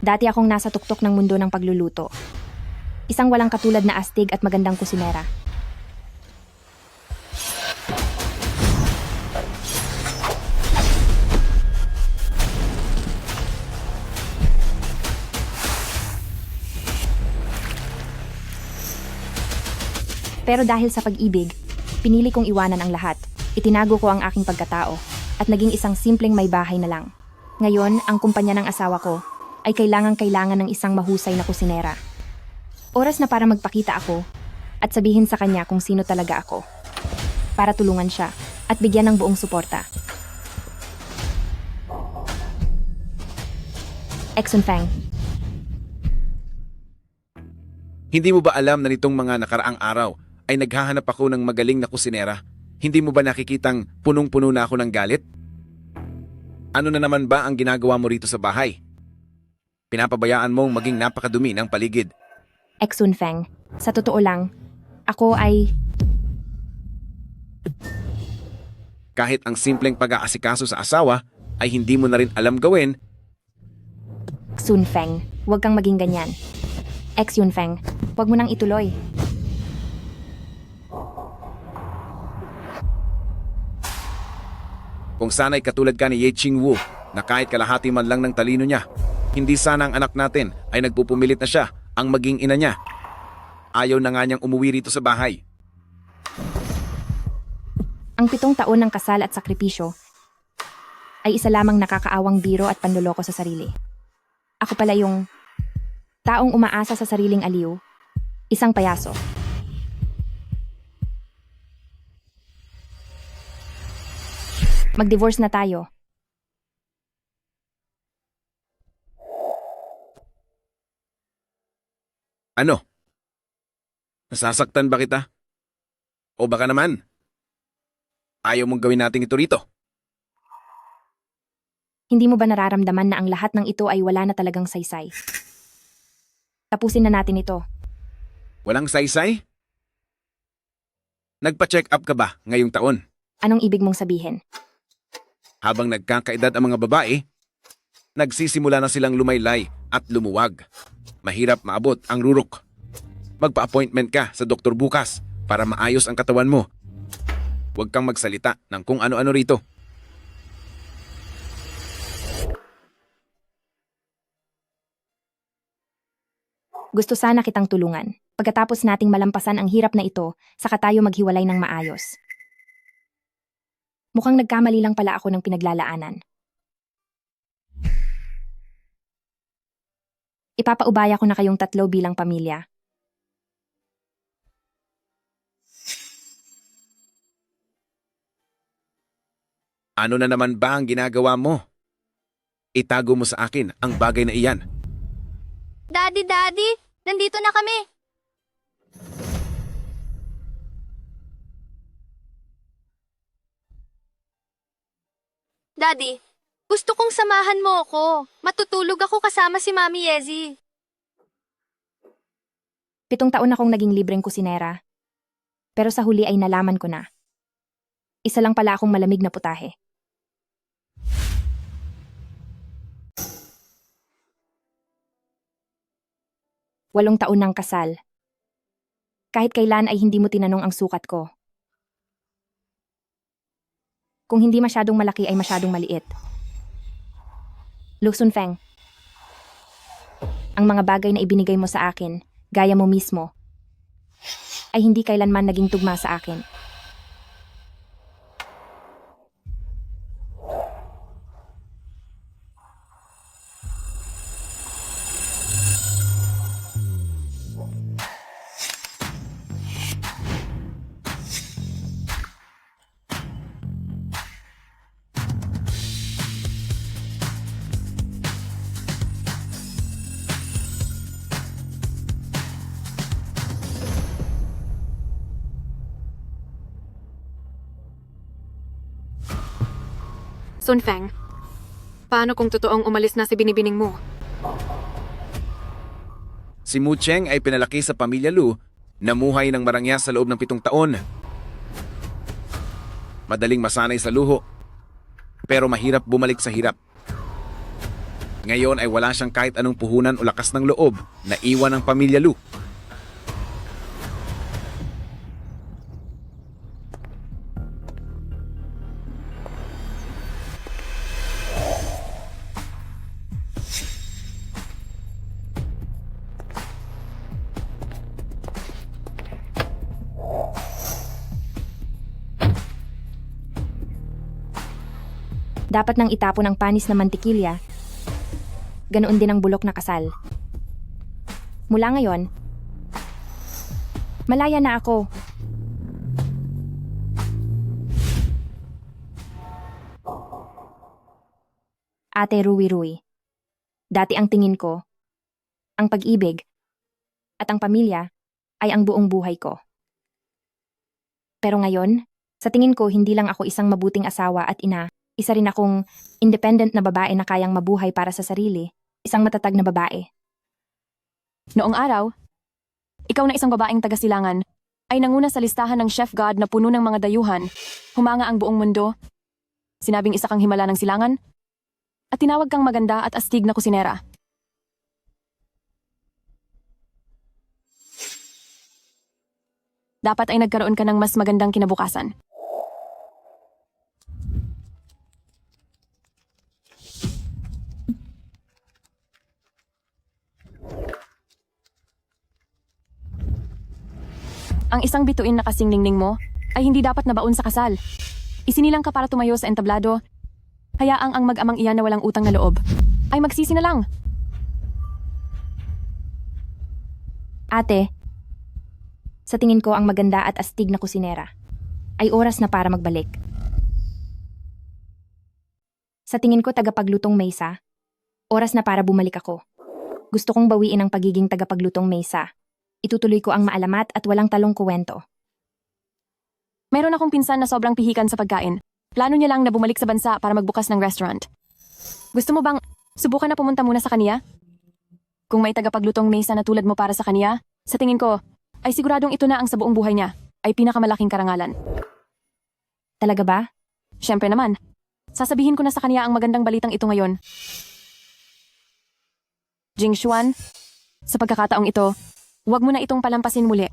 Dati akong nasa tuktok ng mundo ng pagluluto. Isang walang katulad na astig at magandang kusinera. Pero dahil sa pag-ibig, pinili kong iwanan ang lahat. Itinago ko ang aking pagkatao at naging isang simpleng may bahay na lang. Ngayon, ang kumpanya ng asawa ko ay kailangan ng isang mahusay na kusinera. Oras na para magpakita ako at sabihin sa kanya kung sino talaga ako. Para tulungan siya at bigyan ng buong suporta. Exun Feng. Hindi mo ba alam na nitong mga nakaraang araw ay naghahanap ako ng magaling na kusinera? Hindi mo ba nakikitang punong-puno na ako ng galit? Ano na naman ba ang ginagawa mo rito sa bahay? Pinapabayaan mong maging napakadumi ng paligid. Exun Feng. Sa totoo lang, ako ay... Kahit ang simpleng pag-aasikaso sa asawa ay hindi mo na rin alam gawin. Exun Feng, huwag kang maging ganyan. Exun Feng, huwag mo nang ituloy. Kung sana'y katulad ka ni Ye Qingwu na kahit kalahati man lang ng talino niya, hindi sana ang anak natin ay nagpupumilit na siya ang maging ina niya. Ayaw na nga niyang umuwi rito sa bahay. Ang 7 taon ng kasal at sakripisyo ay isa lamang nakakaawang biro at panloloko sa sarili. Ako pala yung taong umaasa sa sariling aliw, isang payaso. Mag-divorce na tayo. Ano? Nasasaktan ba kita? O baka naman, ayaw mong gawin natin ito rito? Hindi mo ba nararamdaman na ang lahat ng ito ay wala na talagang saysay? Tapusin na natin ito. Walang saysay? Nagpa-check up ka ba ngayong taon? Anong ibig mong sabihin? Habang nagkakaedad ang mga babae, nagsisimula na silang lumaylay at lumuwag. Mahirap maabot ang rurok. Magpa-appointment ka sa doktor bukas para maayos ang katawan mo. Huwag kang magsalita ng kung ano-ano rito. Gusto sana kitang tulungan. Pagkatapos nating malampasan ang hirap na ito, saka tayo maghiwalay ng maayos. Mukhang nagkamali lang pala ako ng pinaglalaanan. Ipapaubaya ko na kayong 3 bilang pamilya. Ano na naman ba ang ginagawa mo? Itago mo sa akin ang bagay na iyan. Daddy! Nandito na kami! Daddy, gusto kong samahan mo ako. Matutulog ako kasama si Mami Yezi. 7 taon akong naging libreng kusinera. Pero sa huli ay nalaman ko na. Isa lang pala akong malamig na putahe. Walong taon ng kasal. Kahit kailan ay hindi mo tinanong ang sukat ko. Kung hindi masyadong malaki ay masyadong maliit. Lu Sunfeng, ang mga bagay na ibinigay mo sa akin, gaya mo mismo, ay hindi kailanman naging tugma sa akin. Sunfeng, paano kung totoong umalis na si binibining mo? Si Mu Cheng ay pinalaki sa pamilya Lu, namuhay ng marangya sa loob ng 7 taon. Madaling masanay sa luho, pero mahirap bumalik sa hirap. Ngayon ay wala siyang kahit anong puhunan o lakas ng loob na iwan ng pamilya Lu. Dapat nang itapon ang panis na mantikilya. Ganoon din ang bulok na kasal. Mula ngayon, malaya na ako. Ate Rui-Rui, dati ang tingin ko, ang pag-ibig at ang pamilya ay ang buong buhay ko. Pero ngayon, sa tingin ko hindi lang ako isang mabuting asawa at ina, isa rin akong independent na babae na kayang mabuhay para sa sarili, isang matatag na babae. Noong araw, ikaw na isang babaeng taga-silangan ay nanguna sa listahan ng chef god na puno ng mga dayuhan, humanga ang buong mundo, sinabing isa kang himala ng silangan, at tinawag kang maganda at astig na kusinera. Dapat ay nagkaroon ka ng mas magandang kinabukasan. Ang isang bituin na kasing ningning mo ay hindi dapat nabaon sa kasal. Isinilang ka para tumayo sa entablado. Hayaang ang mag-amang iyan na walang utang na loob ay magsisi na lang. Ate, sa tingin ko ang maganda at astig na kusinera ay oras na para magbalik. Sa tingin ko tagapaglutong mesa, oras na para bumalik ako. Gusto kong bawiin ang pagiging tagapaglutong mesa. Itutuloy ko ang maalamat at walang talong kuwento. Meron akong pinsan na sobrang pihikan sa pagkain. Plano niya lang na bumalik sa bansa para magbukas ng restaurant. Gusto mo bang subukan na pumunta muna sa kaniya? Kung may tagapaglutong mesa na tulad mo para sa kaniya, sa tingin ko, ay siguradong ito na ang sa buong buhay niya, ay pinakamalaking karangalan. Talaga ba? Siyempre naman. Sasabihin ko na sa kaniya ang magandang balitang ito ngayon. Jing Xuan, sa pagkakataong ito, huwag mo na itong palampasin muli.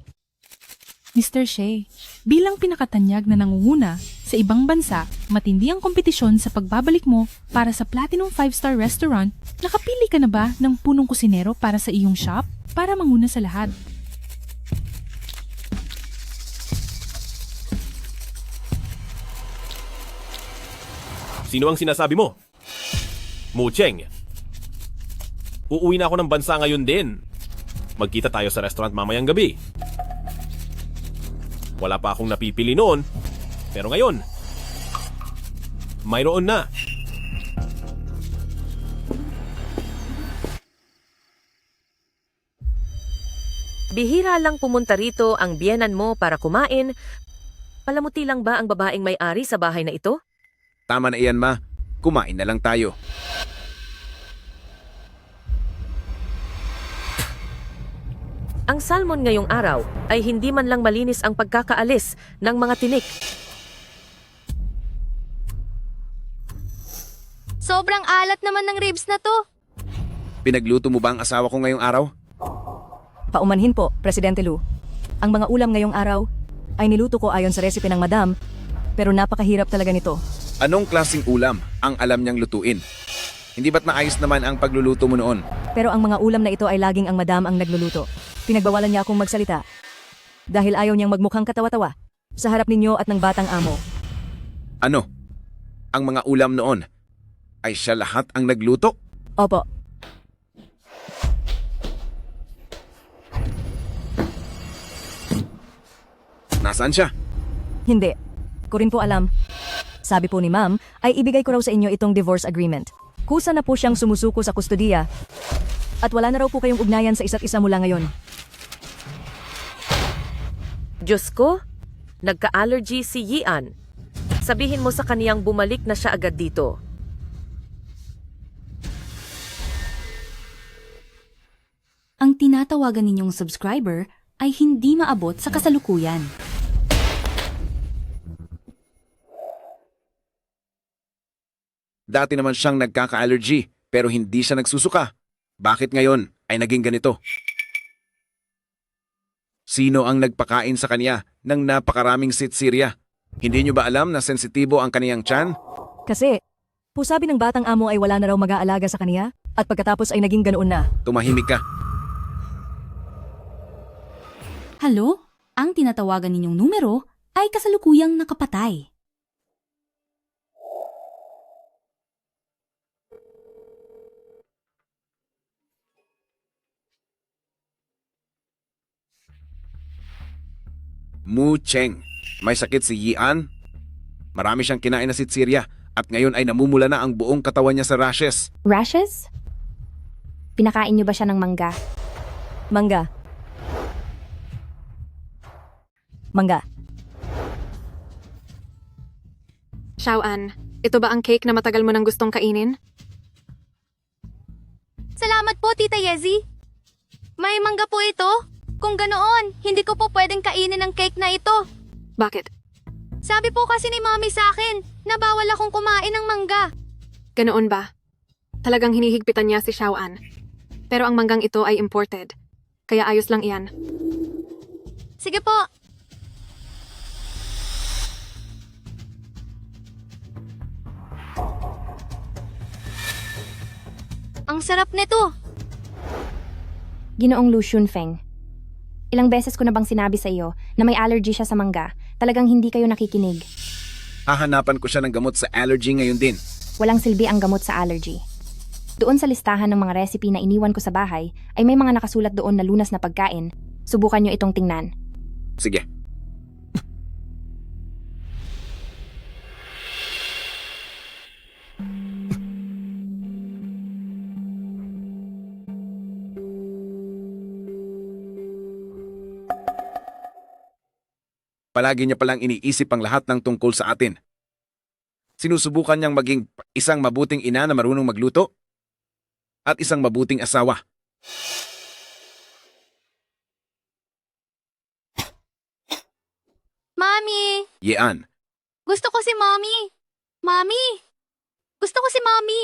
Mr. Shea, bilang pinakatanyag na nangunguna sa ibang bansa, matindi ang kompetisyon sa pagbabalik mo para sa Platinum 5-star restaurant, nakapili ka na ba ng punong kusinero para sa iyong shop para manguna sa lahat? Sino ang sinasabi mo? Mu Cheng. Uuwi na ako ng bansa ngayon din. Magkita tayo sa restaurant mamayang gabi. Wala pa akong napipili noon, pero ngayon, mayroon na. Bihira lang pumunta rito ang biyenan mo para kumain. Palamuti lang ba ang babaeng may-ari sa bahay na ito? Tama na iyan, ma. Kumain na lang tayo. Ang salmon ngayong araw ay hindi man lang malinis ang pagkakaalis ng mga tinik. Sobrang alat naman ng ribs na to. Pinagluto mo ba ang asawa ko ngayong araw? Paumanhin po, Presidente Lu. Ang mga ulam ngayong araw ay niluto ko ayon sa recipe ng Madam, pero napakahirap talaga nito. Anong klaseng ulam ang alam niyang lutuin? Hindi ba't maayos naman ang pagluluto mo noon? Pero ang mga ulam na ito ay laging ang Madam ang nagluluto. Pinagbawalan niya akong magsalita dahil ayaw niyang magmukhang katawa-tawa sa harap ninyo at ng batang amo. Ano? Ang mga ulam noon ay siya lahat ang nagluto? Opo, Nasaan siya? hindi. Ko rin po alam. Sabi po ni Ma'am ay ibigay ko raw sa inyo itong divorce agreement. Kusa na po siyang sumusuko sa kustodiya at wala na raw po kayong ugnayan sa isa't isa mula ngayon. Diyos ko, nagka-allergy si Yian. Sabihin mo sa kaniyang bumalik na siya agad dito. Ang tinatawagan ninyong subscriber ay hindi maabot sa kasalukuyan. Dati naman siyang nagkaka-allergy. pero hindi siya nagsusuka. Bakit ngayon ay naging ganito? Sino ang nagpakain sa kanya ng napakaraming sitsirya? Hindi niyo ba alam na sensitibo ang kaniyang tiyan? Kasi, pusabi ng batang amo ay wala na raw mag-aalaga sa kaniya at pagkatapos ay naging ganoon na. Tumahimik ka. Halo? Ang tinatawagan ninyong numero ay kasalukuyang nakapatay. Mu Cheng. May sakit si Yian. Marami siyang kinain na sitsirya at ngayon ay namumula na ang buong katawan niya sa rashes. Rashes? Pinakain niyo ba siya ng mangga? Mangga. Mangga. Xiaoan, ito ba ang cake na matagal mo nang gustong kainin? Salamat po, Tita Yezi. May mangga po ito. Kung ganoon, hindi ko po pwedeng kainin ang cake na ito. Bakit? Sabi po kasi ni Mommy sa akin na bawal akong kumain ng mangga. Ganoon ba? Talagang hinihigpitan niya si Xiaoan. Pero ang manggang ito ay imported. Kaya ayos lang iyan. Sige po. Ang sarap nito. Ginoong Lu Xunfeng. Ilang beses ko na bang sinabi sa iyo na may allergy siya sa mangga? Talagang hindi kayo nakikinig. Hahanapan ko siya ng gamot sa allergy ngayon din. Walang silbi ang gamot sa allergy. Doon sa listahan ng mga recipe na iniwan ko sa bahay ay may mga nakasulat doon na lunas na pagkain. Subukan nyo itong tingnan. Sige. Palagi niya palang iniisip ang lahat ng tungkol sa atin. Sinusubukan niyang maging isang mabuting ina na marunong magluto at isang mabuting asawa. Mommy! Yean, Gusto ko si Mommy! Mommy! Gusto ko si Mommy!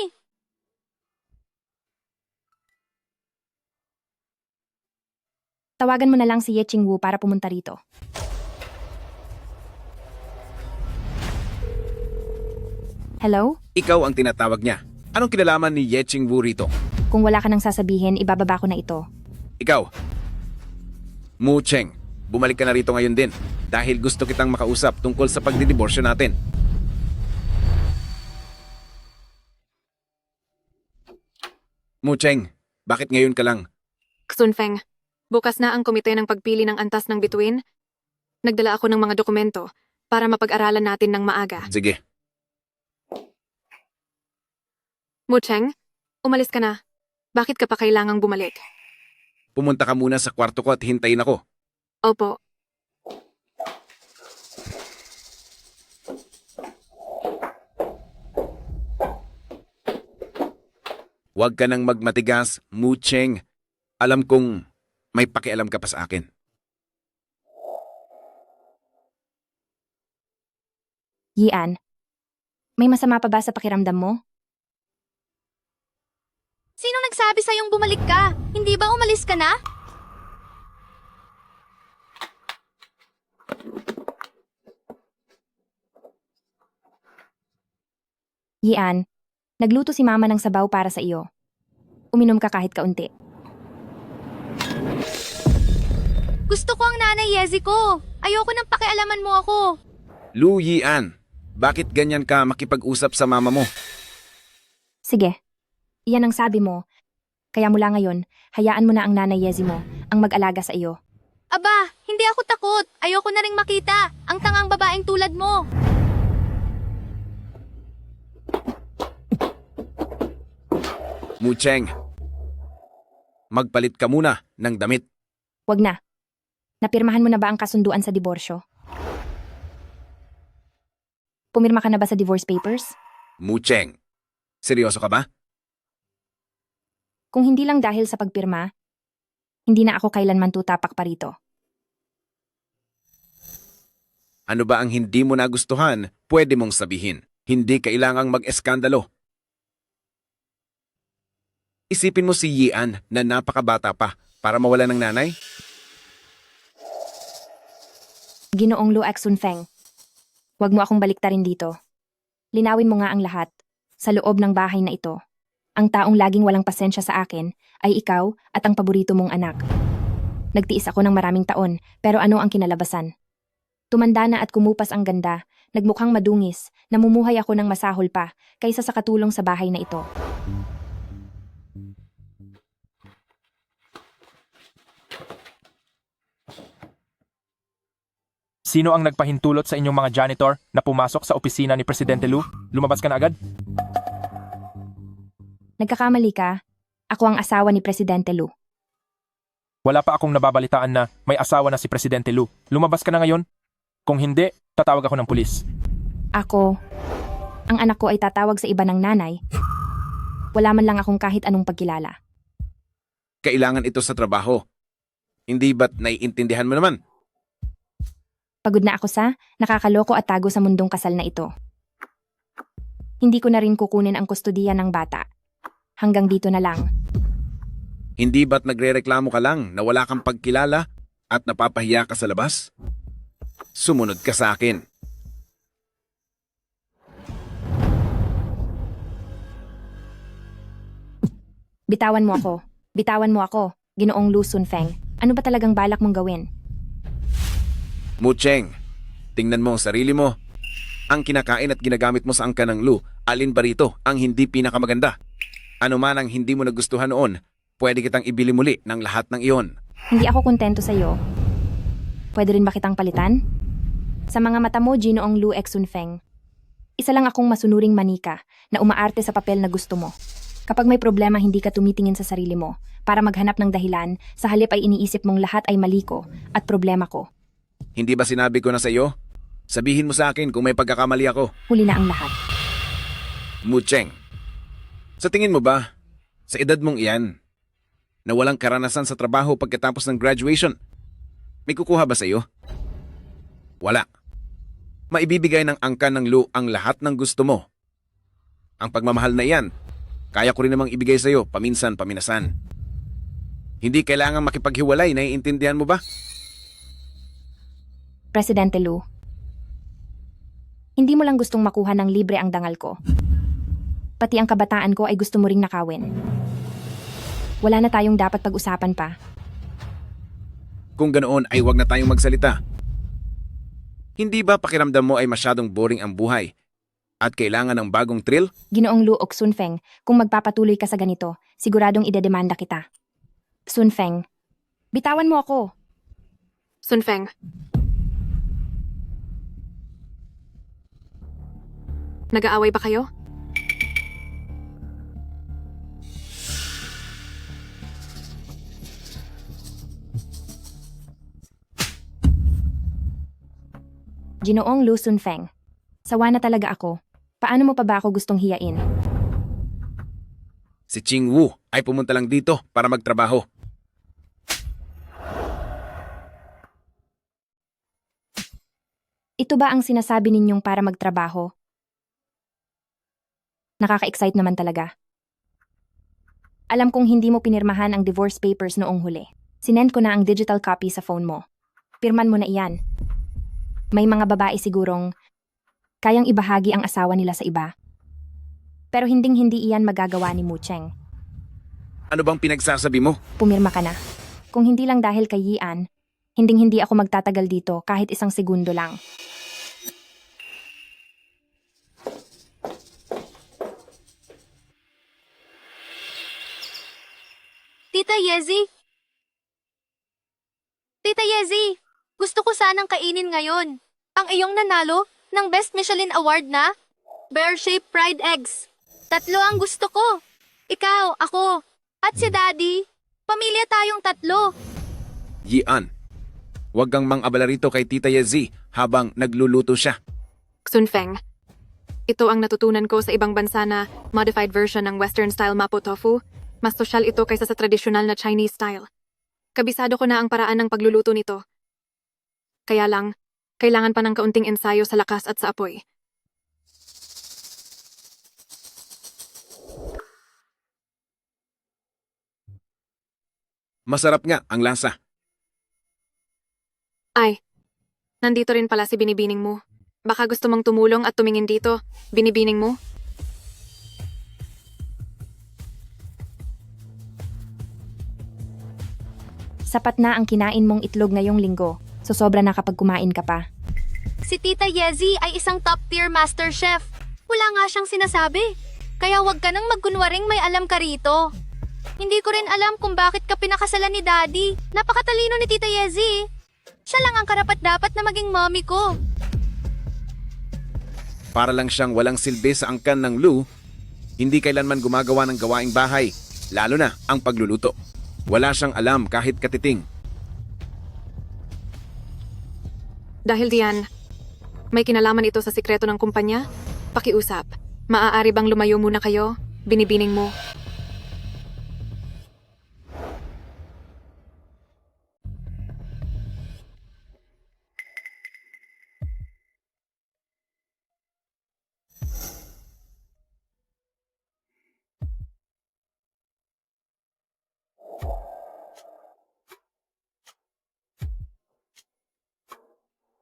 Tawagan mo na lang si Ye Qingwu para pumunta rito. Hello? ikaw ang tinatawag niya. Anong kinalaman ni Ye Qingwu rito? Kung wala ka nang sasabihin, ibababa ko na ito. Ikaw, Mu Cheng, bumalik ka na rito ngayon din dahil gusto kitang makausap tungkol sa pagdidiborsyo natin. Mu Cheng, bakit ngayon ka lang? Xunfeng, bukas na ang komite ng pagpili ng antas ng bituin. Nagdala ako ng mga dokumento para mapag-aralan natin ng maaga. Sige, Mucheng, umalis ka na. Bakit ka pa kailangang bumalik? pumunta ka muna sa kwarto ko at hintayin ako. Opo. Huwag ka nang magmatigas, Mu Cheng. Alam kong may pakialam ka pa sa akin. Yian, may masama pa ba sa pakiramdam mo? Sino nagsabi sa'yong bumalik ka? Hindi ba umalis ka na? Yian, nagluto si mama ng sabaw para sa iyo. Uminom ka kahit kaunti. Gusto ko ang nanay Yezi ko. Ayoko nang pakialaman mo ako. Lu Yian, bakit ganyan ka makipag-usap sa mama mo? Sige, iyan ang sabi mo. Kaya mula ngayon, hayaan mo na ang nanay Yezi mo ang mag-alaga sa iyo. Aba, hindi ako takot. Ayoko na ring makita ang tangang babaeng tulad mo. Mu Cheng, magpalit ka muna ng damit. Wag na. Napirmahan mo na ba ang kasunduan sa diborsyo? Pumirma ka na ba sa divorce papers? Mu Cheng, seryoso ka ba? Kung hindi lang dahil sa pagpirma, hindi na ako kailanman tutapak pa rito. Ano ba ang hindi mo nagustuhan? Pwede mong sabihin. Hindi kailangang mag-eskandalo. Isipin mo si Yian na napakabata pa para mawala ng nanay? Ginoong Lu Xunfeng, huwag mo akong baliktarin dito. Linawin mo nga ang lahat. Sa loob ng bahay na ito, ang taong laging walang pasensya sa akin ay ikaw at ang paborito mong anak. Nagtiis ako ng maraming taon, pero ano ang kinalabasan? Tumanda na at kumupas ang ganda, nagmukhang madungis, namumuhay ako ng masahol pa kaysa sa katulong sa bahay na ito. Sino ang nagpahintulot sa inyong mga janitor na pumasok sa opisina ni Presidente Lu? Lumabas ka na agad? Nagkakamali ka? Ako ang asawa ni Presidente Lu. Wala pa akong nababalitaan na may asawa na si Presidente Lu. Lumabas ka na ngayon? Kung hindi, tatawag ako ng pulis. Ako, ang anak ko ay tatawag sa iba ng nanay. Wala man lang akong kahit anong pagkilala. Kailangan ito sa trabaho. Hindi ba't naiintindihan mo naman? Pagod na ako sa nakakaloko at tago sa mundong kasal na ito. Hindi ko na rin kukunin ang kustodiya ng bata. Hanggang dito na lang. Hindi ba't nagrereklamo ka lang na wala kang pagkilala at napapahiya ka sa labas? Sumunod ka sa akin. Bitawan mo ako. Bitawan mo ako, Ginoong Lu Xunfeng. Ano ba talagang balak mong gawin? Mucheng, tingnan mo ang sarili mo. Ang kinakain at ginagamit mo sa angka ng Lu, alin ba rito ang hindi pinakamaganda? Ano man ang hindi mo nagustuhan noon, pwede kitang ibili muli ng lahat ng iyon. Hindi ako kontento sa iyo. Pwede rin ba kitang palitan? Sa mga mata mo, Ginoong Lu Xunfeng, isa lang akong masunuring manika na umaarte sa papel na gusto mo. Kapag may problema, hindi ka tumitingin sa sarili mo para maghanap ng dahilan, sa halip ay iniisip mong lahat ay mali ko at problema ko. Hindi ba sinabi ko na sa iyo? Sabihin mo sa akin kung may pagkakamali ako. Huli na ang lahat. Mucheng, sa tingin mo ba, sa edad mong iyan, na walang karanasan sa trabaho pagkatapos ng graduation, may kukuha ba sa iyo? Wala. Maibibigay ng angkan ng Lu ang lahat ng gusto mo. Ang pagmamahal na iyan, kaya ko rin namang ibigay sa iyo paminsan-paminasan. Hindi kailangang makipaghiwalay, naiintindihan mo ba? Presidente Lu, hindi mo lang gustong makuha ng libre ang dangal ko. Pati ang kabataan ko ay gusto mo ring nakawin. Wala na tayong dapat pag-usapan pa. Kung ganoon ay wag na tayong magsalita. Hindi ba pakiramdam mo ay masyadong boring ang buhay at kailangan ng bagong thrill? Ginoong Lu Xunfeng, kung magpapatuloy ka sa ganito, siguradong idedemanda kita. Xunfeng, bitawan mo ako. Xunfeng. Nag-aaway ba kayo? Ginoong Lu Xunfeng, sawa na talaga ako. Paano mo pa ba ako gustong hiyain? Si Ching Wu ay pumunta lang dito para magtrabaho. Ito ba ang sinasabi ninyong para magtrabaho? Nakaka-excite naman talaga. Alam kong hindi mo pinirmahan ang divorce papers noong huli. Sinend ko na ang digital copy sa phone mo. Pirman mo na iyan. May mga babae sigurong kayang ibahagi ang asawa nila sa iba. Pero hinding-hindi iyan magagawa ni Mucheng. Ano bang pinagsasabi mo? Pumirma ka na. Kung hindi lang dahil kay Yian, hinding-hindi ako magtatagal dito kahit isang segundo lang. Tita Yezi? Tita Yezi, gusto ko sanang kainin ngayon. Ang iyong nanalo ng Best Michelin Award na Bear-shaped fried eggs. 3 ang gusto ko. Ikaw, ako, at si Daddy. Pamilya tayong 3. Yian, huwag kang mang-abala rito kay Tita Yezi habang nagluluto siya. Xunfeng. Ito ang natutunan ko sa ibang bansa na modified version ng Western-style mapo tofu. Mas sosyal ito kaysa sa tradisyonal na Chinese style. Kabisado ko na ang paraan ng pagluluto nito. Kaya lang, kailangan pa ng kaunting ensayo sa lakas at sa apoy. Masarap nga ang lasa. Ay, nandito rin pala si Binibining mo. Baka gusto mong tumulong at tumingin dito, Binibining mo. Sapat na ang kinain mong itlog ngayong linggo, so sobra na kapag kumain ka pa. Si Tita Yezi ay isang top-tier master chef. Wala nga siyang sinasabi. Kaya wag ka nang magkunwaring may alam ka rito. Hindi ko rin alam kung bakit ka pinakasalan ni Daddy. Napakatalino ni Tita Yezi. Siya lang ang karapat-dapat na maging mommy ko. Para lang siyang walang silbi sa angkan ng Lou, hindi kailanman gumagawa ng gawaing bahay, lalo na ang pagluluto. Wala siyang alam kahit katiting. Dahil diyan, may kinalaman ito sa sikreto ng kumpanya? Pakiusap. Maaari bang lumayo muna kayo, Binibining mo?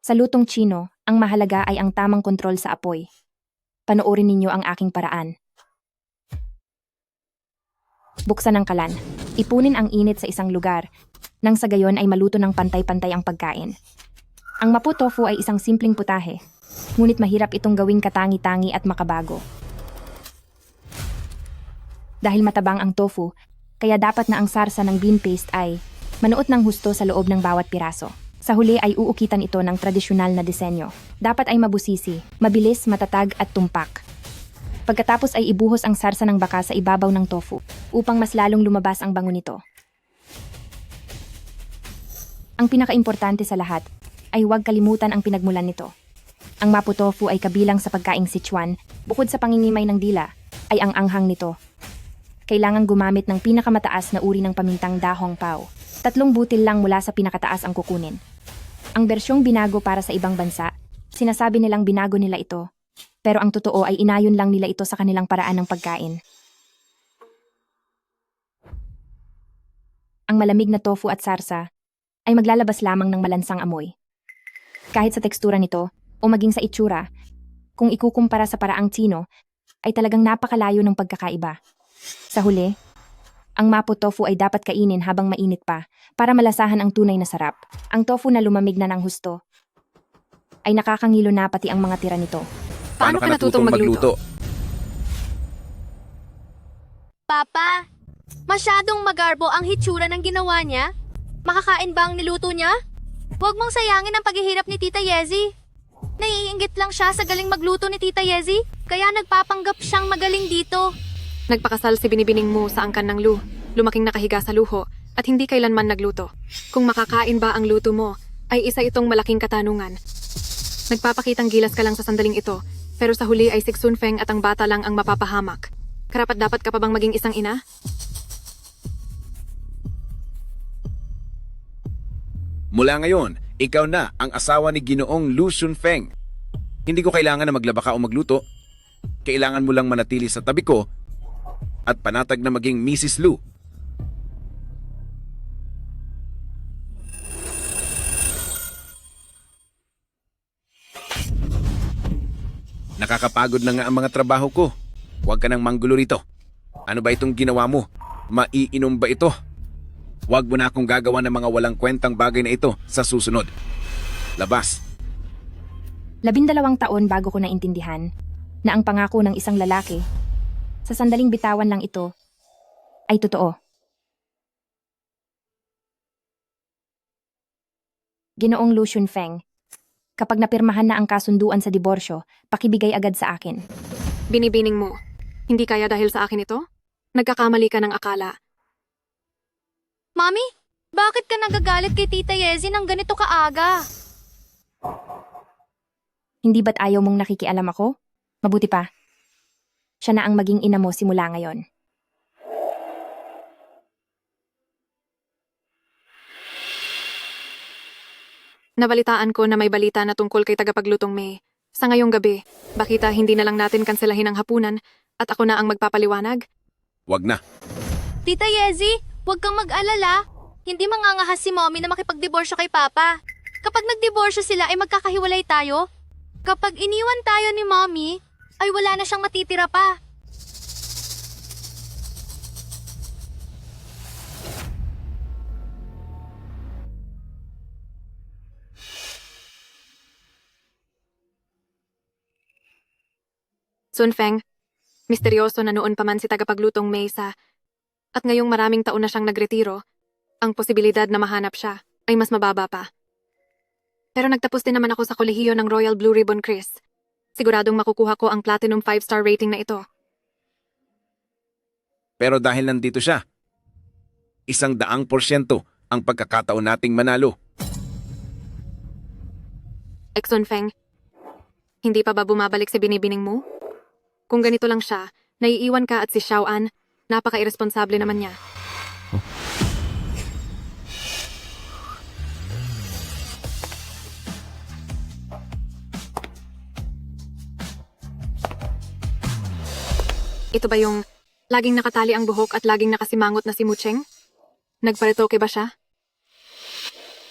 Sa lutong Chino, ang mahalaga ay ang tamang kontrol sa apoy. Panoorin ninyo ang aking paraan. Buksan ang kalan. Ipunin ang init sa isang lugar, nang sa gayon ay maluto ng pantay-pantay ang pagkain. Ang mapo tofu ay isang simpleng putahe, ngunit mahirap itong gawing katangi-tangi at makabago. Dahil matabang ang tofu, kaya dapat na ang sarsa ng bean paste ay manuot ng husto sa loob ng bawat piraso. Sa huli ay uukitan ito ng tradisyonal na disenyo. Dapat ay mabusisi, mabilis, matatag at tumpak. Pagkatapos ay ibuhos ang sarsa ng baka sa ibabaw ng tofu upang mas lalong lumabas ang bango nito. Ang pinakaimportante sa lahat ay huwag kalimutan ang pinagmulan nito. Ang mapo tofu ay kabilang sa pagkaing Sichuan, bukod sa pangingimay ng dila, ay ang anghang nito. Kailangan gumamit ng pinakamataas na uri ng pamintang dahong pao. 3 butil lang mula sa pinakataas ang kukunin. Ang bersyong binago para sa ibang bansa, sinasabi nilang binago nila ito, pero ang totoo ay inayon lang nila ito sa kanilang paraan ng pagkain. Ang malamig na tofu at sarsa ay maglalabas lamang ng malansang amoy. Kahit sa tekstura nito, o maging sa itsura, kung ikukumpara sa paraang Chino, ay talagang napakalayo ng pagkakaiba. Sa huli, ang mapo tofu ay dapat kainin habang mainit pa para malasahan ang tunay na sarap. Ang tofu na lumamig na ng husto ay nakakangilo na pati ang mga tira nito. Paano ka natutong magluto? Papa, masyadong magarbo ang hitsura ng ginawa niya. Makakain ba ang niluto niya? Huwag mong sayangin ang paghihirap ni Tita Yezi. Naiinggit lang siya sa galing magluto ni Tita Yezi, kaya nagpapanggap siyang magaling dito. Nagpakasal si Binibining mo sa angkan ng Lu, lumaking nakahiga sa luho, at hindi kailanman nagluto. Kung makakain ba ang luto mo, ay isa itong malaking katanungan. Nagpapakitang gilas ka lang sa sandaling ito, pero sa huli ay si Sun Feng at ang bata lang ang mapapahamak. Karapat-dapat ka pa bang maging isang ina? Mula ngayon, ikaw na ang asawa ni Ginoong Lu Shunfeng. Hindi ko kailangan na maglaba ka o magluto. Kailangan mo lang manatili sa tabi ko at panatag na maging Mrs. Lu. Nakakapagod na nga ang mga trabaho ko. Huwag ka nang manggulo rito. Ano ba itong ginawa mo? Maiinom ba ito? Huwag mo na akong gagawa ng mga walang kwentang bagay na ito sa susunod. Labas. 12 taon bago ko naintindihan na ang pangako ng isang lalaki sa sandaling bitawan lang ito ay totoo. Ginoong Lu Shunfeng, kapag napirmahan na ang kasunduan sa diborsyo, pakibigay agad sa akin. Binibining mo, hindi kaya dahil sa akin ito? Nagkakamali ka ng akala. Mami, bakit ka nagagalit kay Tita Yezi ng ganito kaaga? Hindi ba't ayaw mong nakikialam ako? Mabuti pa. Siya na ang maging ina mo simula ngayon. Nabalitaan ko na may balita na tungkol kay tagapaglutong May. Sa ngayong gabi, bakita hindi na lang natin kanselahin ang hapunan at ako na ang magpapaliwanag? Huwag na. Tita Yezi, huwag kang mag-alala. Hindi mangangahas si mommy na makipagdiborsyo kay papa. Kapag nagdiborsyo sila ay magkakahiwalay tayo. Kapag iniwan tayo ni mommy, ay wala na siyang matitira pa. Sun Feng, misteryoso na noon pa man si tagapaglutong Mesa at ngayong maraming taon na siyang nagretiro, ang posibilidad na mahanap siya ay mas mababa pa. Pero nagtapos din naman ako sa kolehiyo ng Royal Blue Ribbon Chris. Siguradong makukuha ko ang Platinum 5-star rating na ito. Pero dahil nandito siya, 100% ang pagkakataon nating manalo. Sun Feng, hindi pa ba bumabalik si binibining mo? Kung ganito lang siya, naiiwan ka at si Xiao An, napaka-irresponsable naman niya. Ito ba yung laging nakatali ang buhok at laging nakasimangot na si Mucheng? Nagparetoke ba siya?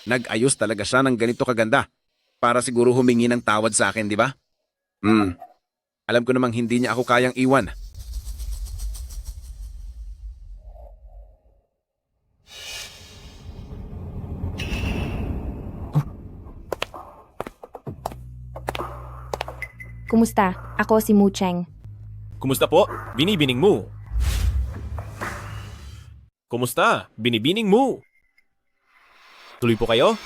Nag-ayos talaga siya ng ganito kaganda para siguro humingi ng tawad sa akin, di ba? Alam ko namang hindi niya ako kayang iwan. Kumusta? Ako si Mu Cheng. Kumusta po? Binibining mo. Kumusta? Binibining mo. Tuloy po kayo?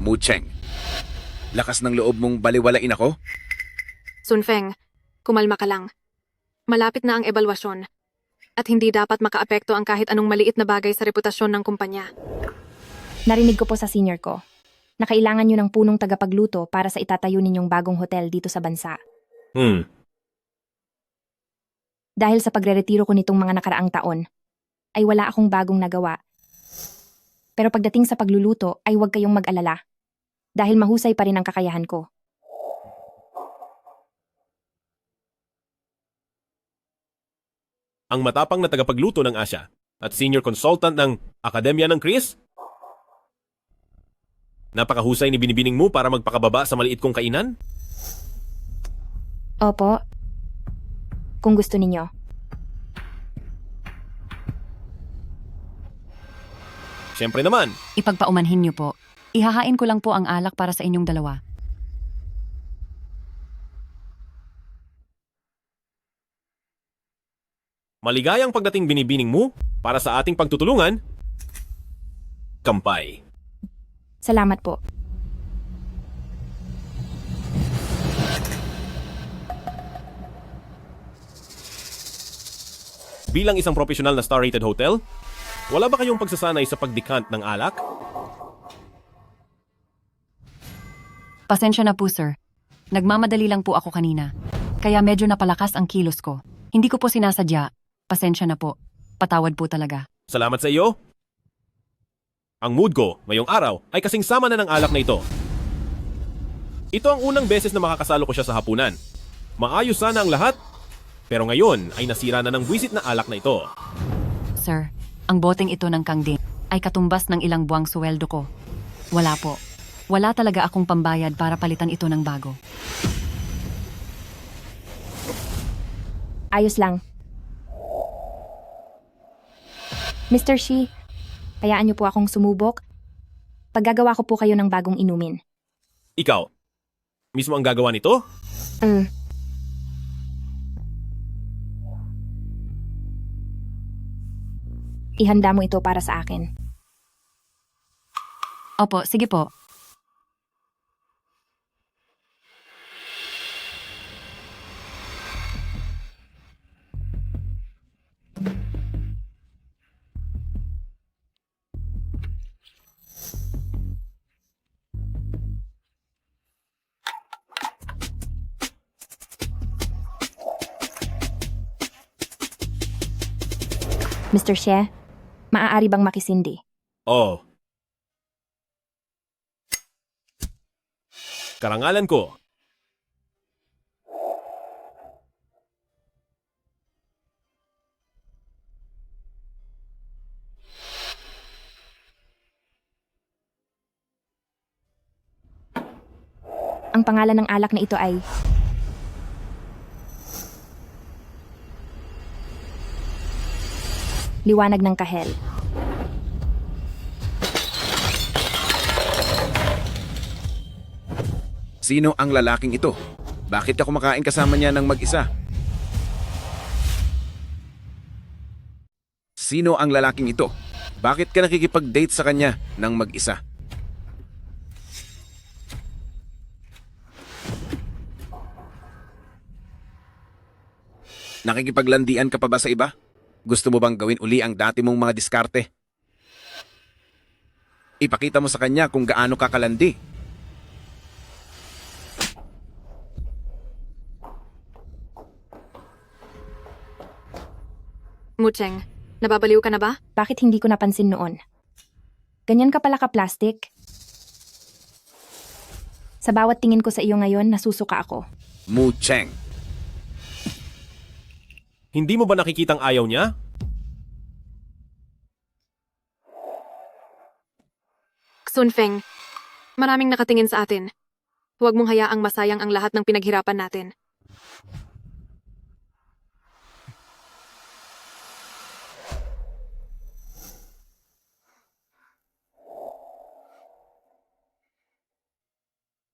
Mu Cheng, lakas ng loob mong baliwalain ako? Sun Feng, kumalma ka lang. Malapit na ang ebalwasyon. At hindi dapat makaapekto ang kahit anong maliit na bagay sa reputasyon ng kumpanya. Narinig ko po sa senior ko na kailangan nyo ng punong tagapagluto para sa itatayo ninyong bagong hotel dito sa bansa. Dahil sa pagreretiro ko nitong mga nakaraang taon, ay wala akong bagong nagawa. Pero pagdating sa pagluluto ay huwag kayong mag-alala. Dahil mahusay pa rin ang kakayahan ko. Ang matapang na tagapagluto ng Asya at senior consultant ng Akademya ng Chris? Napakahusay ni binibining mo para magpakababa sa maliit kong kainan? Opo. Kung gusto ninyo. Siyempre naman. Ipagpaumanhin niyo po. Ihahain ko lang po ang alak para sa inyong dalawa. Maligayang pagdating binibining mo para sa ating pagtutulungan. Kampay. Salamat po. Bilang isang profesional na star-rated hotel, wala ba kayong pagsasanay sa pagdikant ng alak? Pasensya na po, sir. Nagmamadali lang po ako kanina. Kaya medyo napalakas ang kilos ko. Hindi ko po sinasadya. Pasensya na po. Patawad po talaga. Salamat sa iyo. Ang mood ko ngayong araw ay kasing sama na ng alak na ito. Ito ang unang beses na makakasalo ko siya sa hapunan. Maayos sana ang lahat, pero ngayon ay nasira na ng buwisit na alak na ito. Sir, ang boteng ito ng kangding ay katumbas ng ilang buwang suweldo ko. Wala po. Wala talaga akong pambayad para palitan ito ng bago. Ayos lang. Mr. Shi, hayaan niyo po akong sumubok. Paggagawa ko po kayo ng bagong inumin. Ikaw, mismo ang gagawa nito? Ihanda mo ito para sa akin. Opo, sige po. Mr. She, maaari bang makisindi? Oh. Karangalan ko. Ang pangalan ng alak na ito ay... Liwanag ng Kahel. Sino ang lalaking ito? Bakit ka kumakain kasama niya ng mag-isa? Sino ang lalaking ito? Bakit ka nakikipag-date sa kanya ng mag-isa? Nakikipaglandian ka pa ba sa iba? Gusto mo bang gawin uli ang dati mong mga diskarte? Ipakita mo sa kanya kung gaano ka kalandi. Mucheng, nababaliw ka na ba? Bakit hindi ko napansin noon? Ganyan ka pala ka-plastic? Sa bawat tingin ko sa iyo ngayon, nasusuka ako. Mu Cheng. Hindi mo ba nakikitang ayaw niya? Sunfeng, maraming nakatingin sa atin. Huwag mong hayaang masayang ang lahat ng pinaghirapan natin.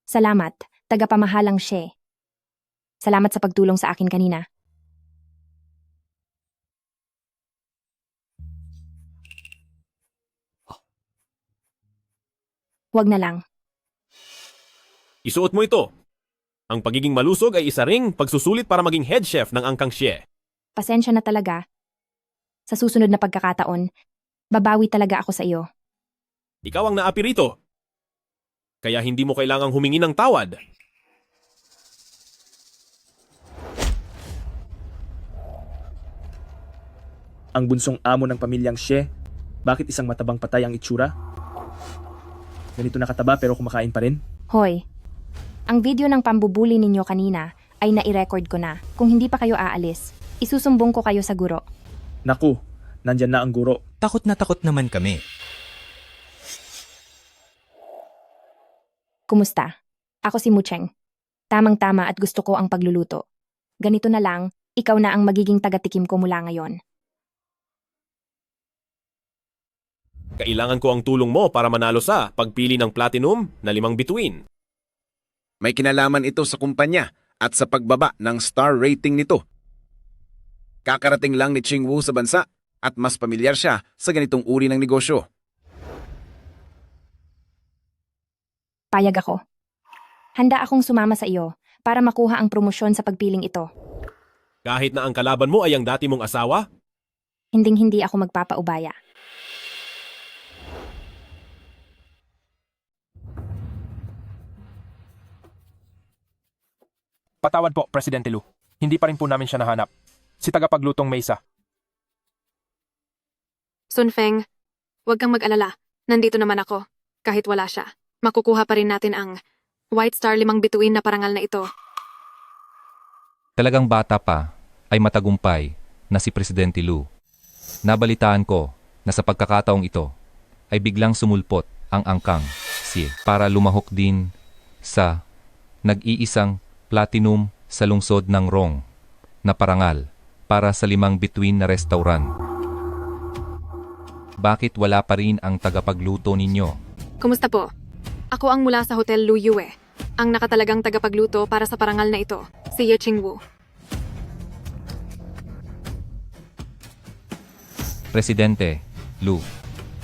Salamat, tagapamahalang She. Salamat sa pagtulong sa akin kanina. Huwag na lang. Isuot mo ito. Ang pagiging malusog ay isa ring pagsusulit para maging head chef ng Angkang Xie. Pasensya na talaga. Sa susunod na pagkakataon, babawi talaga ako sa iyo. Ikaw ang naapi rito. Kaya hindi mo kailangang humingi ng tawad. Ang bunsong amo ng pamilyang Xie, bakit isang matabang patay ang itsura? Ganito nakataba pero kumakain pa rin? Hoy, ang video ng pambubuli ninyo kanina ay nai-record ko na. Kung hindi pa kayo aalis, isusumbong ko kayo sa guro. Naku, nandyan na ang guro. Takot na takot naman kami. Kumusta? Ako si Mucheng. Tamang-tama at gusto ko ang pagluluto. Ganito na lang, ikaw na ang magiging tagatikim ko mula ngayon. Kailangan ko ang tulong mo para manalo sa pagpili ng platinum na 5 bituin. May kinalaman ito sa kumpanya at sa pagbaba ng star rating nito. Kakarating lang ni Ching Wu sa bansa at mas pamilyar siya sa ganitong uri ng negosyo. Payag ako. Handa akong sumama sa iyo para makuha ang promosyon sa pagpiling ito. Kahit na ang kalaban mo ay ang dati mong asawa? Hinding-hindi ako magpapaubaya. Patawad po, Presidente Lu. Hindi pa rin po namin siya nahanap. Si tagapaglutong Mesa. Sunfeng, huwag kang mag-alala. Nandito naman ako. Kahit wala siya, makukuha pa rin natin ang White Star 5 bituin na parangal na ito. Talagang bata pa ay matagumpay na si Presidente Lu. Nabalitaan ko na sa pagkakataong ito ay biglang sumulpot ang Angkang Xie para lumahok din sa nag-iisang platinum sa lungsod ng Rong na parangal para sa 5 bituin na restaurant. Bakit wala pa rin ang tagapagluto ninyo? Kumusta po? Ako ang mula sa Hotel Lu Yue, ang nakatalagang tagapagluto para sa parangal na ito, si Ye Ching Wu. Presidente Lu,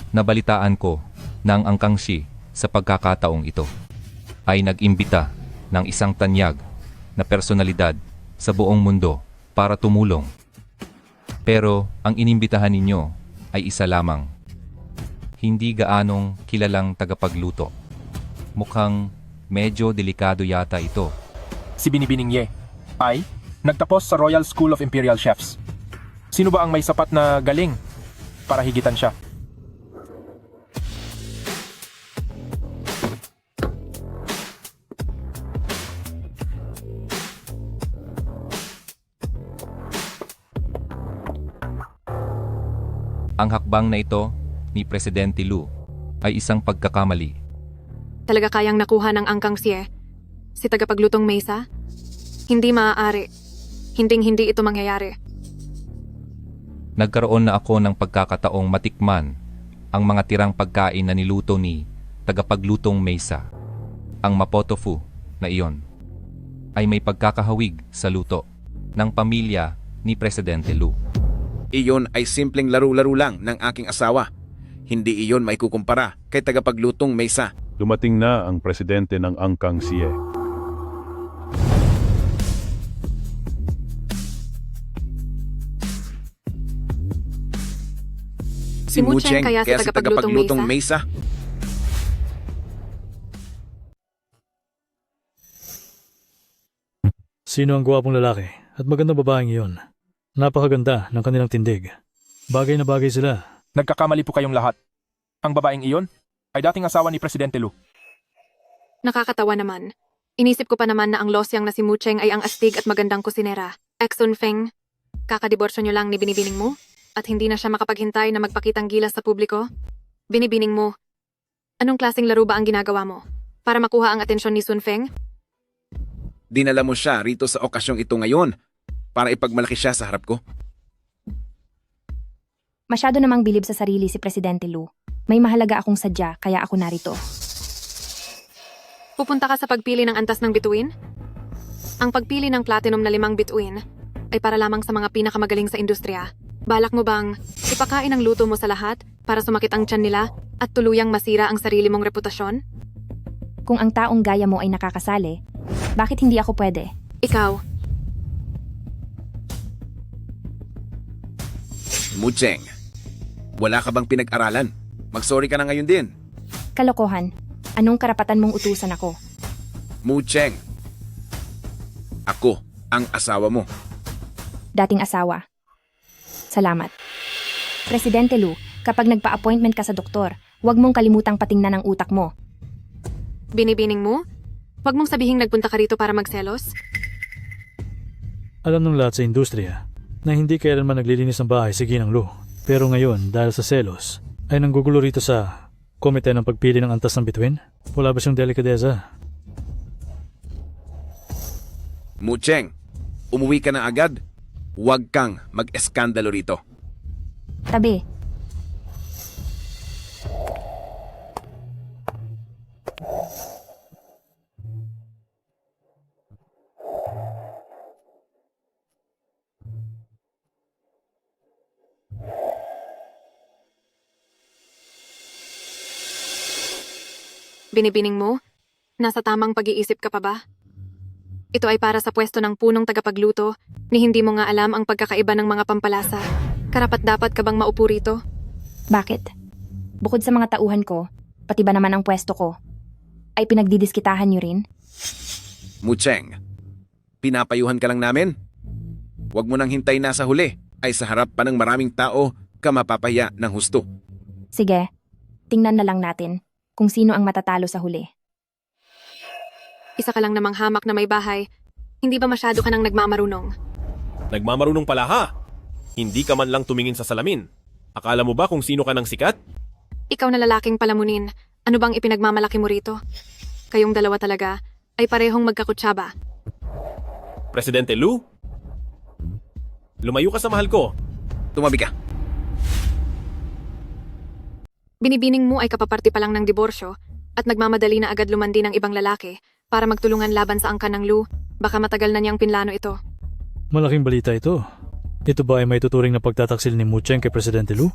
nabalitaan ko na ang Angkang Xie sa pagkakataong ito ay nag-imbita ng isang tanyag na personalidad sa buong mundo para tumulong. Pero ang inimbitahan ninyo ay isa lamang. Hindi gaanong kilalang tagapagluto. Mukhang medyo delikado yata ito. Si Binibining Ye ay nagtapos sa Royal School of Imperial Chefs. Sino ba ang may sapat na galing para higitan siya? Ang hakbang na ito ni Presidente Lu ay isang pagkakamali. Talaga kayang nakuha ng Angkang Xie Si tagapaglutong Mesa? Hindi maaari. Hinding-hindi ito mangyayari. Nagkaroon na ako ng pagkakataong matikman ang mga tirang pagkain na niluto ni tagapaglutong Mesa. Ang mapotofu na iyon ay may pagkakahawig sa luto ng pamilya ni Presidente Lu. Iyon ay simpleng laro-laro lang ng aking asawa. Hindi iyon maikukumpara kay tagapaglutong Mesa. Dumating na ang presidente ng Angkang Xie. Si Mu Cheng kaya si tagapaglutong Mesa. Sino ang gwapong lalaki at magandang babaeng iyon? Napakaganda ng kanilang tindig. Bagay na bagay sila. Nagkakamali po kayong lahat. Ang babaeng iyon ay dating asawa ni Presidente Lu. Nakakatawa naman. Inisip ko pa naman na ang losyang na si Mu Cheng ay ang astig at magandang kusinera. Sun Feng, kakadiborsyo nyo lang ni Binibining mo? At hindi na siya makapaghintay na magpakitang gilas sa publiko? Binibining mo, anong klaseng laro ba ang ginagawa mo? Para makuha ang atensyon ni Sun Feng? Dinala mo siya rito sa okasyong ito ngayon para ipagmalaki siya sa harap ko. Masyado namang bilib sa sarili si Presidente Lu. May mahalaga akong sadya kaya ako narito. Pupunta ka sa pagpili ng antas ng bituin? Ang pagpili ng platinum na 5 bituin ay para lamang sa mga pinakamagaling sa industriya. Balak mo bang ipakain ang luto mo sa lahat para sumakit ang tiyan nila at tuluyang masira ang sarili mong reputasyon? Kung ang taong gaya mo ay nakakasali, bakit hindi ako pwede? Ikaw, Mu Cheng, wala ka bang pinag-aralan? Mag-sorry ka na ngayon din. Kalokohan. Anong karapatan mong utusan ako? Mu Cheng, ako ang asawa mo. Dating asawa. Salamat. Presidente Lu, kapag nagpa-appointment ka sa doktor, huwag mong kalimutang patingnan ang utak mo. binibining mo? Huwag mong sabihing nagpunta ka rito para magselos? Alam ng lahat sa industriya na hindi kailanman naglilinis ng bahay si Ginang Lu. Pero ngayon, dahil sa selos, ay nanggugulo rito sa komite ng pagpili ng antas ng bituin? Wala ba siyang delikadeza? Mu Cheng, umuwi ka na agad. Huwag kang mag-eskandalo rito. Tabi. Binibining mo? Nasa tamang pag-iisip ka pa ba? Ito ay para sa pwesto ng punong tagapagluto, ni hindi mo nga alam ang pagkakaiba ng mga pampalasa. Karapat-dapat ka bang maupo rito? Bakit? Bukod sa mga tauhan ko, pati ba naman ang pwesto ko, ay pinagdidiskitahan niyo rin? Mu Cheng, pinapayuhan ka lang namin? Huwag mo nang hintay na sa huli, ay sa harap pa ng maraming tao ka mapapahiya ng husto. Sige, tingnan na lang natin kung sino ang matatalo sa huli. Isa ka lang namang hamak na may bahay. Hindi ba masyado ka nang nagmamarunong? Nagmamarunong pala ha? Hindi ka man lang tumingin sa salamin. Akala mo ba kung sino ka ng sikat? Ikaw na lalaking palamunin, ano bang ipinagmamalaki mo rito? Kayong dalawa talaga ay parehong magkakutsaba. Presidente Lu? Lumayo ka sa mahal ko. Tumabi ka. Binibining mo ay kapaparti pa lang ng diborsyo at nagmamadali na agad lumandi ng ibang lalaki para magtulungan laban sa angkan ng Lu. Baka matagal na niyang pinlano ito. Malaking balita ito. Ito ba ay may tuturing na pagtataksil ni Mu Cheng kay Presidente Lu?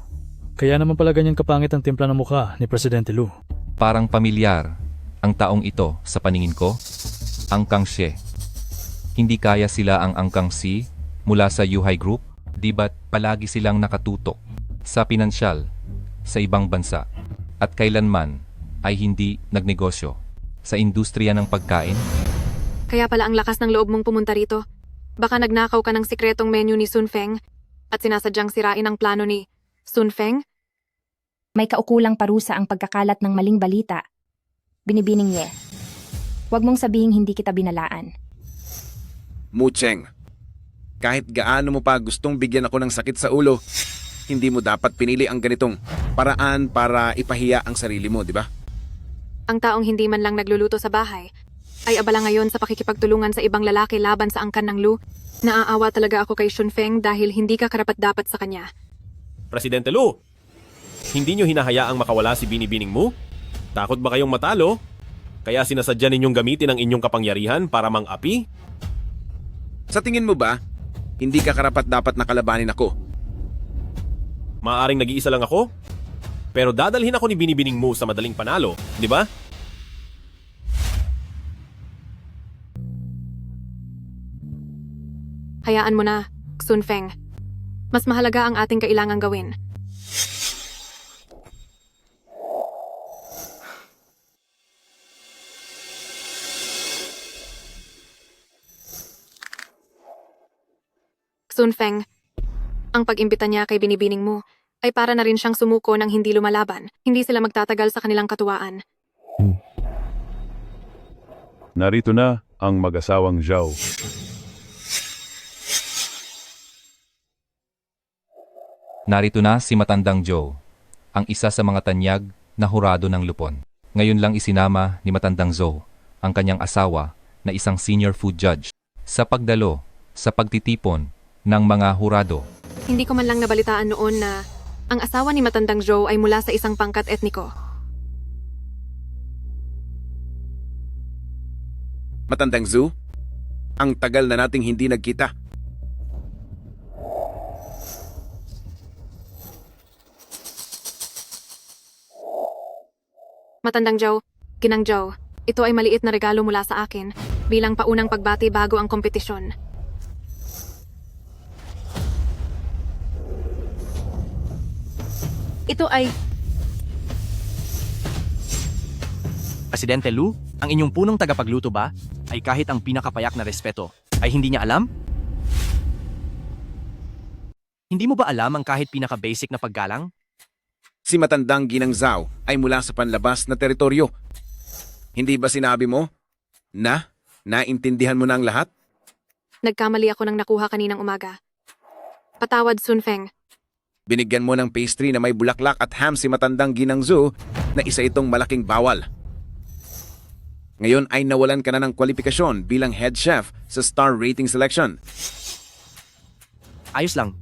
Kaya naman pala ganyan kapangit ang timpla ng mukha ni Presidente Lu. Parang pamilyar ang taong ito sa paningin ko. Angkang Xie. Hindi kaya sila ang Angkang Si mula sa Yuhai Group? Di ba't palagi silang nakatutok sa pinansyal sa ibang bansa at kailanman ay hindi nagnegosyo sa industriya ng pagkain? Kaya pala ang lakas ng loob mong pumunta rito. Baka nagnakaw ka ng sikretong menu ni Sun Feng at sinasadyang sirain ang plano ni Sun Feng? May kaukulang parusa ang pagkakalat ng maling balita. Binibining Ye. Huwag mong sabihing hindi kita binalaan. Mu Cheng, kahit gaano mo pa gustong bigyan ako ng sakit sa ulo, hindi mo dapat pinili ang ganitong paraan para ipahiya ang sarili mo, di ba? Ang taong hindi man lang nagluluto sa bahay ay abala ngayon sa pakikipagtulungan sa ibang lalaki laban sa angkan ng Lu. Naaawa talaga ako kay Shunfeng dahil hindi ka karapat-dapat sa kanya. Presidente Lu, hindi nyo hinahayaang makawala si Binibining Mu? Takot ba kayong matalo? Kaya sinasadya ninyong gamitin ang inyong kapangyarihan para mang-api? Sa tingin mo ba, hindi ka karapat-dapat na kalabanin ako? Maaaring nag-iisa lang ako? Pero dadalhin ako ni Binibining Mu sa madaling panalo, di ba? Hayaan mo na, Xunfeng. Mas mahalaga ang ating kailangang gawin. Xunfeng, ang pag-imbita niya kay Binibining Mu ay para na rin siyang sumuko ng hindi lumalaban. Hindi sila magtatagal sa kanilang katuwaan. Narito na ang mag-asawang Zhao. Narito na si Matandang Joe, ang isa sa mga tanyag na hurado ng Lupon. Ngayon lang isinama ni Matandang Zhou ang kanyang asawa na isang senior food judge sa pagdalo sa pagtitipon ng mga hurado. Hindi ko man lang nabalitaan noon na ang asawa ni Matandang Joe ay mula sa isang pangkat etniko. Matandang Zhu, ang tagal na nating hindi nagkita. Matandang Joe, Ginang Joe, ito ay maliit na regalo mula sa akin bilang paunang pagbati bago ang kompetisyon. Ito ay... Presidente Lu, ang inyong punong tagapagluto ba ay kahit ang pinakapayak na respeto ay hindi niya alam? Hindi mo ba alam ang kahit pinaka-basic na paggalang? Si Matandang Ginang Zhao ay mula sa panlabas na teritoryo. Hindi ba sinabi mo na naintindihan mo na ang lahat? Nagkamali ako ng nakuha kaninang umaga. Patawad, Xunfeng. Binigyan mo ng pastry na may bulaklak at ham si Matandang Ginang Zhu na isa itong malaking bawal. Ngayon ay nawalan ka na ng kwalifikasyon bilang head chef sa star rating selection. Ayos lang.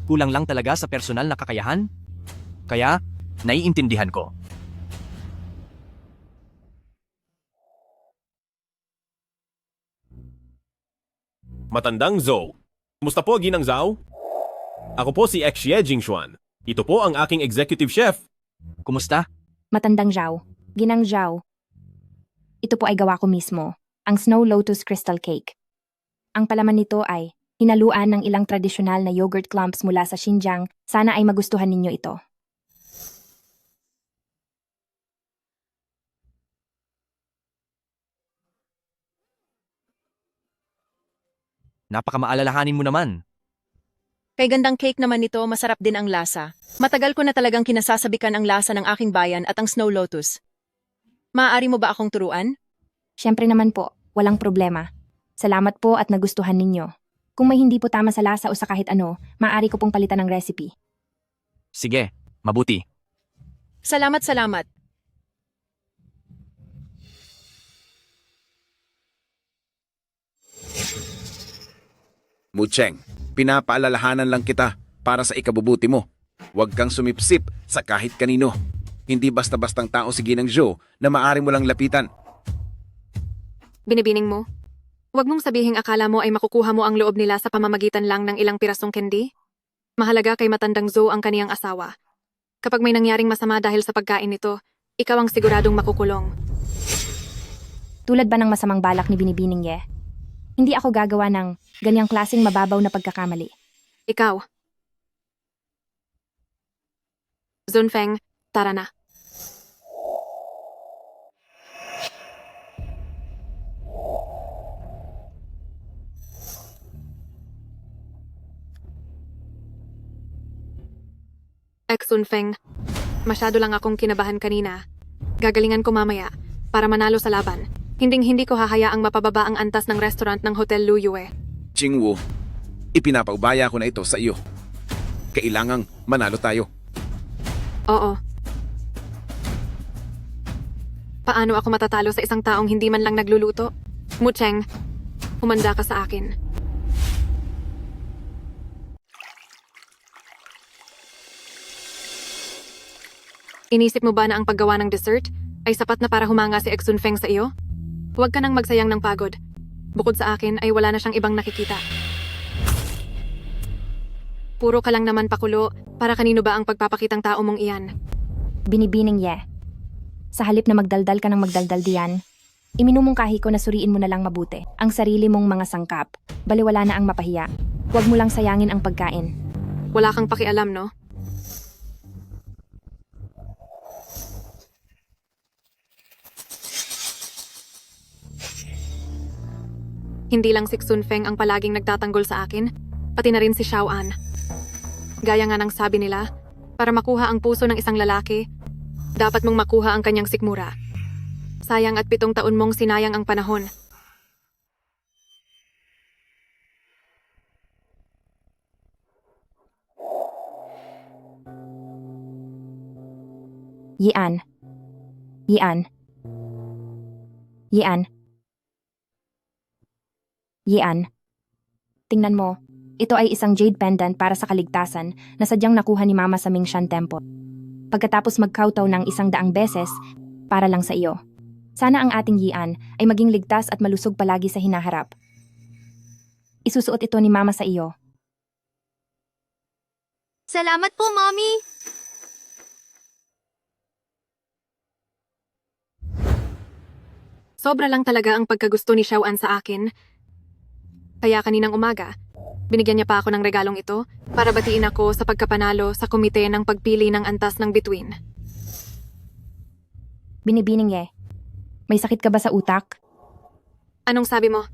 Kulang lang talaga sa personal na kakayahan. Kaya, naiintindihan ko. Matandang Zhou. Kumusta po, Ginang Zhao? Ako po si Xie Jingxuan. Ito po ang aking executive chef. Kumusta? Matandang Zhao, Ginang Zhao. Ito po ay gawa ko mismo, ang Snow Lotus Crystal Cake. Ang palaman nito ay hinaluan ng ilang tradisyonal na yogurt clumps mula sa Xinjiang. Sana ay magustuhan ninyo ito. Napakamaalalahanin mo naman. Kay gandang cake naman nito, masarap din ang lasa. Matagal ko na talagang kinasasabikan ang lasa ng aking bayan at ang Snow Lotus. Maaari mo ba akong turuan? Siyempre naman po, walang problema. Salamat po at nagustuhan ninyo. Kung may hindi po tama sa lasa o sa kahit ano, maaari ko pong palitan ng recipe. Sige, mabuti. Salamat. Mucheng, pinapaalalahanan lang kita para sa ikabubuti mo. Huwag kang sumipsip sa kahit kanino. Hindi basta-bastang tao si Ginang Zhou na maaari mo lang lapitan. Binibining mo? Huwag mong sabihing akala mo ay makukuha mo ang loob nila sa pamamagitan lang ng ilang pirasong candy? Mahalaga kay Matandang Zhou ang kaniyang asawa. Kapag may nangyaring masama dahil sa pagkain nito, ikaw ang siguradong makukulong. Tulad ba ng masamang balak ni Binibining Ye? Hindi ako gagawa ng ganyang klaseng mababaw na pagkakamali. Ikaw. Xunfeng, tara na. Xunfeng, masyado lang akong kinabahan kanina. Gagalingan ko mamaya para manalo sa laban. Hinding-hindi ko hahayaang mapababa ang antas ng restaurant ng Hotel Luyue. Jingwu, ipinapaubaya ko na ito sa iyo. Kailangang manalo tayo. Oo. Paano ako matatalo sa isang taong hindi man lang nagluluto? Mucheng, humanda ka sa akin. Inisip mo ba na ang paggawa ng dessert ay sapat na para humanga si Exun Feng sa iyo? Huwag ka nang magsayang ng pagod. Bukod sa akin ay wala na siyang ibang nakikita. Puro ka lang naman pakulo, para kanino ba ang pagpapakitang tao mong iyan? Binibining Ye. Sa halip na magdaldal ka ng magdaldal diyan, iminumungkahi ko na suriin mo na lang mabuti ang sarili mong mga sangkap. Baliwala na ang mapahiya. Huwag mo lang sayangin ang pagkain. Wala kang pakialam, no? Hindi lang si Xun Feng ang palaging nagtatanggol sa akin, pati na rin si Xiao An. Gaya nga ng sabi nila, para makuha ang puso ng isang lalaki, dapat mong makuha ang kanyang sikmura. Sayang at 7 taon mong sinayang ang panahon. Yian. Yian. Yian. Yian. Tingnan mo, ito ay isang jade pendant para sa kaligtasan na sadyang nakuha ni Mama sa Mingshan Temple. Pagkatapos magkawtaw ng 100 beses, para lang sa iyo. Sana ang ating Yian ay maging ligtas at malusog palagi sa hinaharap. Isusuot ito ni Mama sa iyo. Salamat po, Mommy! Sobra lang talaga ang pagkagusto ni Xiao An sa akin. Kaya kaninang umaga, binigyan niya pa ako ng regalong ito para batiin ako sa pagkapanalo sa komite ng pagpili ng antas ng bituin. Binibining Ye. May sakit ka ba sa utak? Anong sabi mo?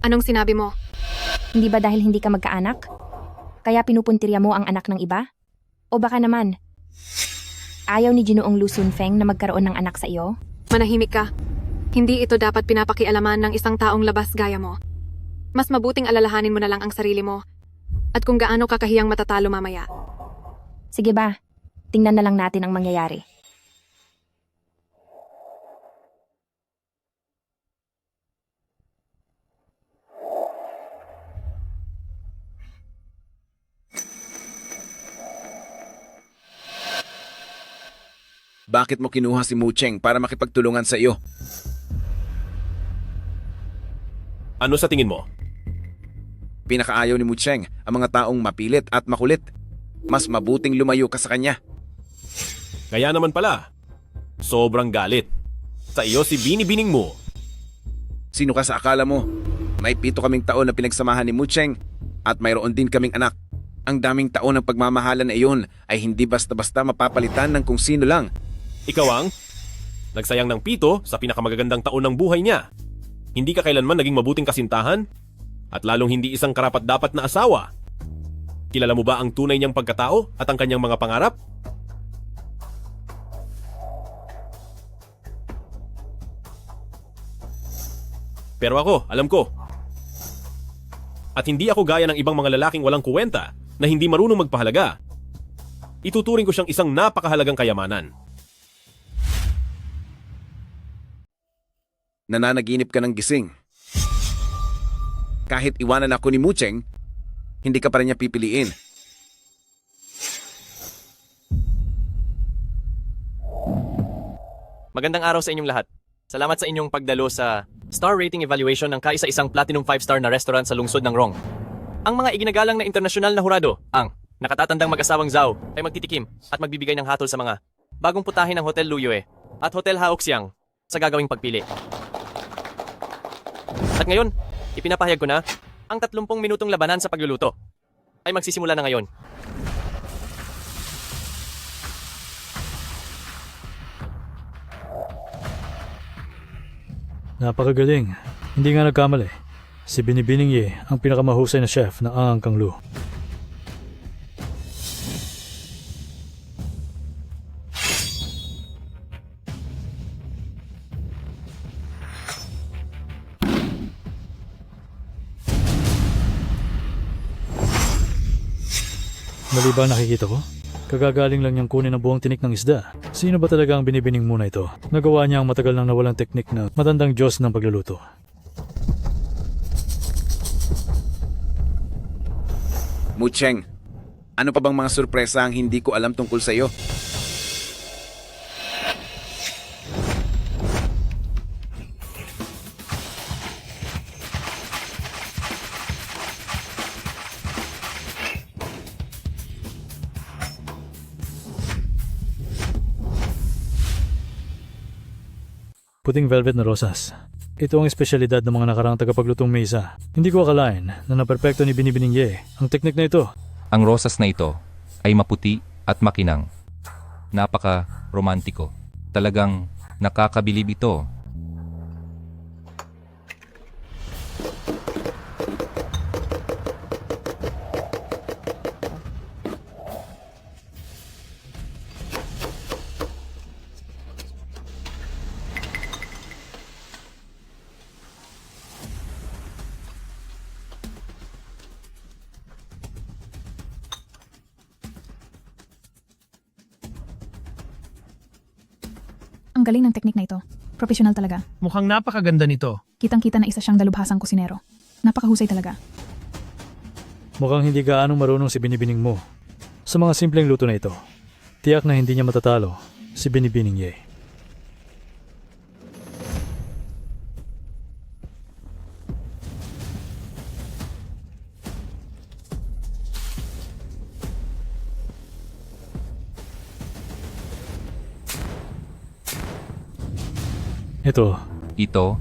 Anong sinabi mo? Hindi ba dahil hindi ka magkaanak? Kaya pinupuntirya mo ang anak ng iba? O baka naman, ayaw ni Ginoong Lu Sunfeng na magkaroon ng anak sa iyo? Manahimik ka. Hindi ito dapat pinapakialaman ng isang taong labas gaya mo. Mas mabuting alalahanin mo na lang ang sarili mo at kung gaano kakahiyang matatalo mamaya. Sige ba, tingnan na lang natin ang mangyayari. Bakit mo kinuha si Mucheng para makipagtulungan sa iyo? Ano sa tingin mo? Pinakaayaw ni Mucheng ang mga taong mapilit at makulit. Mas mabuting lumayo ka sa kanya. Kaya naman pala, sobrang galit. Sa iyo si binibining mo. Sino ka sa akala mo? May 7 kaming taon na pinagsamahan ni Mucheng at mayroon din kaming anak. Ang daming taon ng pagmamahalan na iyon ay hindi basta-basta mapapalitan ng kung sino lang. Ikaw ang nagsayang ng 7 sa pinakamagagandang taon ng buhay niya. Hindi ka kailanman naging mabuting kasintahan at lalong hindi isang karapat-dapat na asawa. Kilala mo ba ang tunay niyang pagkatao at ang kanyang mga pangarap? Pero ako, alam ko. At hindi ako gaya ng ibang mga lalaking walang kuwenta na hindi marunong magpahalaga. Ituturing ko siyang isang napakahalagang kayamanan. Nananaginip ka ng gising. Kahit iwanan ako ni Mucheng, hindi ka pa rin niya pipiliin. Magandang araw sa inyong lahat. Salamat sa inyong pagdalo sa Star Rating Evaluation ng kaisa-isang Platinum 5-star na restaurant sa lungsod ng Rong. Ang mga iginagalang na internasyonal na hurado, ang nakatatandang mag-asawang Zhao ay magtitikim at magbibigay ng hatol sa mga bagong putahe ng Hotel Luyue at Hotel Haoxiang sa gagawing pagpili. At ngayon, ipinapahayag ko na ang 30 minutong labanan sa pagluluto ay magsisimula na ngayon. Napakagaling. Hindi nga nagkamali. Si Binibining Ye ang pinakamahusay na chef na Ang Kang Lu. Mali ba ang nakikita ko? Kagagaling lang niyang kunin ang buong tinik ng isda. Sino ba talaga ang binibining muna ito? Nagawa niya ang matagal nang nawalang teknik na matandang Diyos ng pagluluto. Mucheng, ano pa bang mga sorpresa ang hindi ko alam tungkol sa iyo? Puting velvet na rosas. Ito ang espesyalidad ng mga nakarang tagapaglutong mesa. Hindi ko akalain na naperpekto ni Binibining Ye ang teknik na ito. Ang rosas na ito ay maputi at makinang. Napaka-romantiko. Talagang nakakabilib ito. Ang galing ng teknik na ito. Professional talaga. Mukhang napakaganda nito. Kitang-kita na isa siyang dalubhasang kusinero. Napakahusay talaga. Mukhang hindi gaanong marunong si Binibining mo sa mga simpleng luto na ito. Tiyak na hindi niya matatalo si Binibining Ye. Ito.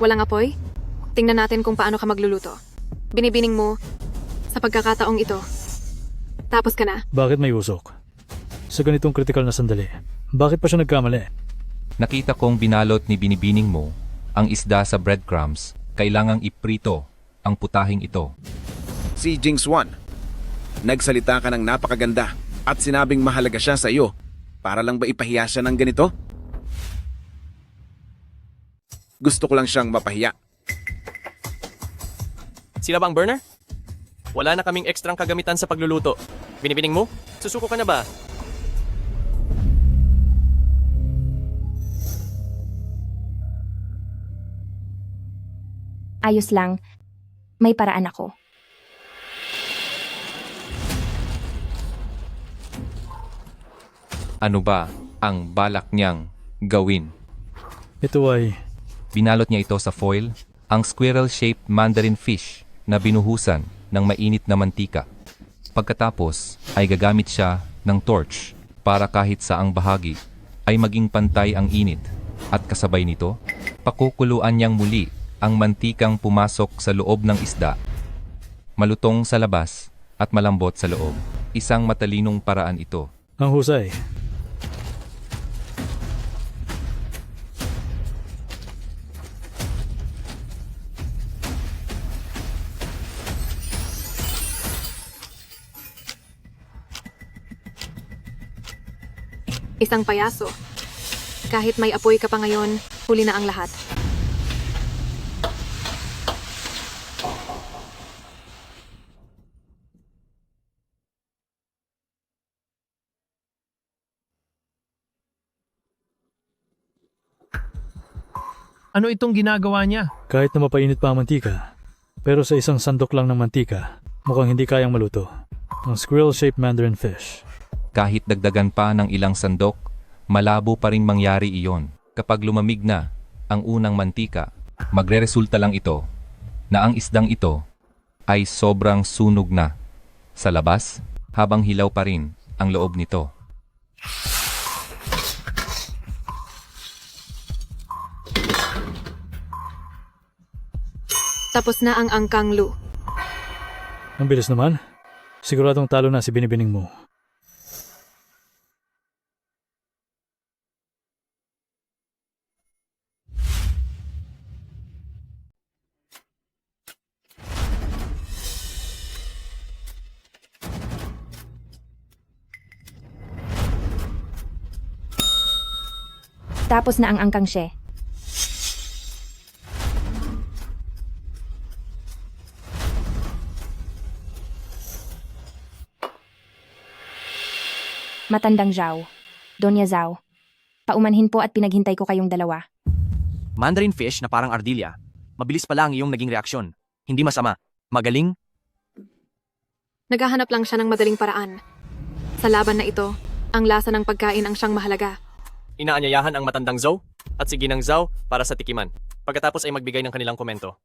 Walang apoy? Tingnan natin kung paano ka magluluto. Binibining mo sa pagkakataong ito. Tapos ka na. Bakit may usok? Sa ganitong kritikal na sandali, bakit pa siya nagkamali? Nakita kong binalot ni Binibining mo ang isda sa breadcrumbs. Kailangang iprito ang putahing ito. Si Jingswan, nagsalita ka ng napakaganda at sinabing mahalaga siya sa iyo. Para lang ba ipahiya siya ng ganito? Gusto ko lang siyang mapahiya. Sila ba ang burner? Wala na kaming ekstrang kagamitan sa pagluluto. Binibining mo? Susuko ka na ba? Ayos lang. May paraan ako. Ano ba ang balak niyang gawin? Ito ay... Binalot niya ito sa foil, ang squirrel-shaped mandarin fish na binuhusan ng mainit na mantika. Pagkatapos ay gagamit siya ng torch para kahit saang bahagi ay maging pantay ang init at kasabay nito, pakukuluan niyang muli ang mantikang pumasok sa loob ng isda. Malutong sa labas at malambot sa loob. Isang matalinong paraan ito. Ang husay. Isang payaso. Kahit may apoy ka pa ngayon, huli na ang lahat. Ano itong ginagawa niya? Kahit na mapainit pa ang mantika, pero sa isang sandok lang ng mantika, mukhang hindi kayang maluto. Ang squirrel-shaped mandarin fish. Kahit dagdagan pa ng ilang sandok, malabo pa ring mangyari iyon. Kapag lumamig na ang unang mantika, magreresulta lang ito na ang isdang ito ay sobrang sunog na sa labas habang hilaw pa rin ang loob nito. Tapos na ang angkang Lu. Ang bilis naman. Siguradong talo na si Binibining mo. Natapos na ang angkang She. Matandang Zhao. Donya Zhao. Paumanhin po at pinaghintay ko kayong dalawa. Mandarin fish na parang ardilya. Mabilis pala ang iyong naging reaksyon. Hindi masama. Magaling. Naghahanap lang siya ng madaling paraan. Sa laban na ito, ang lasa ng pagkain ang siyang mahalaga. Inaanyayahan ang matandang Zhao at si Ginang Zhao para sa tikiman. Pagkatapos ay magbigay ng kanilang komento.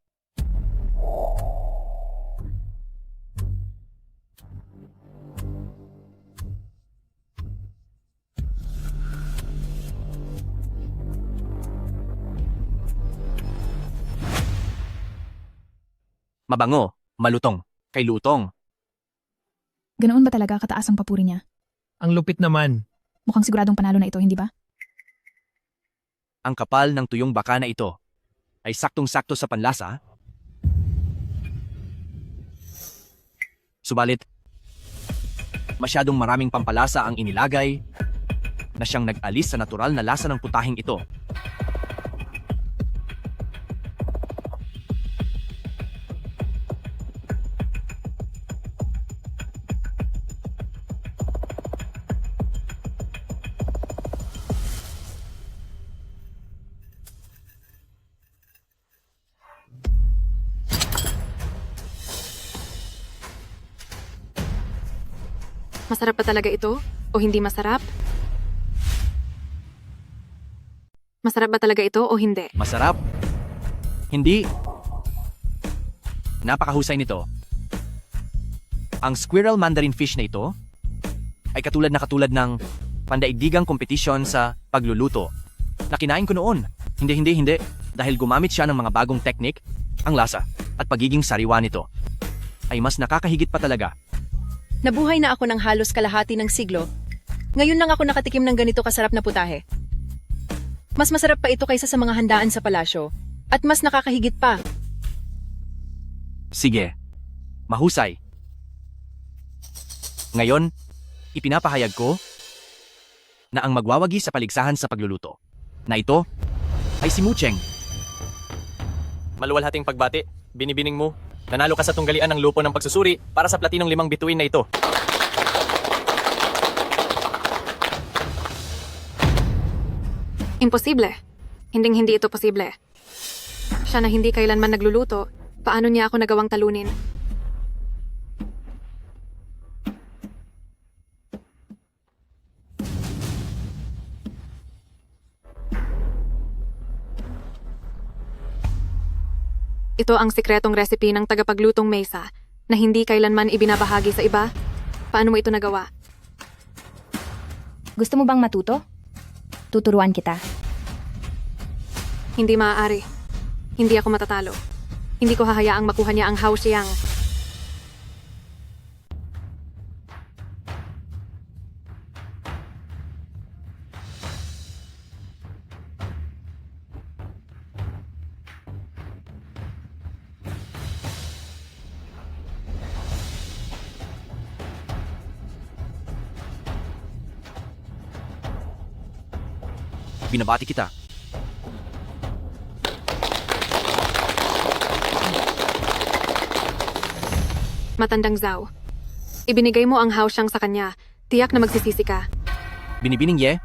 Mabango, malutong, kay lutong. Ganoon ba talaga kataas ang papuri niya? Ang lupit naman. Mukhang siguradong panalo na ito, hindi ba? Ang kapal ng tuyong baka na ito ay saktong-sakto sa panlasa. Subalit, masyadong maraming pampalasa ang inilagay na siyang nag-alis sa natural na lasa ng putahing ito. Masarap ba talaga ito? O hindi masarap? Masarap ba talaga ito o hindi? Masarap? Hindi. Napakahusay nito. Ang squirrel mandarin fish na ito ay katulad ng pandaigdigang kompetisyon sa pagluluto na kinain ko noon. Hindi. Dahil gumamit siya ng mga bagong teknik, ang lasa at pagiging sariwa nito ay mas nakakahigit pa talaga. Nabuhay na ako ng halos kalahati ng siglo. Ngayon lang ako nakatikim ng ganito kasarap na putahe. Mas masarap pa ito kaysa sa mga handaan sa palasyo. At mas nakakahigit pa. Sige. Mahusay. Ngayon, ipinapahayag ko na ang magwawagi sa paligsahan sa pagluluto na ito ay si Mucheng. Maluwalhating pagbati, binibining mo. Nanalo ka sa tunggalian ng lupo ng pagsusuri para sa platinong 5 bituin na ito. Imposible. Hinding-hindi ito posible. Siya na hindi kailanman nagluluto, paano niya ako nagawang talunin? Ito ang sikretong recipe ng tagapaglutong mesa na hindi kailanman ibinabahagi sa iba. Paano mo ito nagawa? Gusto mo bang matuto? Tuturuan kita. Hindi maaari. Hindi ako matatalo. Hindi ko hahayaang makuha niya ang Haoxiang. Binabati kita. Matandang Zhao. Ibinigay mo ang Haoxiang sa kanya. Tiyak na magsisisi ka. Binibining Ye,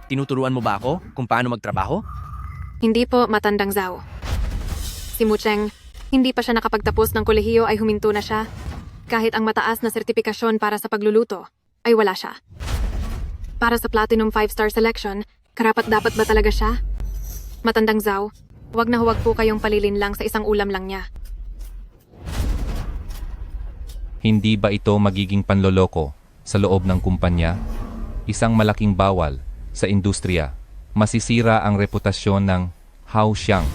tinuturuan mo ba ako kung paano magtrabaho? Hindi po, Matandang Zhao. Si Mucheng, hindi pa siya nakapagtapos ng kolehiyo ay huminto na siya. Kahit ang mataas na sertipikasyon para sa pagluluto, ay wala siya. Para sa Platinum 5-star selection, karapat dapat ba talaga siya? Matandang Zhao, huwag na huwag po kayong palilin lang sa isang ulam lang niya. Hindi ba ito magiging panloloko sa loob ng kumpanya? Isang malaking bawal sa industriya. Masisira ang reputasyon ng Haoxiang.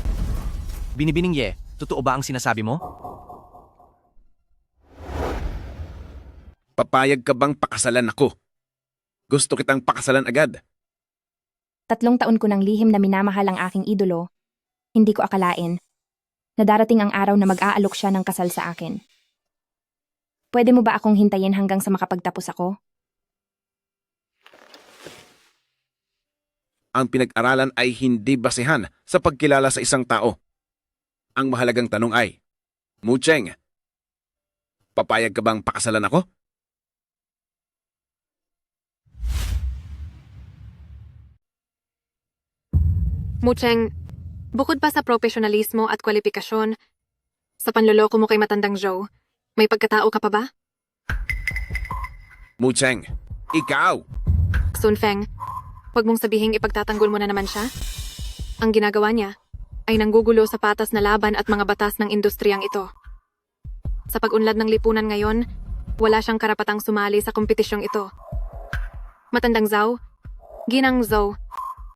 Binibining Ye, totoo ba ang sinasabi mo? Papayag ka bang pakasalan ako? Gusto kitang pakasalan agad. 3 taon ko ng lihim na minamahal ang aking idolo. Hindi ko akalain na darating ang araw na mag-aalok siya ng kasal sa akin. Pwede mo ba akong hintayin hanggang sa makapagtapos ako? ang pinag-aralan ay hindi basehan sa pagkilala sa isang tao. Ang mahalagang tanong ay, Mucheng, papayag ka bang pakasalan ako? Mucheng, bukod pa sa profesionalismo at kwalifikasyon, sa panloloko mo kay Matandang Zhou, may pagkatao ka pa ba? Mucheng, ikaw! Sun Feng, huwag mong sabihing ipagtatanggol mo na naman siya. Ang ginagawa niya ay nanggugulo sa patas na laban at mga batas ng industriyang ito. Sa pag-unlad ng lipunan ngayon, wala siyang karapatang sumali sa kompetisyong ito. Matandang Zhou, Ginang Zhou,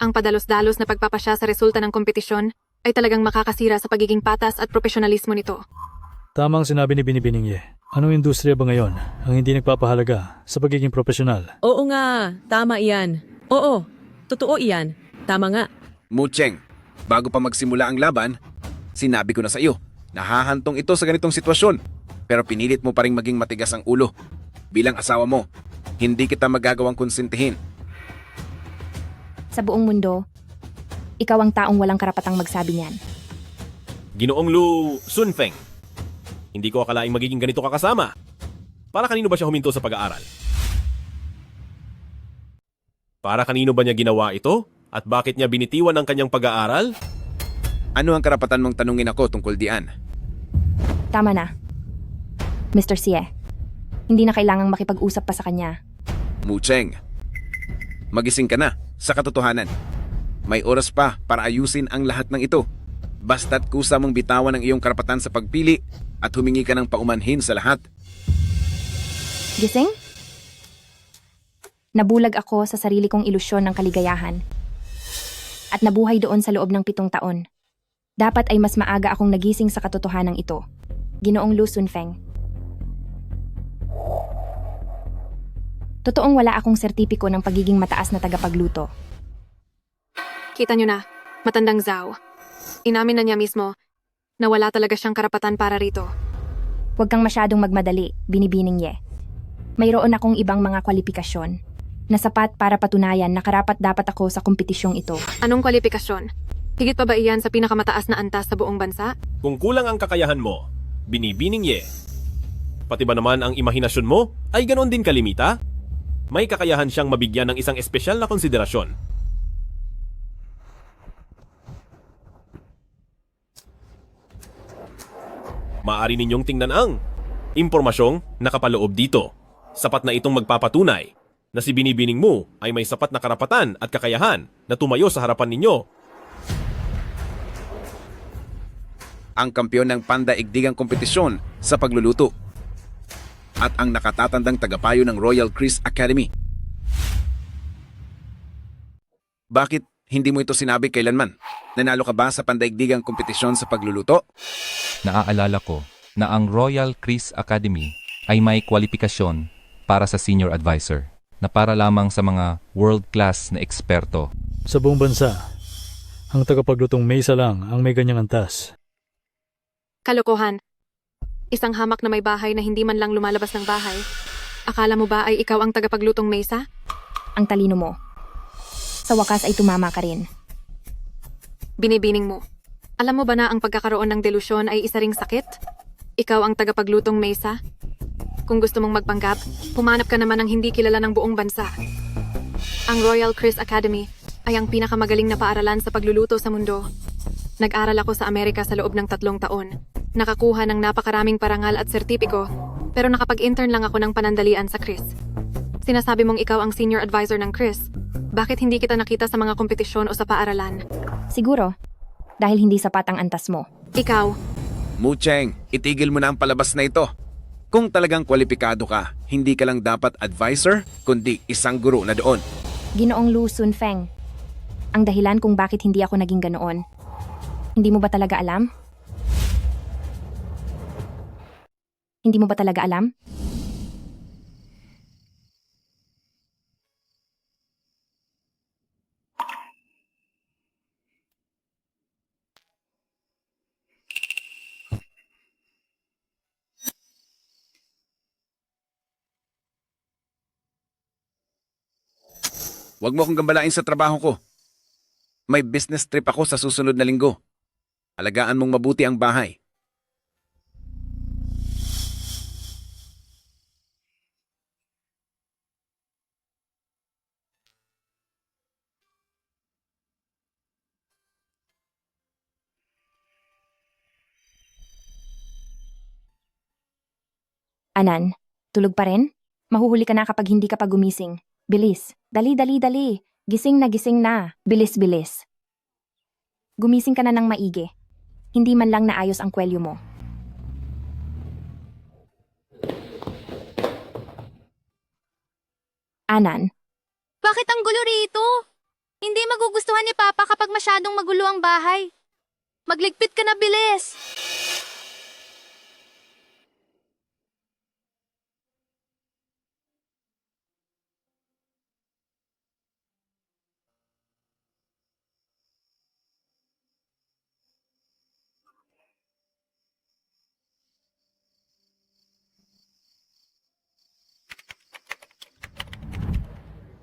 ang padalos-dalos na pagpapasya sa resulta ng kompetisyon ay talagang makakasira sa pagiging patas at profesionalismo nito. Tamang sinabi ni Binibining Ye. Anong industriya ba ngayon ang hindi nagpapahalaga sa pagiging profesional? Oo nga, tama iyan. Oo, totoo iyan. Tama nga. Mucheng, bago pa magsimula ang laban, sinabi ko na sa iyo, nahahantong ito sa ganitong sitwasyon. Pero pinilit mo pa rin maging matigas ang ulo. Bilang asawa mo, hindi kita magagawang konsentihin. Sa buong mundo, ikaw ang taong walang karapatang magsabi niyan. Ginoong Lu Sunfeng, hindi ko akalaing magiging ganito kakasama. Para kanino ba siya huminto sa pag-aaral? Para kanino ba niya ginawa ito? At bakit niya binitiwan ang kanyang pag-aaral? Ano ang karapatan mong tanungin ako tungkol diyan? Tama na. Mr. Xie, hindi na kailangang makipag-usap pa sa kanya. Mucheng, magising ka na sa katotohanan. May oras pa para ayusin ang lahat ng ito. Basta't kusa mong bitawan ang iyong karapatan sa pagpili at humingi ka ng paumanhin sa lahat. Gising? Nabulag ako sa sarili kong ilusyon ng kaligayahan. At nabuhay doon sa loob ng 7 taon. Dapat ay mas maaga akong nagising sa katotohanan ito. Ginoong Lu Sunfeng. Totoong wala akong sertipiko ng pagiging mataas na tagapagluto. Kita niyo na, Matandang Zhou. Inamin na niya mismo na wala talaga siyang karapatan para rito. Huwag kang masyadong magmadali, Binibining Ye. Mayroon akong ibang mga kwalifikasyon na sapat para patunayan na karapat-dapat ako sa kompetisyong ito. Anong kwalifikasyon? Higit pa ba iyan sa pinakamataas na antas sa buong bansa? Kung kulang ang kakayahan mo, Binibining Ye, pati ba naman ang imahinasyon mo ay ganon din kalimita? May kakayahan siyang mabigyan ng isang espesyal na konsiderasyon. Maaari ninyong tingnan ang impormasyong nakapaloob dito. Sapat na itong magpapatunay na si Binibining mo ay may sapat na karapatan at kakayahan na tumayo sa harapan ninyo. Ang kampiyon ng pandaigdigang kompetisyon sa pagluluto at ang nakatatandang tagapayo ng Royal Chris Academy. Bakit hindi mo ito sinabi kailanman? Nanalo ka ba sa pandaigdigang kompetisyon sa pagluluto? Naaalala ko na ang Royal Chris Academy ay may kwalifikasyon para sa senior advisor na para lamang sa mga world-class na eksperto. Sa buong bansa, ang tagapaglutong mesa lang ang may ganyang antas. Kalokohan. Isang hamak na may bahay na hindi man lang lumalabas ng bahay. Akala mo ba ay ikaw ang tagapaglutong mesa? Ang talino mo. Sa wakas ay tumama ka rin. Binibining mo. Alam mo ba na ang pagkakaroon ng delusyon ay isa ring sakit? Ikaw ang tagapaglutong mesa? Kung gusto mong magpanggap, humanap ka naman ng hindi kilala ng buong bansa. Ang Royal Chris Academy ay ang pinakamagaling na paaralan sa pagluluto sa mundo. Nag-aral ako sa Amerika sa loob ng 3 taon. Nakakuha ng napakaraming parangal at sertipiko, pero nakapag-intern lang ako ng panandalian sa Chris. Sinasabi mong ikaw ang senior advisor ng Chris. Bakit hindi kita nakita sa mga kompetisyon o sa paaralan? Siguro, dahil hindi sapat ang antas mo. Ikaw. Mucheng, itigil mo na ang palabas na ito. Kung talagang kwalipikado ka, hindi ka lang dapat advisor, kundi isang guro na doon. Ginoong Lu Sunfeng. Ang dahilan kung bakit hindi ako naging ganoon. Hindi mo ba talaga alam? Hindi mo ba talaga alam? Huwag mo akong gambalain sa trabaho ko. May business trip ako sa susunod na linggo. Alagaan mong mabuti ang bahay. Anan, tulog pa rin? Mahuhuli ka na kapag hindi ka pa gumising. Bilis. Dali, dali, dali. Gising na. Bilis, bilis. Gumising ka na ng maigi. Hindi man lang naayos ang kwelyo mo. Anan, Bakit ang gulo rito? Hindi magugustuhan ni Papa kapag masyadong magulo ang bahay. Magligpit ka na, bilis!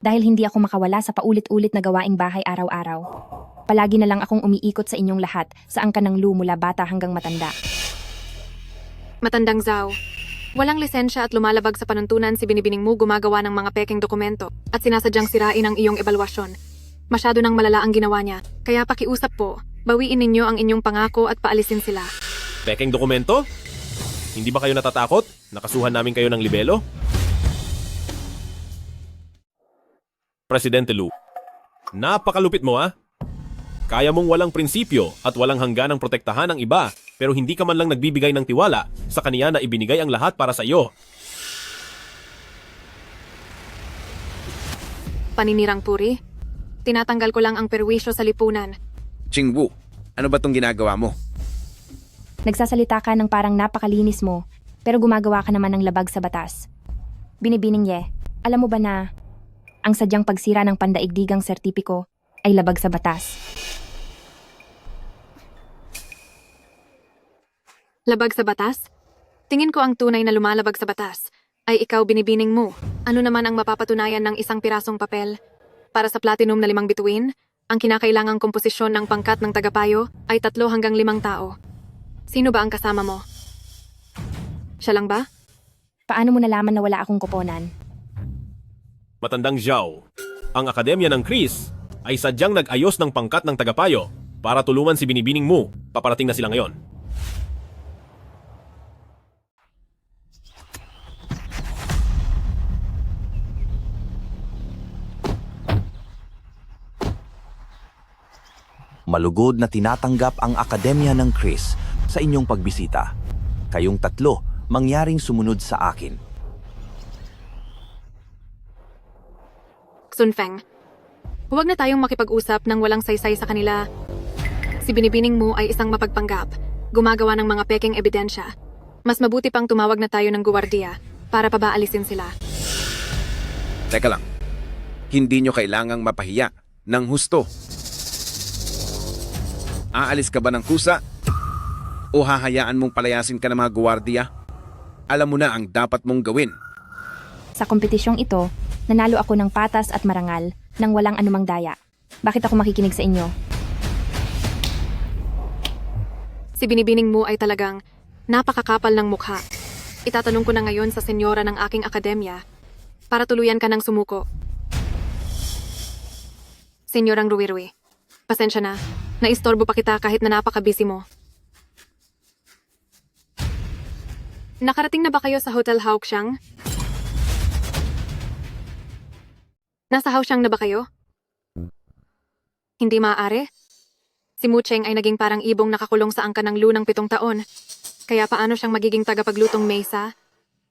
dahil hindi ako makawala sa paulit-ulit na gawaing bahay araw-araw. Palagi na lang akong umiikot sa inyong lahat sa angkan ng Lu mula bata hanggang matanda. Matandang Zhao, walang lisensya at lumalabag sa panuntunan si Binibining Mu gumagawa ng mga peking dokumento at sinasadyang sirain ang iyong ebalwasyon. Masyado nang malala ang ginawa niya, kaya pakiusap po, bawiin ninyo ang inyong pangako at paalisin sila. Peking dokumento? Hindi ba kayo natatakot? Nakasuhan namin kayo ng libelo? Presidente Lu, napakalupit mo ah. Kaya mong walang prinsipyo at walang hangganang protektahan ang iba, pero hindi ka man lang nagbibigay ng tiwala sa kaniya na ibinigay ang lahat para sa iyo. Paninirang puri, tinatanggal ko lang ang perwisyo sa lipunan. Chingwu, ano ba tong ginagawa mo? Nagsasalita ka ng parang napakalinis mo, pero gumagawa ka naman ng labag sa batas. Binibining Ye, alam mo ba na ang sadyang pagsira ng pandaigdigang sertipiko ay labag sa batas? Labag sa batas? Tingin ko ang tunay na lumalabag sa batas ay ikaw, Binibining Mu. Ano naman ang mapapatunayan ng isang pirasong papel? Para sa platinum na 5 bituin, ang kinakailangang komposisyon ng pangkat ng tagapayo ay 3 hanggang 5 tao. Sino ba ang kasama mo? Siya lang ba? Paano mo nalaman na wala akong koponan? Matandang Zhao, ang Akademya ng Chris ay sadyang nag-ayos ng pangkat ng tagapayo para tulungan si Binibining Mu. Paparating na sila ngayon. Malugod na tinatanggap ang Akademya ng Chris sa inyong pagbisita. Kayong 3 mangyaring sumunod sa akin. Sunfeng, huwag na tayong makipag-usap ng walang saysay sa kanila. Si Binibining Mu ay isang mapagpanggap, gumagawa ng mga peking ebidensya. Mas mabuti pang tumawag na tayo ng guwardiya para pabaalisin sila. Teka lang, hindi nyo kailangang mapahiya ng husto. Aalis ka ba ng kusa? O hahayaan mong palayasin ka ng mga guwardiya? Alam mo na ang dapat mong gawin. Sa kompetisyong ito, nanalo ako ng patas at marangal nang walang anumang daya. Bakit ako makikinig sa inyo? Si Binibining Mu ay talagang napakakapal ng mukha. Itatanong ko na ngayon sa senyora ng aking akademya para tuluyan ka ng sumuko. Senyorang Ruirui, pasensya na. Naistorbo pa kita kahit na napaka-busy mo. Nakarating na ba kayo sa Hotel Haoxiang? Nasa Haoxiang na ba kayo? Hindi maaari? Si Mu Cheng ay naging parang ibong nakakulong sa angka ng Lu ng 7 taon. Kaya paano siyang magiging tagapaglutong mesa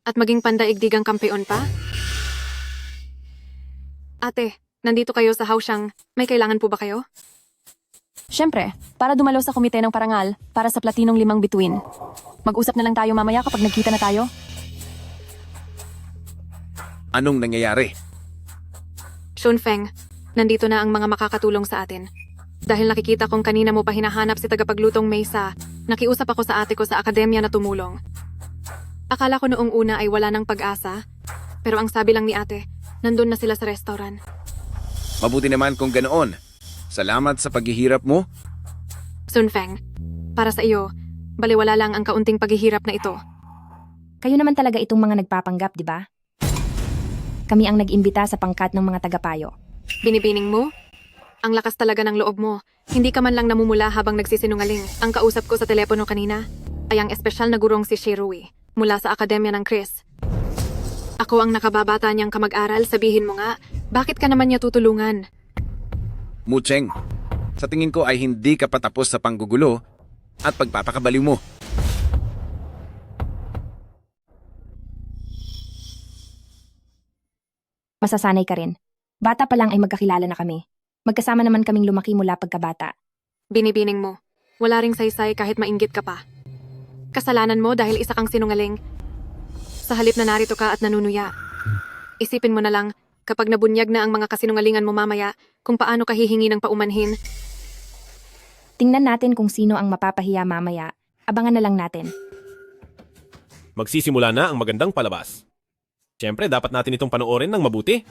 at maging pandaigdigang kampeon pa? Ate, nandito kayo sa Haoxiang. May kailangan po ba kayo? Siyempre, para dumalo sa komite ng parangal para sa platinong 5 bituin. Mag-usap na lang tayo mamaya kapag nagkita na tayo. Anong nangyayari? Shunfeng, nandito na ang mga makakatulong sa atin. Dahil nakikita kong kanina mo pa hinahanap si tagapaglutong Mesa, nakiusap ako sa ate ko sa akademya na tumulong. Akala ko noong una ay wala ng pag-asa, pero ang sabi lang ni ate, nandun na sila sa restaurant. Mabuti naman kung ganoon. Salamat sa paghihirap mo. Sunfeng, para sa iyo, baliwala lang ang kaunting paghihirap na ito. Kayo naman talaga itong mga nagpapanggap, di ba? Kami ang nag-imbita sa pangkat ng mga tagapayo. Binibining mo? Ang lakas talaga ng loob mo. Hindi ka man lang namumula habang nagsisinungaling. Ang kausap ko sa telepono kanina ay ang espesyal na gurong si Shirui mula sa Akademya ng Chris. Ako ang nakababata niyang kamag-aral, sabihin mo nga, bakit ka naman niya tutulungan? Mucheng, sa tingin ko ay hindi ka patapos sa panggugulo at pagpapakabaliw mo. Masasanay ka rin. Bata pa lang ay magkakilala na kami. Magkasama naman kaming lumaki mula pagkabata. Binibining mo. Wala ring saysay kahit mainggit ka pa. Kasalanan mo dahil isa kang sinungaling. Sa halip na narito ka at nanunuya. Isipin mo na lang, kapag nabunyag na ang mga kasinungalingan mo mamaya, kung paano ka hihingi ng paumanhin. Tingnan natin kung sino ang mapapahiya mamaya. Abangan na lang natin. Magsisimula na ang magandang palabas. Siyempre, dapat natin itong panoorin ng mabuti.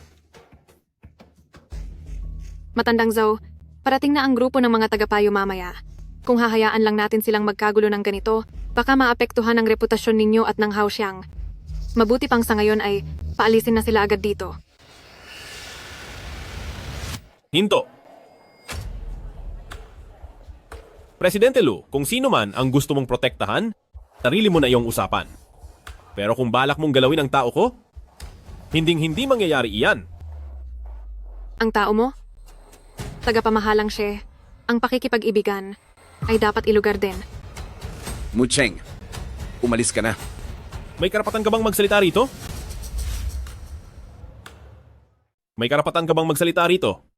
Matandang Zhou, parating na ang grupo ng mga tagapayo mamaya. Kung hahayaan lang natin silang magkagulo ng ganito, baka maapektuhan ang reputasyon ninyo at ng Haoxiang. Mabuti pang sa ngayon ay paalisin na sila agad dito. Hinto! Presidente Lu, kung sino man ang gusto mong protektahan, sarili mo na iyong usapan. Pero kung balak mong galawin ang tao ko, hinding-hindi mangyayari iyan. Ang tao mo? Tagapamahalang siya, ang pakikipag-ibigan ay dapat ilugar din. Mucheng, umalis ka na. May karapatan ka bang magsalita rito? May karapatan ka bang magsalita rito?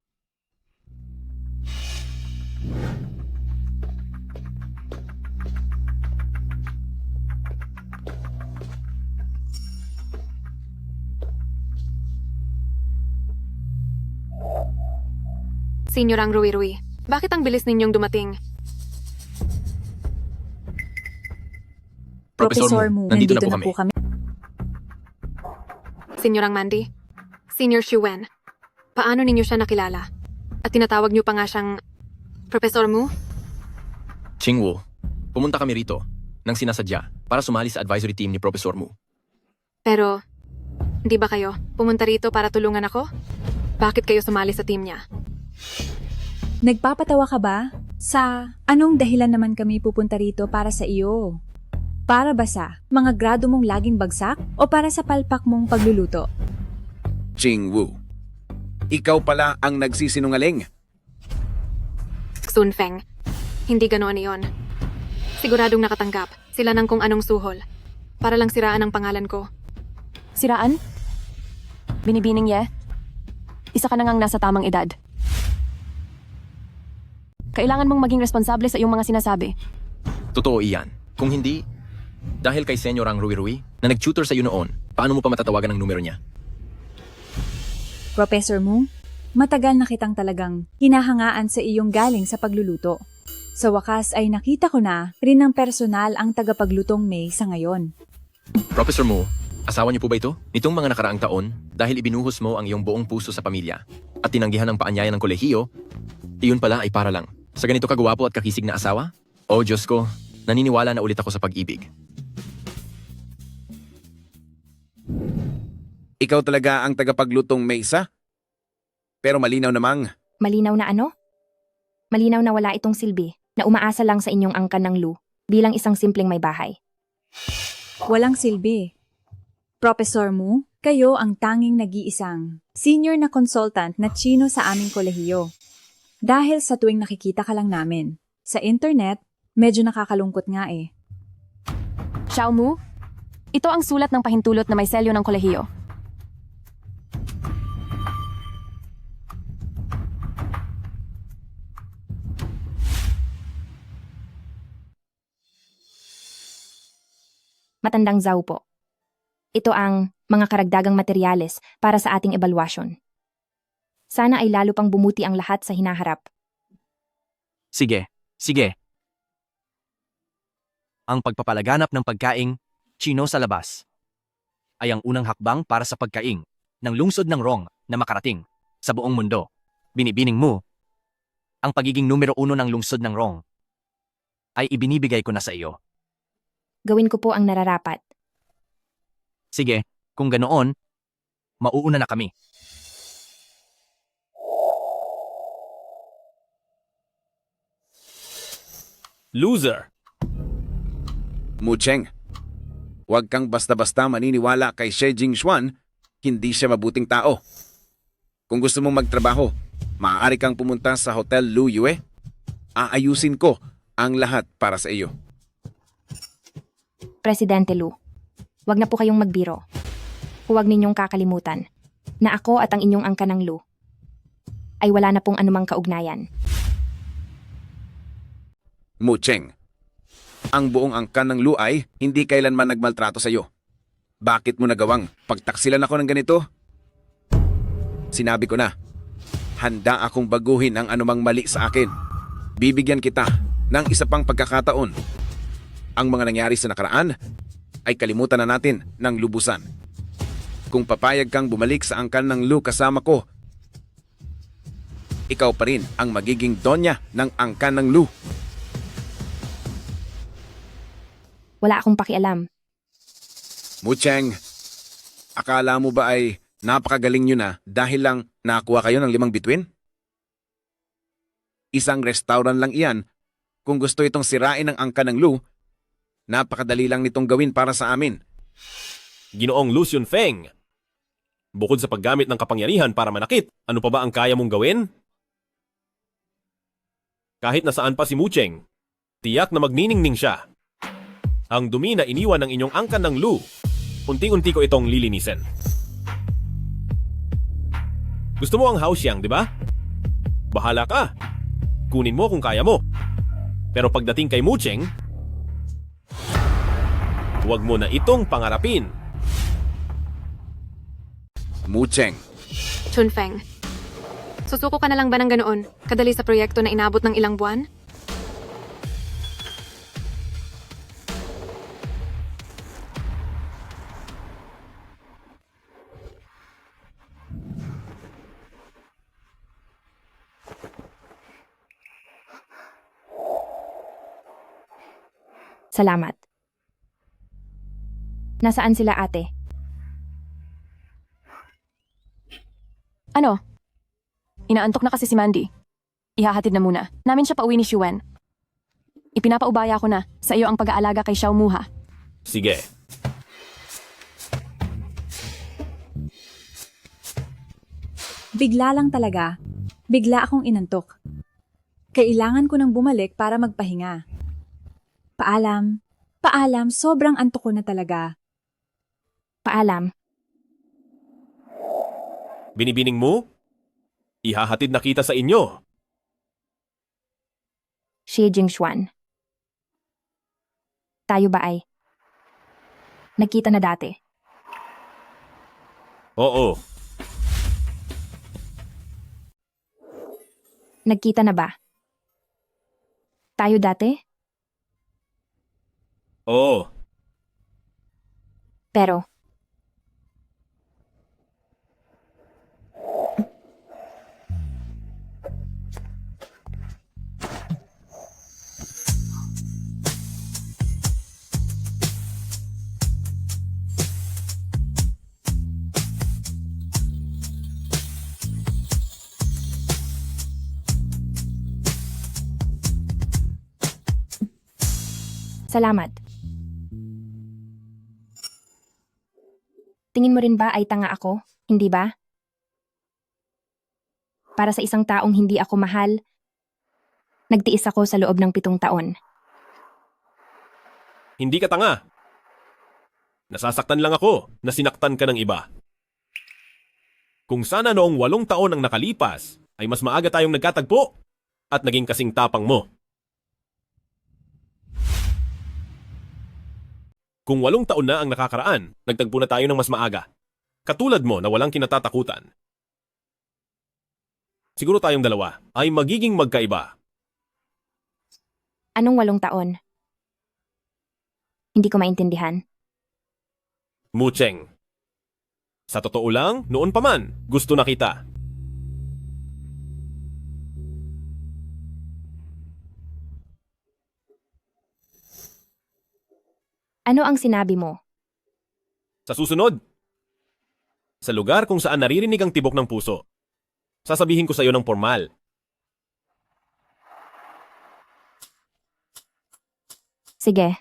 Senyorang Rui-Rui, bakit ang bilis ninyong dumating? Professor Mu, nandito na po kami. Senyorang Mandy, Senior Xuan, paano ninyo siya nakilala? At tinatawag niyo pa nga siyang Professor Mu? Chingwu, pumunta kami rito nang sinasadya para sumali sa advisory team ni Professor Mu. Pero, di ba kayo pumunta rito para tulungan ako? Bakit kayo sumali sa team niya? Nagpapatawa ka ba? Sa anong dahilan naman kami pupunta rito para sa iyo? Para ba sa mga grado mong laging bagsak o para sa palpak mong pagluluto? Jingwu, ikaw pala ang nagsisinungaling. Sunfeng, hindi ganoon iyon. Siguradong nakatanggap sila ng kung anong suhol para lang siraan ang pangalan ko. Siraan? Binibining Ye? Isa ka na ngang nasa tamang edad. Kailangan mong maging responsable sa iyong mga sinasabi. Totoo iyan. Kung hindi, dahil kay Senyorang Rui-Rui na nag-tutor sa iyo noon, paano mo pa matatawagan ang numero niya? Professor Mu, matagal na kitang talagang hinahangaan sa iyong galing sa pagluluto. Sa wakas ay nakita ko na rin ng personal ang tagapaglutong May sa ngayon. Professor Mu, asawa niyo po ba ito? Nitong mga nakaraang taon, dahil ibinuhos mo ang iyong buong puso sa pamilya at tinanggihan ang paanyaya ng kolehiyo, iyon pala ay para lang sa ganito kagwapo at kakisig na asawa? Oh Diyos ko, naniniwala na ulit ako sa pag-ibig. Ikaw talaga ang tagapaglutong Mesa? Pero malinaw namang... Malinaw na ano? Malinaw na wala itong silbi, na umaasa lang sa inyong angkan ng Lu bilang isang simpleng may bahay. Walang silbi. Professor Mu, kayo ang tanging nag-iisang senior na consultant na Chino sa aming kolehiyo. Dahil sa tuwing nakikita ka lang namin, sa internet, medyo nakakalungkot nga eh. Xiao Mu, ito ang sulat ng pahintulot na may selyo ng kolehiyo. Matandang Zhao po. Ito ang mga karagdagang materyales para sa ating ebalwasyon. Sana ay lalo pang bumuti ang lahat sa hinaharap. Sige, sige. Ang pagpapalaganap ng pagkaing Chino sa labas ay ang unang hakbang para sa pagkaing ng lungsod ng Rong na makarating sa buong mundo. Binibining mo. ang pagiging numero 1 ng lungsod ng Rong ay ibinibigay ko na sa iyo. Gawin ko po ang nararapat. Sige, kung ganoon, mauuna na kami. Loser! Mucheng, huwag kang basta-basta maniniwala kay She Jingxuan, hindi siya mabuting tao. Kung gusto mong magtrabaho, maaari kang pumunta sa Hotel Lu Yue. Aayusin ko ang lahat para sa iyo. Presidente Lu, huwag na po kayong magbiro. Huwag ninyong kakalimutan na ako at ang inyong angka ng Lu ay wala na pong anumang kaugnayan. Mucheng, ang buong angkan ng Lu ay hindi kailanman nagmaltrato sa iyo. Bakit mo nagawang pagtaksilan ako ng ganito? Sinabi ko na, handa akong baguhin ang anumang mali sa akin. Bibigyan kita ng isa pang pagkakataon. Ang mga nangyari sa nakaraan ay kalimutan na natin ng lubusan. Kung papayag kang bumalik sa angkan ng Lu kasama ko, ikaw pa rin ang magiging donya ng angkan ng Lu. Wala akong pakialam. Mucheng, akala mo ba ay napakagaling nyo na dahil lang nakakuha kayo ng 5 bituin? Isang restaurant lang iyan. Kung gusto itong sirain ng angkan ng Lu, napakadali lang nitong gawin para sa amin. Ginoong Lu Xunfeng, bukod sa paggamit ng kapangyarihan para manakit, ano pa ba ang kaya mong gawin? Kahit nasaan pa si Mucheng, tiyak na magniningning siya. Ang dumi na iniwan ng inyong angkan ng Lu, unti-unti ko itong lilinisin. Gusto mo ang Haoxiang, di ba? Bahala ka. Kunin mo kung kaya mo. Pero pagdating kay Mucheng, huwag mo na itong pangarapin. Mucheng, Chunfeng, susuko ka na lang ba ng ganoon? Kadali sa proyekto na inabot ng ilang buwan? Salamat. Nasaan sila, ate? Ano? Inaantok na kasi si Mandy. Ihahatid na muna. Namin siya pauwi ni Xuan. Ipinapaubaya ko na sa iyo ang pag-aalaga kay Xiao Muha. Sige. Bigla lang talaga. Bigla akong inantok. Kailangan ko nang bumalik para magpahinga. Paalam. Paalam, sobrang antok ko na talaga. Paalam. Binibining mo? Ihahatid na kita sa inyo. Xie Jingxuan. Tayo ba ay nagkita na dati? Oo. Nagkita na ba? Tayo dati? Oo. Pero, salamat. Tingin mo rin ba ay tanga ako? Hindi ba? Para sa isang taong hindi ako mahal, nagtiis ako sa loob ng 7 taon. Hindi ka tanga. Nasasaktan lang ako na sinaktan ka ng iba. Kung sana noong 8 taon ang nakalipas, ay mas maaga tayong nagkatagpo at naging kasing tapang mo. Kung 8 taon na ang nakakaraan, nagtagpo na tayo ng mas maaga. Katulad mo na walang kinatatakutan. Siguro tayong dalawa ay magiging magkaiba. Anong 8 taon? Hindi ko maintindihan. Mucheng. Sa totoo lang, noon pa man, gusto na kita. Ano ang sinabi mo? Sa susunod, sa lugar kung saan naririnig ang tibok ng puso, sasabihin ko sa iyo ng formal. Sige.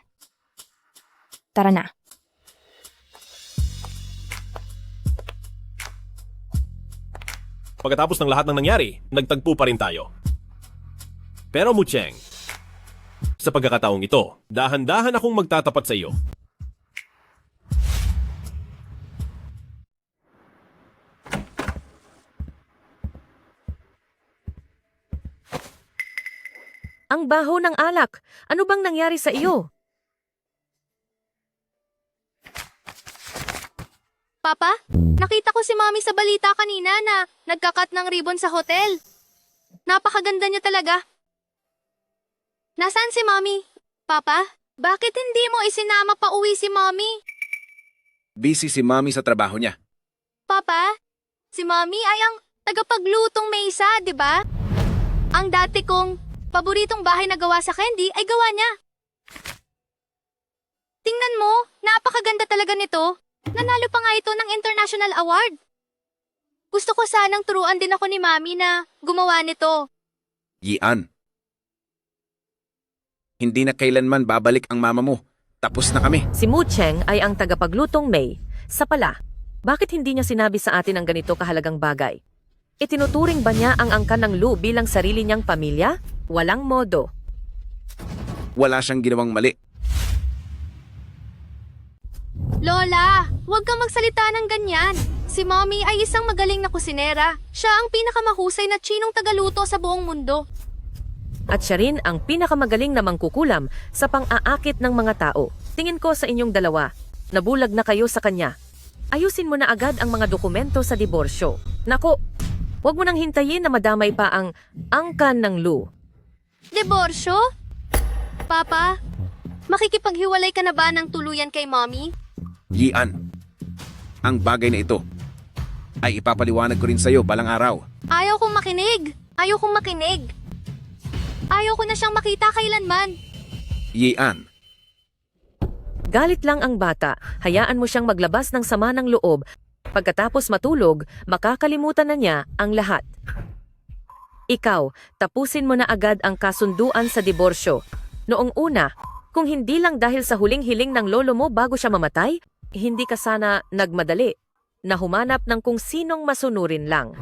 Tara na. Pagkatapos ng lahat ng nangyari, nagtagpo pa rin tayo. Pero Mucheng, sa pagkakataong ito, dahan-dahan akong magtatapat sa iyo. Ang baho ng alak. Ano bang nangyari sa iyo? Papa, nakita ko si Mommy sa balita kanina na nagkakat ng ribbon sa hotel. Napakaganda niya talaga. Nasaan si Mommy? Papa, bakit hindi mo isinama pa uwi si Mommy? Busy si Mommy sa trabaho niya. Papa, si Mommy ay ang tagapaglutong mesa, di ba? Ang dati kong paboritong bahay na gawa sa candy ay gawa niya. Tingnan mo, napakaganda talaga nito. Nanalo pa nga ito ng international award. Gusto ko sanang turuan din ako ni Mami na gumawa nito. Yian. Hindi na kailanman babalik ang mama mo. Tapos na kami. Si Mucheng ay ang tagapaglutong May. Sa pala, bakit hindi niya sinabi sa atin ang ganito kahalagang bagay? Itinuturing ba niya ang angkan ng Lu bilang sarili niyang pamilya? Walang modo. Wala siyang ginawang mali. Lola, huwag kang magsalita ng ganyan. Si Mommy ay isang magaling na kusinera. Siya ang pinakamahusay na Chinong tagaluto sa buong mundo. At siya rin ang pinakamagaling na mangkukulam sa pang-aakit ng mga tao. Tingin ko sa inyong dalawa, nabulag na kayo sa kanya. Ayusin mo na agad ang mga dokumento sa diborsyo. Nako, huwag mo nang hintayin na madamay pa ang angkan ng Lu. Diborsyo? Papa, makikipaghiwalay ka na ba ng tuluyan kay Mommy? Yian. Ang bagay na ito ay ipapaliwanag ko rin sa iyo balang araw. Ayaw kong makinig. Ayaw kong makinig. Ayaw ko na siyang makita kailanman. Yian. Galit lang ang bata, hayaan mo siyang maglabas ng sama ng loob. Pagkatapos matulog, makakalimutan na niya ang lahat. Ikaw, tapusin mo na agad ang kasunduan sa diborsyo. Noong una, kung hindi lang dahil sa huling hiling ng lolo mo bago siya mamatay, hindi ka sana nagmadali na humanap ng kung sinong masunurin lang.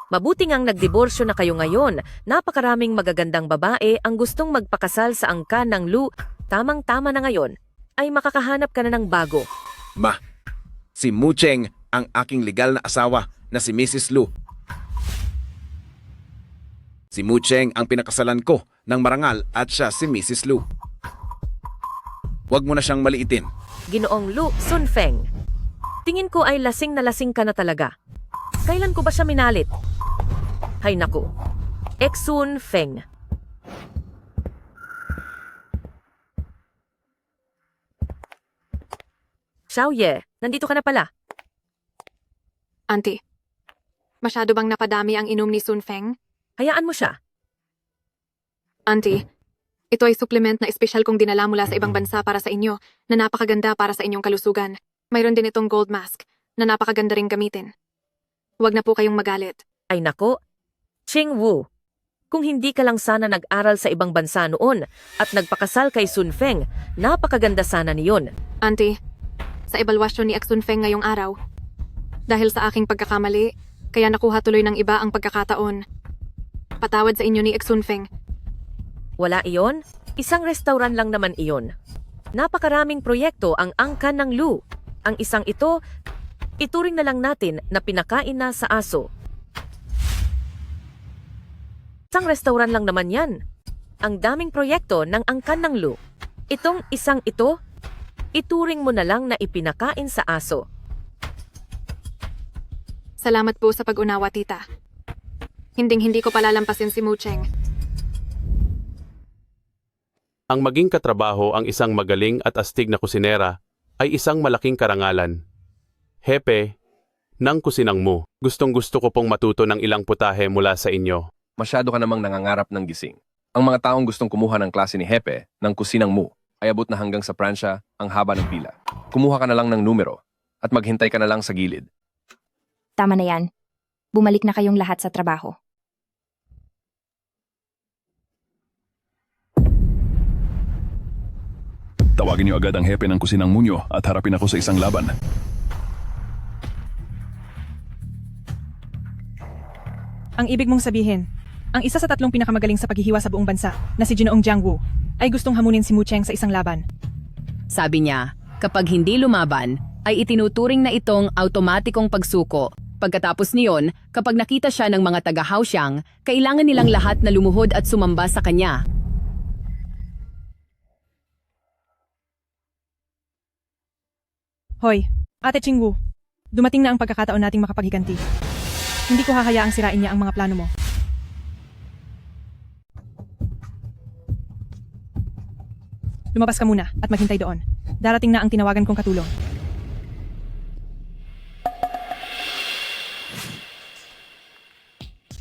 Mabuti ngang nagdiborsyo na kayo ngayon, napakaraming magagandang babae ang gustong magpakasal sa angkan ng Lu. Tamang-tama na ngayon, ay makakahanap ka na ng bago. Ma, si Mucheng ang aking legal na asawa na si Mrs. Lu. Si Mucheng ang pinakasalan ko ng marangal at siya si Mrs. Lu. Huwag mo na siyang maliitin. Ginoong Lu Sunfeng. Tingin ko ay lasing na lasing ka na talaga. Kailan ko ba siya minalit? Hay naku. Exun Feng. Xiaoye, nandito ka na pala. Auntie, masyado bang napadami ang inom ni Sun Feng? Hayaan mo siya. Auntie, ito ay supplement na espesyal kong dinala mula sa ibang bansa para sa inyo na napakaganda para sa inyong kalusugan. Mayroon din itong gold mask na napakaganda ring gamitin. Huwag na po kayong magalit. Ay nako, Ching Wu. Kung hindi ka lang sana nag-aral sa ibang bansa noon at nagpakasal kay Sun Feng, napakaganda sana niyon. Auntie, sa ebalwasyon ni Sun Feng ngayong araw, dahil sa aking pagkakamali, kaya nakuha tuloy ng iba ang pagkakataon. Patawad sa inyo ni Sun Feng. Wala iyon? Isang restaurant lang naman iyon. Napakaraming proyekto ang angkan ng Lu. Ang isang ito, ituring na lang natin na pinakain na sa aso. Isang restaurant lang naman yan. Ang daming proyekto ng angkan ng Lu. Itong isang ito, ituring mo na lang na ipinakain sa aso. Salamat po sa pag-unawa, tita. Hinding-hindi ko palalampasin si Mucheng. Ang maging katrabaho ang isang magaling at astig na kusinera ay isang malaking karangalan. Hepe, ng kusinang mo, gustong-gusto ko pong matuto ng ilang putahe mula sa inyo. Masyado ka namang nangangarap ng gising. Ang mga taong gustong kumuha ng klase ni Hepe ng kusinang mo ay abot na hanggang sa Pransya ang haba ng pila. Kumuha ka na lang ng numero at maghintay ka na lang sa gilid. Tama na yan. Bumalik na kayong lahat sa trabaho. Tawagin niyo agad ang hepe ng kusinang Munyo at harapin ako sa isang laban. Ang ibig mong sabihin, ang isa sa 3 pinakamagaling sa paghihiwa sa buong bansa, na si Ginoong Jiang Wu, ay gustong hamunin si Mu Cheng sa isang laban. Sabi niya, kapag hindi lumaban, ay itinuturing na itong automatikong pagsuko. Pagkatapos niyon, kapag nakita siya ng mga taga-Haoxiang, kailangan nilang lahat na lumuhod at sumamba sa kanya. Hoy, Ate Chingwu, dumating na ang pagkakataon nating makapaghiganti. Hindi ko hahayaang sirain niya ang mga plano mo. Lumabas ka muna at maghintay doon. Darating na ang tinawagan kong katulong.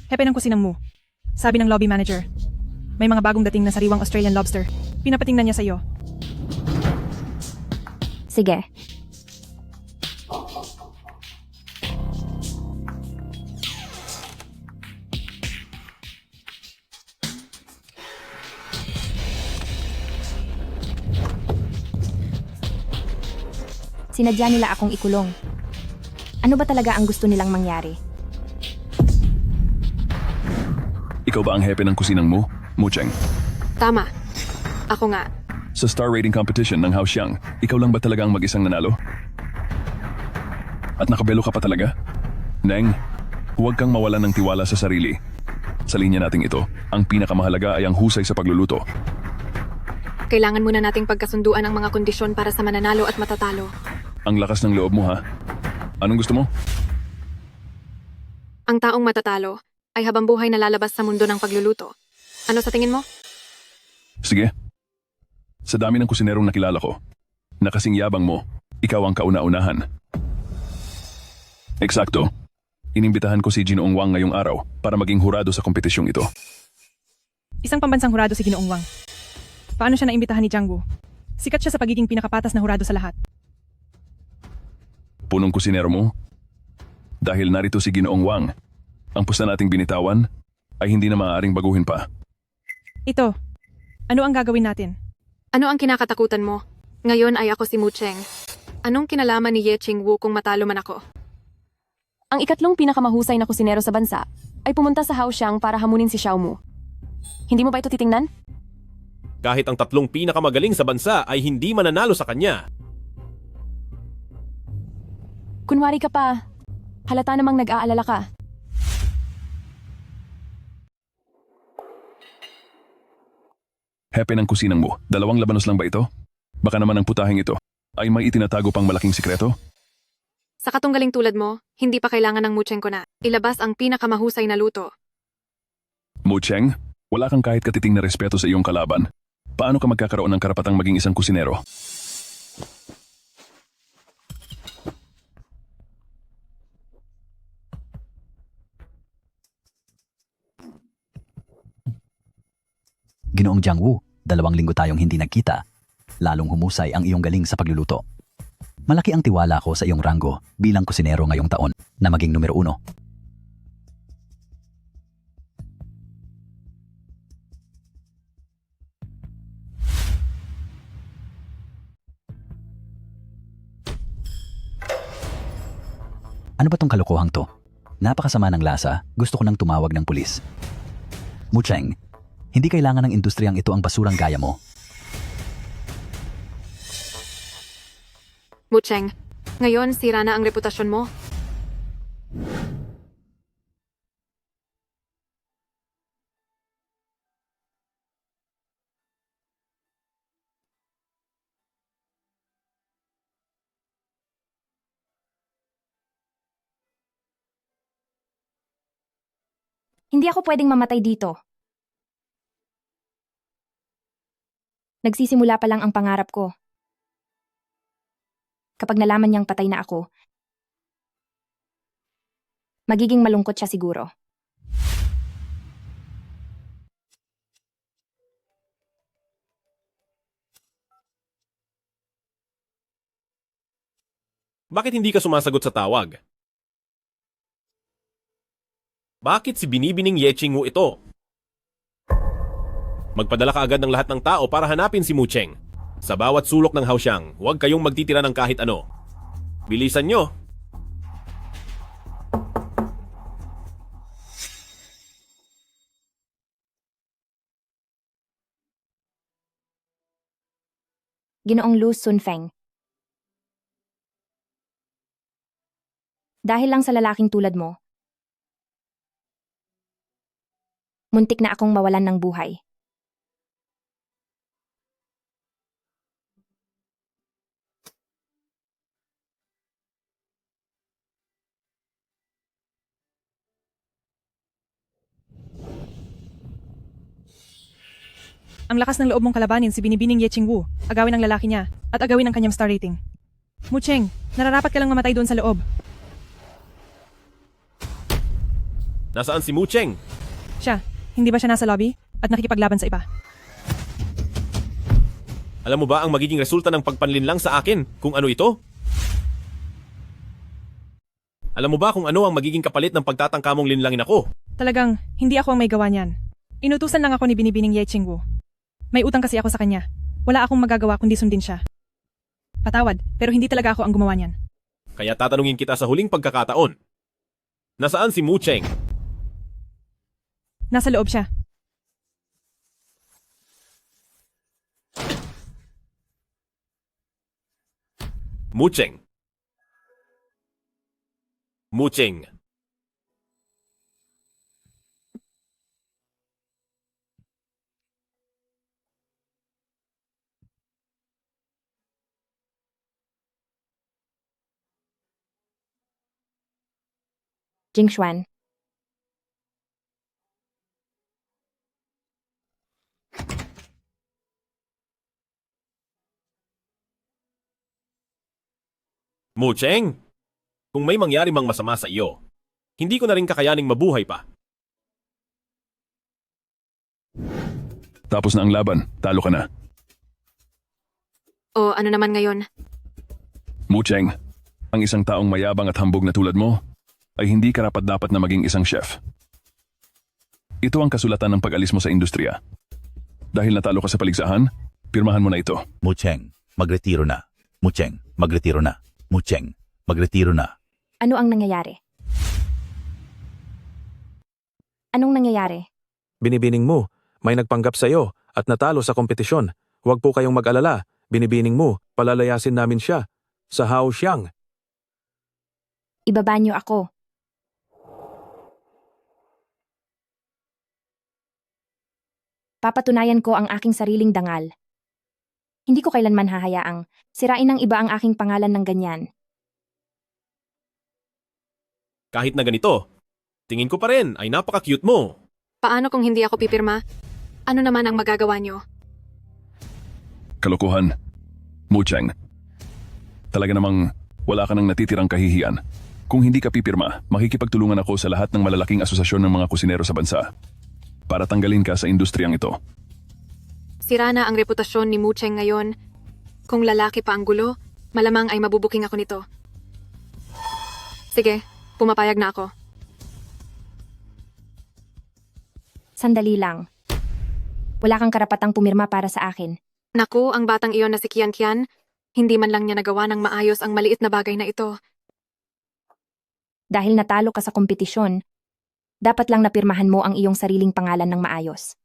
Hepe ng kusinang Mu. Sabi ng lobby manager. May mga bagong dating na sariwang Australian lobster. Pinapatingnan niya sa iyo. Sige. Sinadya nila akong ikulong. Ano ba talaga ang gusto nilang mangyari? Ikaw ba ang hepe ng kusinang mo, Mu Cheng? Tama. Ako nga. Sa star rating competition ng Haoxiang, ikaw lang ba talaga ang mag-isang nanalo? At nakabelo ka pa talaga? Neng, huwag kang mawalan ng tiwala sa sarili. Sa linya nating ito, ang pinakamahalaga ay ang husay sa pagluluto. Kailangan muna nating pagkasunduan ang mga kondisyon para sa mananalo at matatalo. Ang lakas ng loob mo, ha? Anong gusto mo? Ang taong matatalo ay habang buhay na lalabas sa mundo ng pagluluto. Ano sa tingin mo? Sige. Sa dami ng kusinerong nakilala ko, na kasing yabang mo, ikaw ang kauna-unahan. Eksakto. Inimbitahan ko si Ginoong Wang ngayong araw para maging hurado sa kompetisyong ito. Isang pambansang hurado si Ginoong Wang. Paano siya naimbitahan ni Jiang Wu? Sikat siya sa pagiging pinakapatas na hurado sa lahat. Punong kusinero mo? Dahil narito si Ginoong Wang, ang pusta nating binitawan ay hindi na maaaring baguhin pa. Ito, ano ang gagawin natin? Ano ang kinakatakutan mo? Ngayon ay ako si Mu Cheng. Anong kinalaman ni Ye Chingwu kung matalo man ako? Ang ikatlong pinakamahusay na kusinero sa bansa ay pumunta sa Haoxiang para hamunin si Xiao Mu. Hindi mo ba ito titingnan? Kahit ang 3 pinakamagaling sa bansa ay hindi mananalo sa kanya. Kunwari ka pa. Halata namang nag-aalala ka. Hepe ng kusinang mo, 2 labanos lang ba ito? Baka naman ang putahing ito ay may itinatago pang malaking sikreto? Sa katunggaling tulad mo, hindi pa kailangan ng Mu Cheng ko na. Ilabas ang pinakamahusay na luto. Mu Cheng, wala kang kahit katiting na respeto sa iyong kalaban. Paano ka magkakaroon ng karapatang maging isang kusinero? Ginoong Jiang Wu, 2 linggo tayong hindi nagkita. Lalong humusay ang iyong galing sa pagluluto. Malaki ang tiwala ko sa iyong ranggo bilang kusinero ngayong taon na maging numero 1. Ano ba tong kalokohang to? Napakasama ng lasa, gusto ko nang tumawag ng pulis. Mu Cheng, hindi kailangan ng industriyang ito ang basurang gaya mo. Mu Cheng, ngayon sira na ang reputasyon mo. Hindi ako pwedeng mamatay dito. Nagsisimula pa lang ang pangarap ko. Kapag nalaman niyang patay na ako, magiging malungkot siya siguro. Bakit hindi ka sumasagot sa tawag? Bakit si Binibining Yeching Wu ito? Magpadala ka agad ng lahat ng tao para hanapin si Mu Cheng. Sa bawat sulok ng Haoxiang, huwag kayong magtitira ng kahit ano. Bilisan nyo! Ginoong Lu Sunfeng. Dahil lang sa lalaking tulad mo, muntik na akong mawalan ng buhay. Ang lakas ng loob mong kalabanin si Binibining Yeching Wu, agawin ang lalaki niya, at agawin ang kanyang star rating. Mu Cheng, nararapat ka lang mamatay doon sa loob. Nasaan si Mu Cheng? Siya, hindi ba siya nasa lobby at nakikipaglaban sa iba? Alam mo ba ang magiging resulta ng pagpanlinlang sa akin kung ano ito? Alam mo ba kung ano ang magiging kapalit ng pagtatangka mong linlangin ako? Talagang, hindi ako ang may gawa niyan. Inutusan lang ako ni Binibining Yeching Wu. May utang kasi ako sa kanya. Wala akong magagawa kundi sundin siya. Patawad, pero hindi talaga ako ang gumawa niyan. Kaya tatanungin kita sa huling pagkakataon. Nasaan si Mu Cheng? Nasa loob siya. Mu Cheng. Mu Cheng. Jingshuan. Mu Cheng, kung may mangyari mang masama sa iyo, hindi ko na rin kakayaning mabuhay pa. Tapos na ang laban, talo ka na. O ano naman ngayon? Mu Cheng, ang isang taong mayabang at hambog na tulad mo, ay hindi karapat-dapat na maging isang chef. Ito ang kasulatan ng pag-alis mo sa industriya. Dahil natalo ka sa paligsahan, pirmahan mo na ito. Mu Cheng, magretiro na. Mu Cheng, magretiro na. Mu Cheng, magretiro na. Ano ang nangyayari? Anong nangyayari? Binibining mo, may nagpanggap sa iyo at natalo sa kompetisyon. Huwag po kayong mag-alala. Binibining mo, palalayasin namin siya. Sa Haoxiang. Ibaba niyo ako. Papatunayan ko ang aking sariling dangal. Hindi ko kailanman hahayaang sirain ng iba ang aking pangalan ng ganyan. Kahit na ganito, tingin ko pa rin ay napaka-cute mo. Paano kung hindi ako pipirma? Ano naman ang magagawa niyo? Kalokohan. Mu Cheng. Talaga namang wala ka nang natitirang kahihiyan. Kung hindi ka pipirma, makikipagtulungan ako sa lahat ng malalaking asosasyon ng mga kusinero sa bansa para tanggalin ka sa industriyang ito. Sira na ang reputasyon ni Mu Cheng ngayon. Kung lalaki pa ang gulo, malamang ay mabubuking ako nito. Sige, pumapayag na ako. Sandali lang. Wala kang karapatang pumirma para sa akin. Naku, ang batang iyon na si Kian Kian, hindi man lang niya nagawa ng maayos ang maliit na bagay na ito. Dahil natalo ka sa kompetisyon, dapat lang napirmahan mo ang iyong sariling pangalan ng maayos.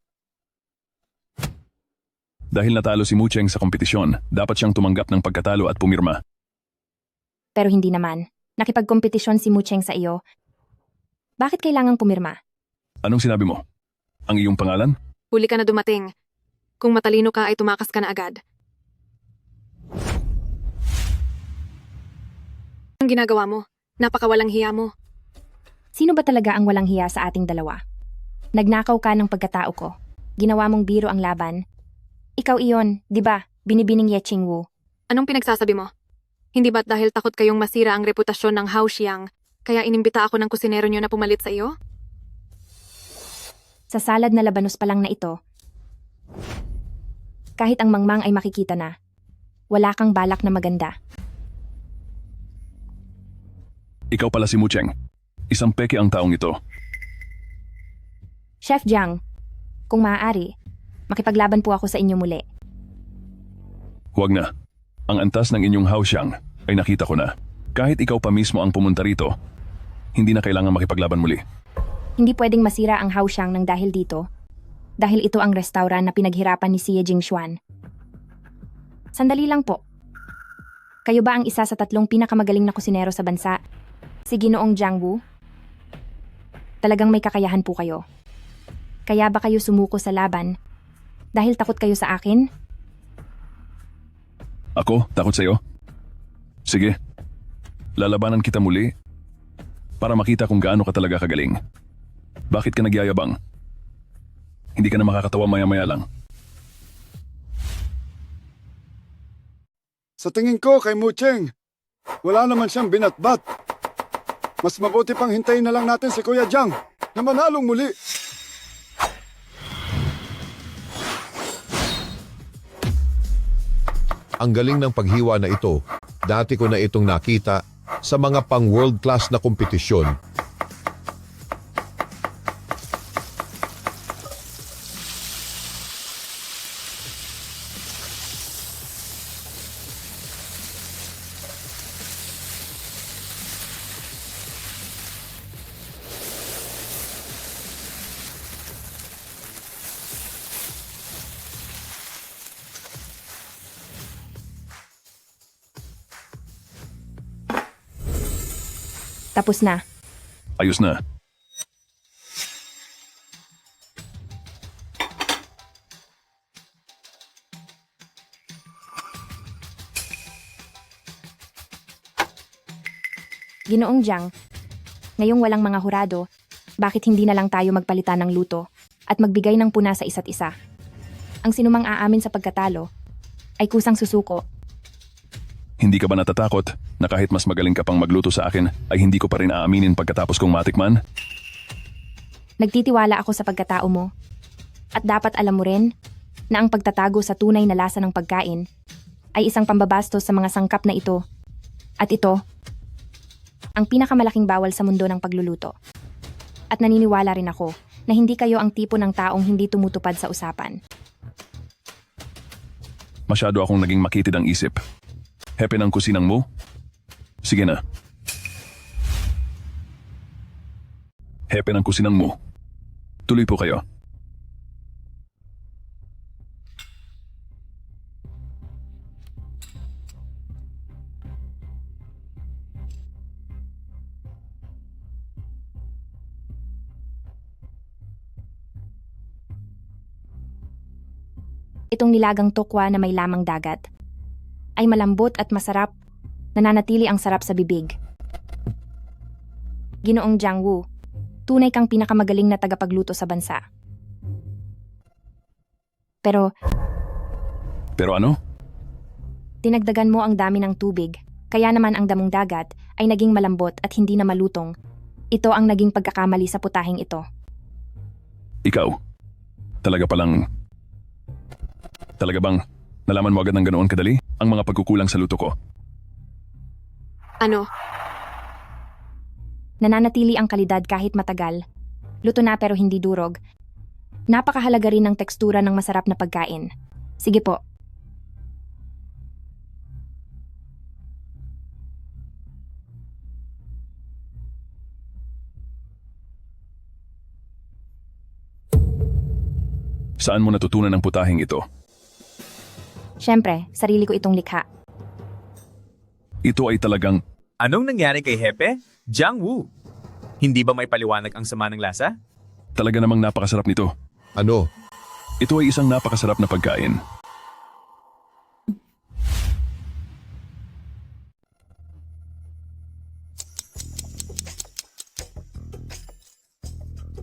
Dahil natalo si Mu Cheng sa kompetisyon, dapat siyang tumanggap ng pagkatalo at pumirma. Pero hindi naman. Nakipagkompetisyon si Mu Cheng sa iyo. Bakit kailangang pumirma? Anong sinabi mo? Ang iyong pangalan? Huli ka na dumating. Kung matalino ka ay tumakas ka na agad. Ang ginagawa mo? Napakawalang hiya mo. Sino ba talaga ang walang hiya sa ating dalawa? Nagnakaw ka ng pagkatao ko. Ginawa mong biro ang laban. Ikaw iyon, di ba? Binibining Yeching Wu. Anong pinagsasabi mo? Hindi ba't dahil takot kayong masira ang reputasyon ng Haoxiang, kaya inimbita ako ng kusinero niyo na pumalit sa iyo? Sa salad na labanos pa lang na ito, kahit ang mangmang ay makikita na, wala kang balak na maganda. Ikaw pala si Mucheng. Isang peke ang taong ito. Chef Jiang, kung maaari, makipaglaban po ako sa inyo muli. Huwag na. Ang antas ng inyong hausyang ay nakita ko na. Kahit ikaw pa mismo ang pumunta rito, hindi na kailangan makipaglaban muli. Hindi pwedeng masira ang Haoxiang ng dahil dito. Dahil ito ang restaurant na pinaghirapan ni Xie Jingxuan. Sandali lang po. Kayo ba ang isa sa 3 pinakamagaling na kusinero sa bansa? Si Ginoong Jiang Wu? Talagang may kakayahan po kayo. Kaya ba kayo sumuko sa laban? Dahil takot kayo sa akin? Ako? Takot sa'yo? Sige. Lalabanan kita muli para makita kung gaano ka talaga kagaling. Bakit ka nagyayabang? Hindi ka na makakatawa maya-maya lang. Sa tingin ko kay Mucheng, wala naman siyang binatbat. Mas mabuti pang hintayin na lang natin si Kuya Jiang na manalong muli. Ang galing ng paghiwa na ito. Dati ko na itong nakita sa mga pang world class na kompetisyon. Tapos na. Ayos na. Ginoong Jiang, ngayong walang mga hurado, bakit hindi na lang tayo magpalitan ng luto at magbigay ng puna sa isa't isa? Ang sinumang aamin sa pagkatalo ay kusang susuko. Hindi ka ba natatakot na kahit mas magaling ka pang magluto sa akin ay hindi ko pa rin aaminin pagkatapos kong matikman? Nagtitiwala ako sa pagkatao mo. At dapat alam mo rin na ang pagtatago sa tunay na lasa ng pagkain ay isang pambabastos sa mga sangkap na ito. At ito, ang pinakamalaking bawal sa mundo ng pagluluto. At naniniwala rin ako na hindi kayo ang tipo ng taong hindi tumutupad sa usapan. Masyado akong naging makitid ang isip. Hepe ng kusinang mo? Sige na. Hepe ng kusinang mo. Tuloy po kayo. Itong nilagang tokwa na may lamang dagat ay malambot at masarap, nananatili ang sarap sa bibig. Ginoong Jiang Wu, tunay kang pinakamagaling na tagapagluto sa bansa. Pero ano? dinagdagan mo ang dami ng tubig, kaya naman ang damong dagat ay naging malambot at hindi na malutong. Ito ang naging pagkakamali sa putahing ito. Ikaw, Talaga bang nalaman mo agad ng ganoon kadali ang mga pagkukulang sa luto ko? Ano? Nananatili ang kalidad kahit matagal. Luto na pero hindi durog. Napakahalaga rin ng tekstura ng masarap na pagkain. Sige po. Saan mo natutunan ang putahing ito? Siyempre, sarili ko itong likha. Ito ay talagang... Anong nangyari kay Hepe? Jiang Wu. Hindi ba may paliwanag ang sama ng lasa? Talaga namang napakasarap nito. Ano? Ito ay isang napakasarap na pagkain.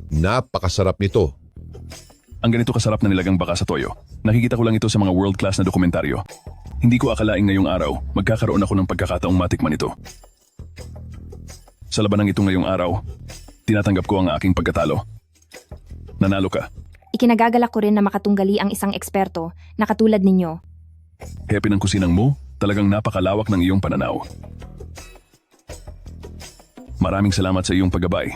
Napakasarap nito. Ang ganito kasarap na nilagang baka sa toyo. Nakikita ko lang ito sa mga world-class na dokumentaryo. Hindi ko akalaing ngayong araw, magkakaroon ako ng pagkakataong matikman ito. Sa labanang ito ngayong araw, tinatanggap ko ang aking pagkatalo. Nanalo ka. Ikinagagalak ko rin na makatunggali ang isang eksperto na katulad ninyo. Happy ng kusinang mo, talagang napakalawak ng iyong pananaw. Maraming salamat sa iyong paggabay.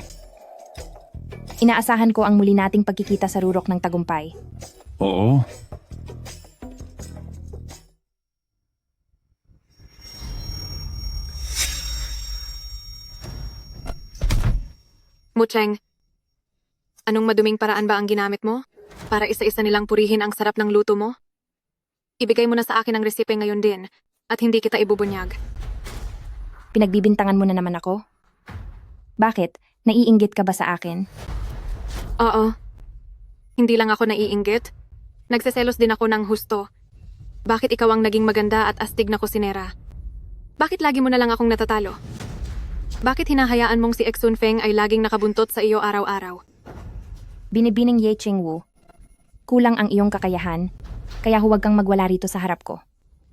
Inaasahan ko ang muli nating pagkikita sa rurok ng tagumpay. Oo. Mucheng, anong maduming paraan ba ang ginamit mo? Para isa-isa nilang purihin ang sarap ng luto mo? Ibigay mo na sa akin ang resipe ngayon din, at hindi kita ibubunyag. Pinagbibintangan mo na naman ako? Bakit? Naiinggit ka ba sa akin? Oo. Hindi lang ako naiinggit. Nagseselos din ako ng husto. Bakit ikaw ang naging maganda at astig na kusinera? Bakit lagi mo na lang akong natatalo? Bakit hinahayaan mong si Exun Feng ay laging nakabuntot sa iyo araw-araw? Binibining Ye Chingwu. Kulang ang iyong kakayahan, kaya huwag kang magwala rito sa harap ko.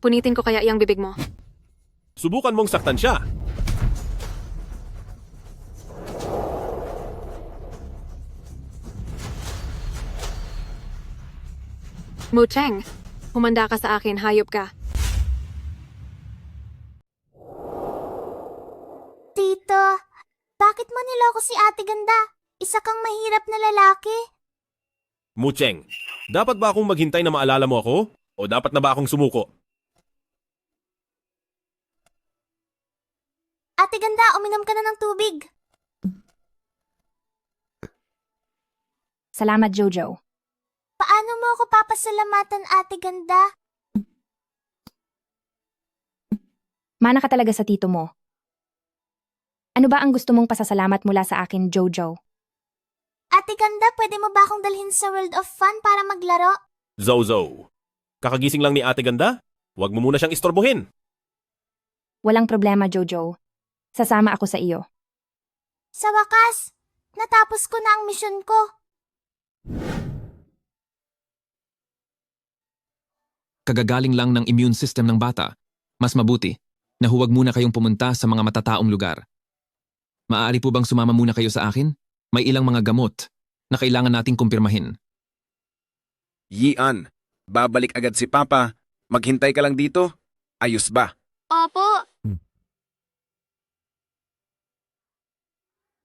Punitin ko kaya iyang bibig mo. Subukan mong saktan siya. Mucheng, humanda ka sa akin, hayop ka. Tito, bakit mo niloko si Ate Ganda? Isa kang mahirap na lalaki. Mucheng, dapat ba akong maghintay na maalala mo ako? O dapat na ba akong sumuko? Ate Ganda, uminom ka na ng tubig. Salamat, Jojo. Paano mo ako papasalamatan, Ate Ganda? Mana ka talaga sa tito mo. Ano ba ang gusto mong pasasalamat mula sa akin, Jojo? Ate Ganda, pwede mo ba akong dalhin sa World of Fun para maglaro? Zozo, kakagising lang ni Ate Ganda? Huwag mo muna siyang istorbohin. Walang problema, Jojo. Sasama ako sa iyo. Sa wakas, natapos ko na ang misyon ko. Kagagaling lang ng immune system ng bata. Mas mabuti na huwag muna kayong pumunta sa mga matataong lugar. Maaari po bang sumama muna kayo sa akin? May ilang mga gamot na kailangan nating kumpirmahin. Yian, babalik agad si Papa. Maghintay ka lang dito. Ayos ba? Opo.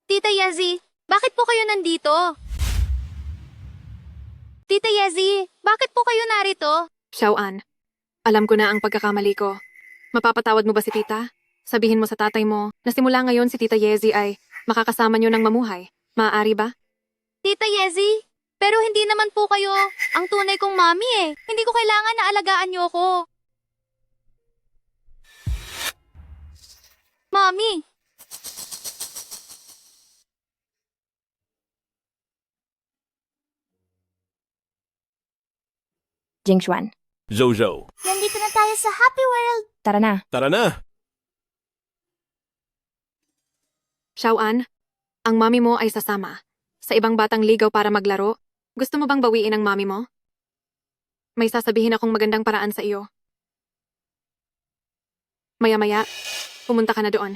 Tita Yezi, bakit po kayo nandito? Tita Yezi, bakit po kayo narito? Xiaoan, alam ko na ang pagkakamali ko. Mapapatawad mo ba si tita? Sabihin mo sa tatay mo na simula ngayon si Tita Yezi ay makakasama niyo ng mamuhay. Maaari ba? Tita Yezi, pero hindi naman po kayo ang tunay kong mami eh. Hindi ko kailangan na alagaan niyo ako. Mami! Jingshuan. Zozo, Nandito na tayo sa Happy World. Tara na. tara na. Xiaoan, ang mami mo ay sasama. Sa ibang batang ligaw para maglaro, gusto mo bang bawiin ang mami mo? May sasabihin akong magandang paraan sa iyo. Maya-maya, pumunta ka na doon.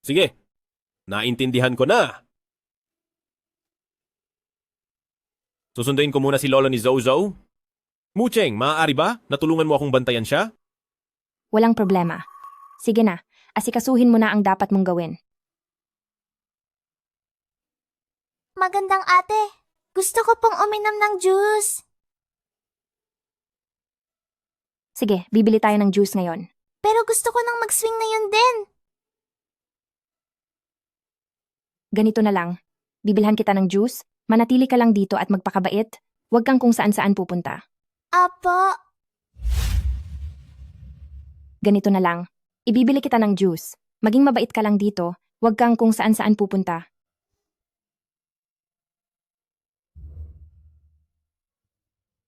Sige, naintindihan ko na. Susunduin ko muna si lolo ni Zozo. Mucheng, maaari ba? Natulungan mo akong bantayan siya? Walang problema. Sige na, asikasuhin mo na ang dapat mong gawin. Magandang ate. Gusto ko pong uminom ng juice. Sige, bibili tayo ng juice ngayon. Pero gusto ko nang mag-swing ngayon din. Ganito na lang. Bibilhan kita ng juice, manatili ka lang dito at magpakabait. Huwag kang kung saan-saan pupunta. Apo. Ganito na lang. Ibibili kita ng juice. Maging mabait ka lang dito. Huwag kang kung saan-saan pupunta.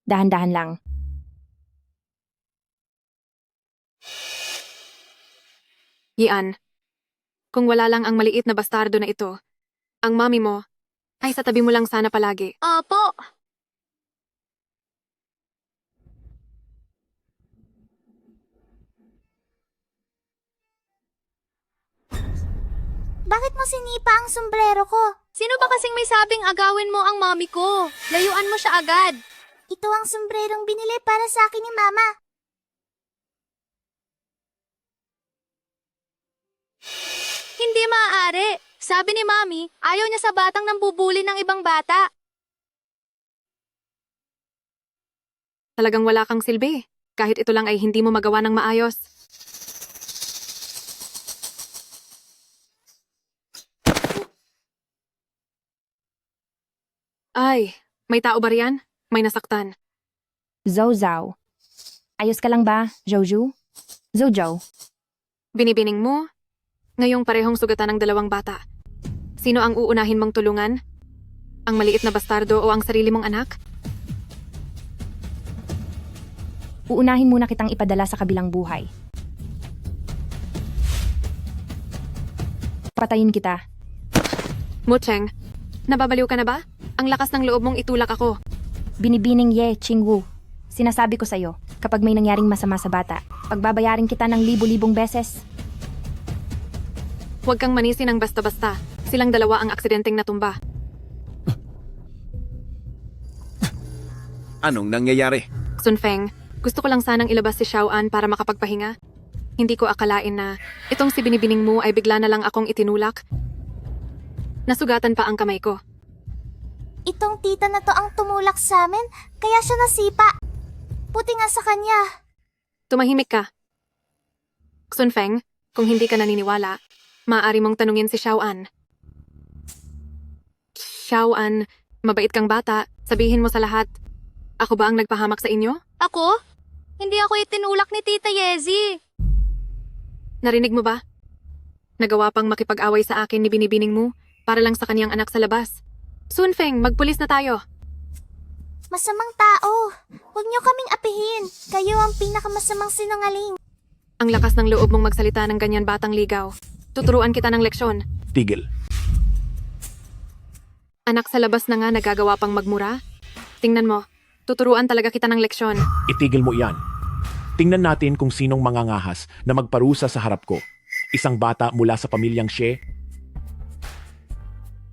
Dahan-dahan lang. Yian, kung wala lang ang maliit na bastardo na ito, ang mami mo ay sa tabi mo lang sana palagi. Opo. Bakit mo sinipa ang sombrero ko? Sino ba kasing may sabing agawin mo ang mami ko? Layuan mo siya agad. Ito ang sombrerong binili para sa akin ni Mama. Hindi maaari. Sabi ni Mami, ayaw niya sa batang nambubuli ng ibang bata. Talagang wala kang silbi. Kahit ito lang ay hindi mo magawa ng maayos. Ay, may tao ba riyan? May nasaktan. Zhou Zhao. Ayos ka lang ba, Zhouju? Zhou. Binibining mo? Ngayong parehong sugatan ng dalawang bata. Sino ang uunahin mong tulungan? Ang maliit na bastardo o ang sarili mong anak? Uunahin muna kitang ipadala sa kabilang buhay. Patayin kita. Mucheng, nababaliw ka na ba? Ang lakas ng loob mong itulak ako. Binibining Ye Qingwu. Sinasabi ko sa'yo, kapag may nangyaring masama sa bata, pagbabayarin kita ng libo-libong beses. Huwag kang manisi ng basta-basta. Silang dalawa ang aksidenteng natumba. Anong nangyayari? Sun Feng, gusto ko lang sanang ilabas si Xiao An para makapagpahinga. Hindi ko akalain na itong si binibining mo ay bigla na lang akong itinulak. Nasugatan pa ang kamay ko. Itong tita na to ang tumulak sa amin, kaya siya nasipa. Puti nga sa kanya. Tumahimik ka. Sun Feng, kung hindi ka naniniwala, maaari mong tanungin si Xiao An. Xiao An, mabait kang bata, sabihin mo sa lahat. Ako ba ang nagpahamak sa inyo? Ako? Hindi ako itinulak ni Tita Yezi. Narinig mo ba? Nagawa pang makipag-away sa akin ni binibining mo para lang sa kaniyang anak sa labas. Sun Feng, magpulis na tayo. Masamang tao. Huwag niyo kaming apihin. Kayo ang pinakamasamang sinungaling. Ang lakas ng loob mong magsalita ng ganyan batang ligaw. Tuturuan kita ng leksyon. Tigil. Anak sa labas na nga nagagawa pang magmura. Tingnan mo, tuturuan talaga kita ng leksyon. Itigil mo iyan. Tingnan natin kung sinong mangangahas na magparusa sa harap ko. Isang bata mula sa pamilyang Xie.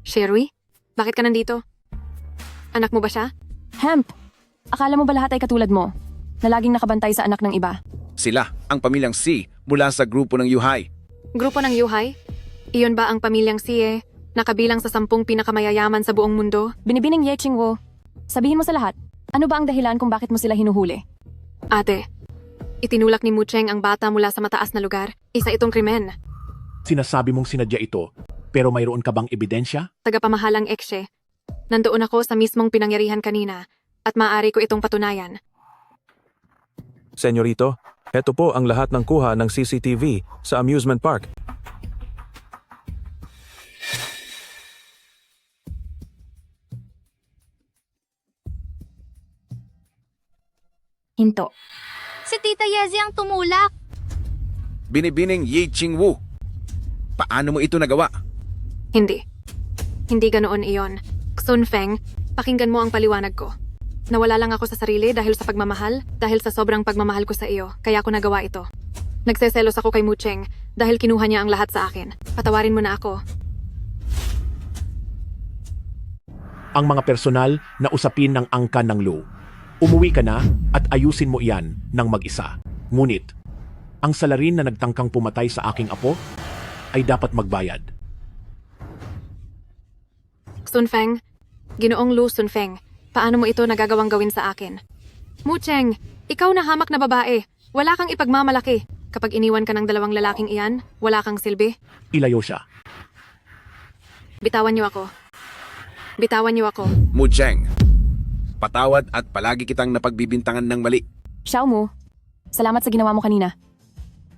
Sherry, bakit ka nandito? Anak mo ba siya? Hemp, akala mo ba lahat ay katulad mo, na laging nakabantay sa anak ng iba? Sila, ang pamilyang Si, mula sa grupo ng Yuhai. Grupo ng Yuhai? Iyon ba ang pamilyang Sie, nakabilang sa 10 pinakamayayaman sa buong mundo? Binibining Ye Qingwu, sabihin mo sa lahat, ano ba ang dahilan kung bakit mo sila hinuhuli? Ate, itinulak ni Mucheng ang bata mula sa mataas na lugar. Isa itong krimen. Sinasabi mong sinadya ito, pero mayroon ka bang ebidensya? Tagapamahalang eksye. Nandoon ako sa mismong pinangyarihan kanina at maaari ko itong patunayan. Senyorito, eto po ang lahat ng kuha ng CCTV sa amusement park. Hinto. Si Tita Yezi ang tumulak. Binibining Ye Qingwu. Paano mo ito nagawa? Hindi. Hindi ganoon iyon. Sun Feng, pakinggan mo ang paliwanag ko. Nawala lang ako sa sarili dahil sa pagmamahal, dahil sa sobrang pagmamahal ko sa iyo, kaya ako nagawa ito. Nagseselos ako kay Mucheng dahil kinuha niya ang lahat sa akin. Patawarin mo na ako. Ang mga personal na usapin ng angkan ng Lu. Umuwi ka na at ayusin mo iyan ng mag-isa. Ngunit, ang salarin na nagtangkang pumatay sa aking apo ay dapat magbayad. Sun Feng, Ginoong Lu Sun Feng, paano mo ito nagagawang gawin sa akin? Mucheng, ikaw na hamak na babae. Wala kang ipagmamalaki. Kapag iniwan ka ng dalawang lalaking iyan, wala kang silbi. Ilayo siya. Bitawan niyo ako. Bitawan niyo ako. Mucheng, patawad at palagi kitang napagbibintangan ng mali. Xiao Mu, salamat sa ginawa mo kanina.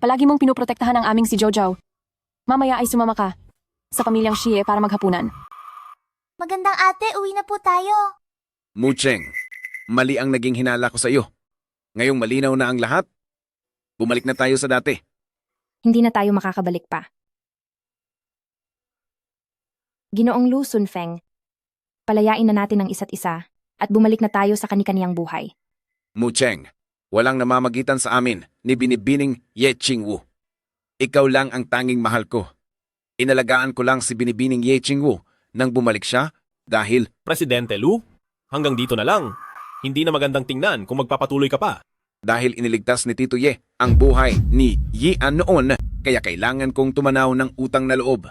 Palagi mong pinoprotektahan ang aming si Jojo. Mamaya ay sumama ka sa pamilyang Xie para maghapunan. Magandang ate, uwi na po tayo. Mucheng, mali ang naging hinala ko sa iyo. Ngayong malinaw na ang lahat, bumalik na tayo sa dati. Hindi na tayo makakabalik pa. Ginoong Lu Sun Feng, palayain na natin ang isa't isa at bumalik na tayo sa kani-kaniyang buhay. Mucheng, walang namamagitan sa amin ni binibining Ye Qingwu. Ikaw lang ang tanging mahal ko. Inalagaan ko lang si binibining Ye Qingwu nang bumalik siya dahil... Presidente Lu, hanggang dito na lang. Hindi na magandang tingnan kung magpapatuloy ka pa. Dahil iniligtas ni Tito Ye ang buhay ni Yian noon, kaya kailangan kong tumanaw ng utang na loob.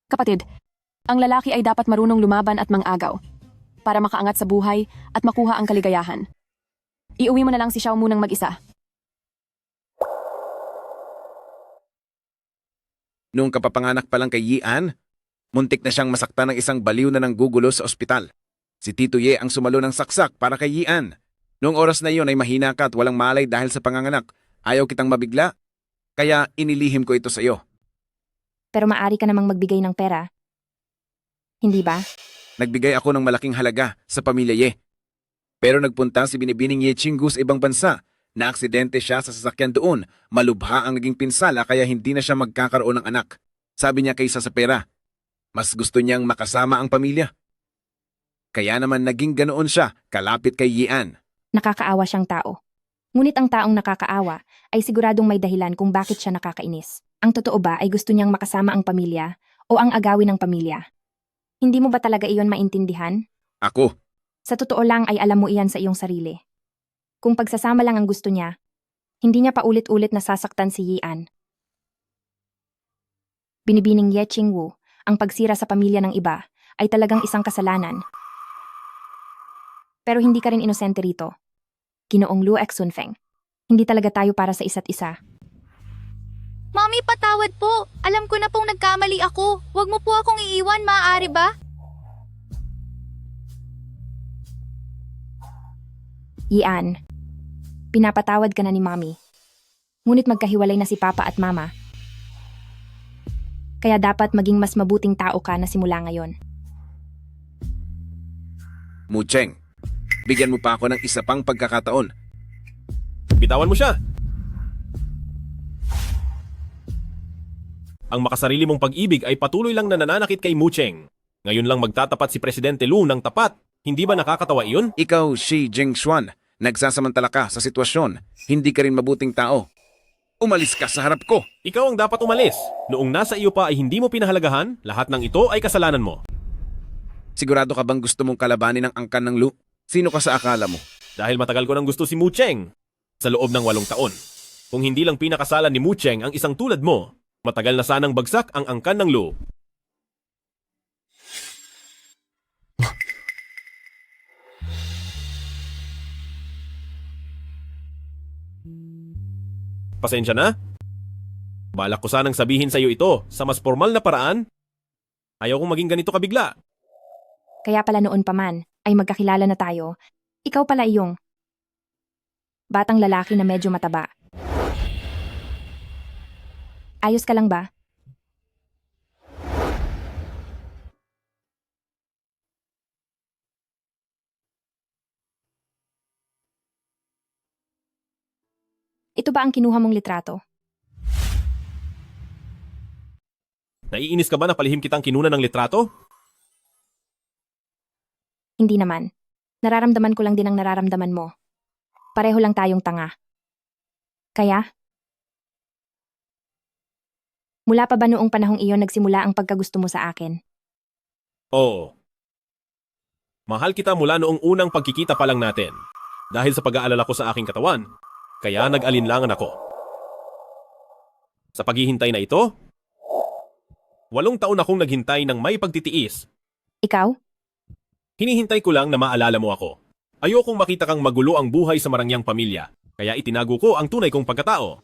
Kapatid, ang lalaki ay dapat marunong lumaban at mangagaw para makaangat sa buhay at makuha ang kaligayahan. Iuwi mo na lang si Xiao munang mag-isa. Noong kapapanganak pa lang kay Yian, muntik na siyang masaktan ng isang baliw na nanggugulo sa ospital. Si Tito Ye ang sumalo ng saksak para kay Yian. Noong oras na iyon ay mahina ka at walang malay dahil sa panganganak. Ayaw kitang mabigla, kaya inilihim ko ito sa iyo. Pero maari ka namang magbigay ng pera. Hindi ba? Nagbigay ako ng malaking halaga sa pamilya Ye. Pero nagpunta si Binibining Ye Chingu sa ibang bansa. Naaksidente siya sa sasakyan doon. Malubha ang naging pinsala kaya hindi na siya magkakaroon ng anak. Sabi niya kaysa sa pera, mas gusto niyang makasama ang pamilya. Kaya naman naging ganoon siya, kalapit kay Yian. Nakakaawa siyang tao. Ngunit ang taong nakakaawa ay siguradong may dahilan kung bakit siya nakakainis. Ang totoo ba ay gusto niyang makasama ang pamilya o ang agawin ng pamilya? Hindi mo ba talaga iyon maintindihan? Ako. Sa totoo lang ay alam mo iyan sa iyong sarili. Kung pagsasama lang ang gusto niya, hindi niya paulit-ulit nasasaktan si Yian. Binibining Ye Qingwu, ang pagsira sa pamilya ng iba ay talagang isang kasalanan. Pero hindi ka rin inosente rito. Ginoong Lu Xunfeng. Hindi talaga tayo para sa isa't isa. Mami, patawad po. Alam ko na pong nagkamali ako. Huwag mo po akong iiwan, maaari ba? Yian, pinapatawad ka na ni Mami. Ngunit magkahiwalay na si Papa at Mama. Kaya dapat maging mas mabuting tao ka na simula ngayon. Mucheng, bigyan mo pa ako ng isa pang pagkakataon. Bitawan mo siya. Ang makasarili mong pag-ibig ay patuloy lang na nananakit kay Mucheng. Ngayon lang magtatapat si Presidente Lu ng tapat. Hindi ba nakakatawa iyon? Ikaw, Xi Jingshuan, nagsasamantala ka sa sitwasyon. Hindi ka rin mabuting tao. Umalis ka sa harap ko. Ikaw ang dapat umalis. Noong nasa iyo pa ay hindi mo pinahalagahan, lahat ng ito ay kasalanan mo. Sigurado ka bang gusto mong kalabanin ang angkan ng Lu? Sino ka sa akala mo? Dahil matagal ko nang gusto si Mucheng sa loob ng 8 taon. Kung hindi lang pinakasalan ni Mucheng ang isang tulad mo, matagal na sanang bagsak ang angkan ng Lu. Pasensya na. Balak ko sanang sabihin sa iyo ito sa mas formal na paraan. Ayaw kong maging ganito kabigla. Kaya pala noon pa man ay magkakilala na tayo. Ikaw pala iyong batang lalaki na medyo mataba. Ayos ka lang ba? Ito ba ang kinuha mong litrato? Naiinis ka ba na palihim kitang kinuna ng litrato? Hindi naman. Nararamdaman ko lang din ang nararamdaman mo. Pareho lang tayong tanga. Kaya? Mula pa ba noong panahong iyon nagsimula ang pagkagusto mo sa akin? Oo. Mahal kita mula noong unang pagkikita pa lang natin. Dahil sa pag-aalala ko sa aking katawan, kaya nag-alinlangan ako. Sa paghihintay na ito, 8 taon akong naghintay ng may pagtitiis. Ikaw? Hinihintay ko lang na maalala mo ako. Ayokong makita kang magulo ang buhay sa marangyang pamilya, kaya itinago ko ang tunay kong pagkatao.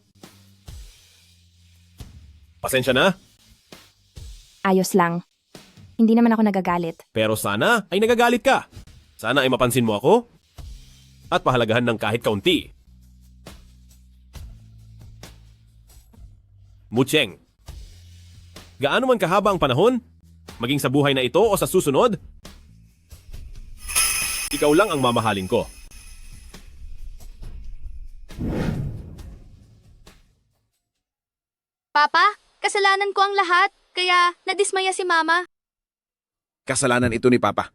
Pasensya na, Ayos lang. Hindi naman ako nagagalit. pero sana ay nagagalit ka. Sana ay mapansin mo ako at pahalagahan ng kahit kaunti. Mucheng, gaano man kahaba ang panahon, maging sa buhay na ito o sa susunod, ikaw lang ang mamahalin ko. Papa, kasalanan ko ang lahat, kaya nadismaya si Mama. Kasalanan ito ni Papa.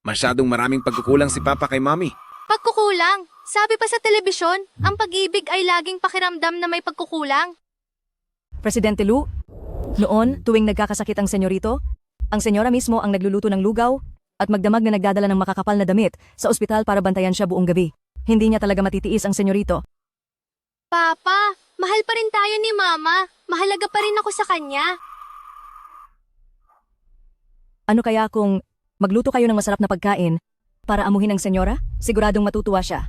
Masyadong maraming pagkukulang si Papa kay Mami. Pagkukulang. Sabi pa sa telebisyon, ang pag-ibig ay laging pakiramdam na may pagkukulang. Presidente Lu, Noon, tuwing nagkakasakit ang senyorito, ang senyora mismo ang nagluluto ng lugaw at magdamag na nagdadala ng makakapal na damit sa ospital para bantayan siya buong gabi. Hindi niya talaga matitiis ang senyorito. Papa, mahal pa rin tayo ni Mama. Mahalaga pa rin ako sa kanya. Ano kaya kung magluto kayo ng masarap na pagkain para amuhin ang senyora? Siguradong matutuwa siya.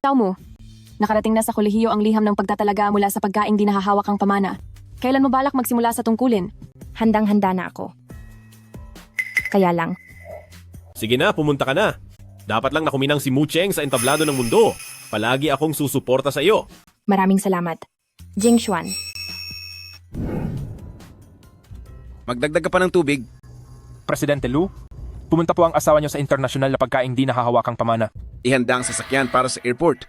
Tao mo, nakarating na sa kolehiyo ang liham ng pagtatalaga mula sa pagkaing di nahahawak ang pamana. Kailan mo balak magsimula sa tungkulin? Handang-handa na ako. Kaya lang, Sige na, pumunta ka na. Dapat lang nakuminang si Mu Cheng sa entablado ng mundo. Palagi akong susuporta sa iyo. maraming salamat. Jing Xuan, Magdagdag ka pa ng tubig. Presidente Lu, pumunta po ang asawa niyo sa internasyonal na pagkaing di nahahawakang pamana. Ihanda ang sasakyan para sa airport.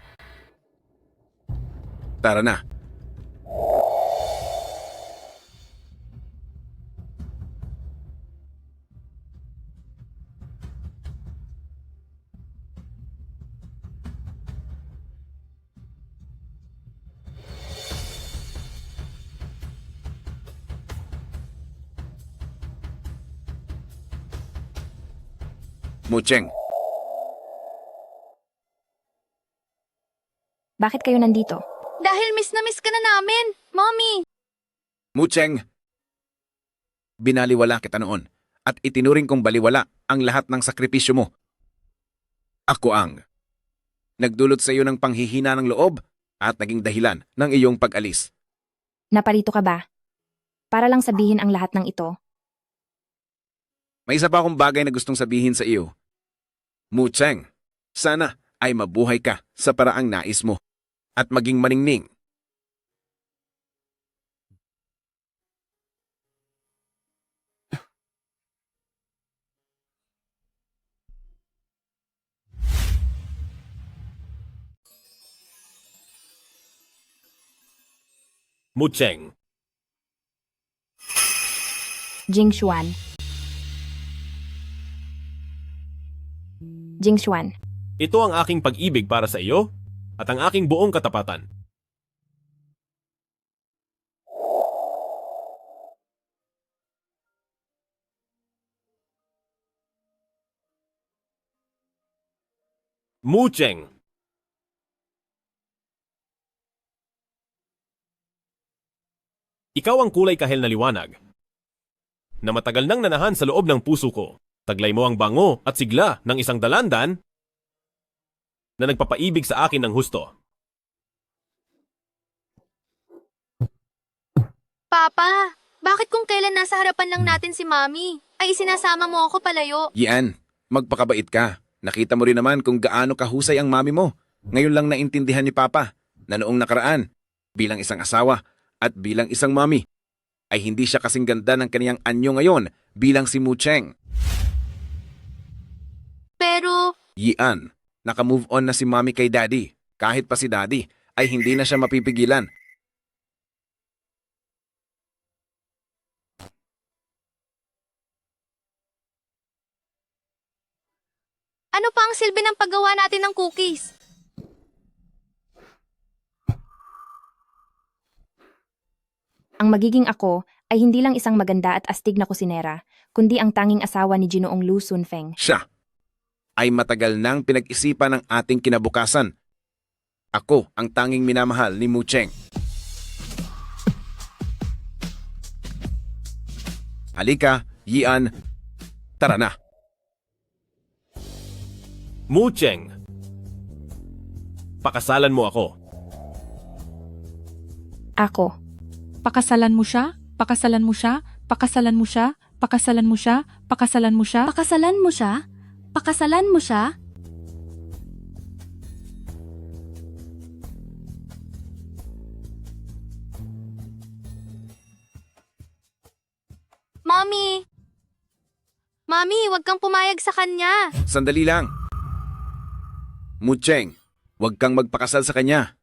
Tara na. Mu Cheng, bakit kayo nandito? Dahil miss na miss ka na namin, Mommy. Mu Cheng, binaliwala kita noon at itinuring kong baliwala ang lahat ng sakripisyo mo. Ako ang nagdulot sa iyo ng panghihina ng loob at naging dahilan ng iyong pag-alis. Naparito ka ba? Para lang sabihin ang lahat ng ito. May isa pa akong bagay na gustong sabihin sa iyo. Mu Cheng, sana ay mabuhay ka sa paraang nais mo at maging maningning. Mu Cheng, Jing Xuan. Jing Xuan, ito ang aking pag-ibig para sa iyo at ang aking buong katapatan. Mu Cheng, ikaw ang kulay kahel na liwanag na matagal nang nanahan sa loob ng puso ko. Taglay mo ang bango at sigla ng isang dalandan na nagpapaibig sa akin ng husto. Papa, bakit kung kailan nasa harapan lang natin si Mami, ay sinasama mo ako palayo? Yan, magpakabait ka. Nakita mo rin naman kung gaano kahusay ang mami mo. Ngayon lang naintindihan ni Papa na noong nakaraan, bilang isang asawa at bilang isang mami, ay hindi siya kasing ganda ng kaniyang anyo ngayon bilang si Mu Cheng. Pero, Yian, naka-move on na si mami kay daddy. Kahit pa si daddy, ay hindi na siya mapipigilan. ano pa ang silbi ng paggawa natin ng cookies? Ang magiging ako ay hindi lang isang maganda at astig na kusinera, kundi ang tanging asawa ni Ginoong Lu Sunfeng. Siya ay matagal nang pinag-isipan ng ating kinabukasan. Ako ang tanging minamahal ni Mu Cheng. Halika, Yian, tara na. Mu Cheng, pakasalan mo ako. Ako. Pakasalan mo siya? Pakasalan mo siya? Pakasalan mo siya? Pakasalan mo siya? Pakasalan mo siya? Pakasalan mo siya? Pakasalan mo siya? Mommy! Mami, huwag kang pumayag sa kanya. Sandali lang. Mu Cheng, huwag kang magpakasal sa kanya.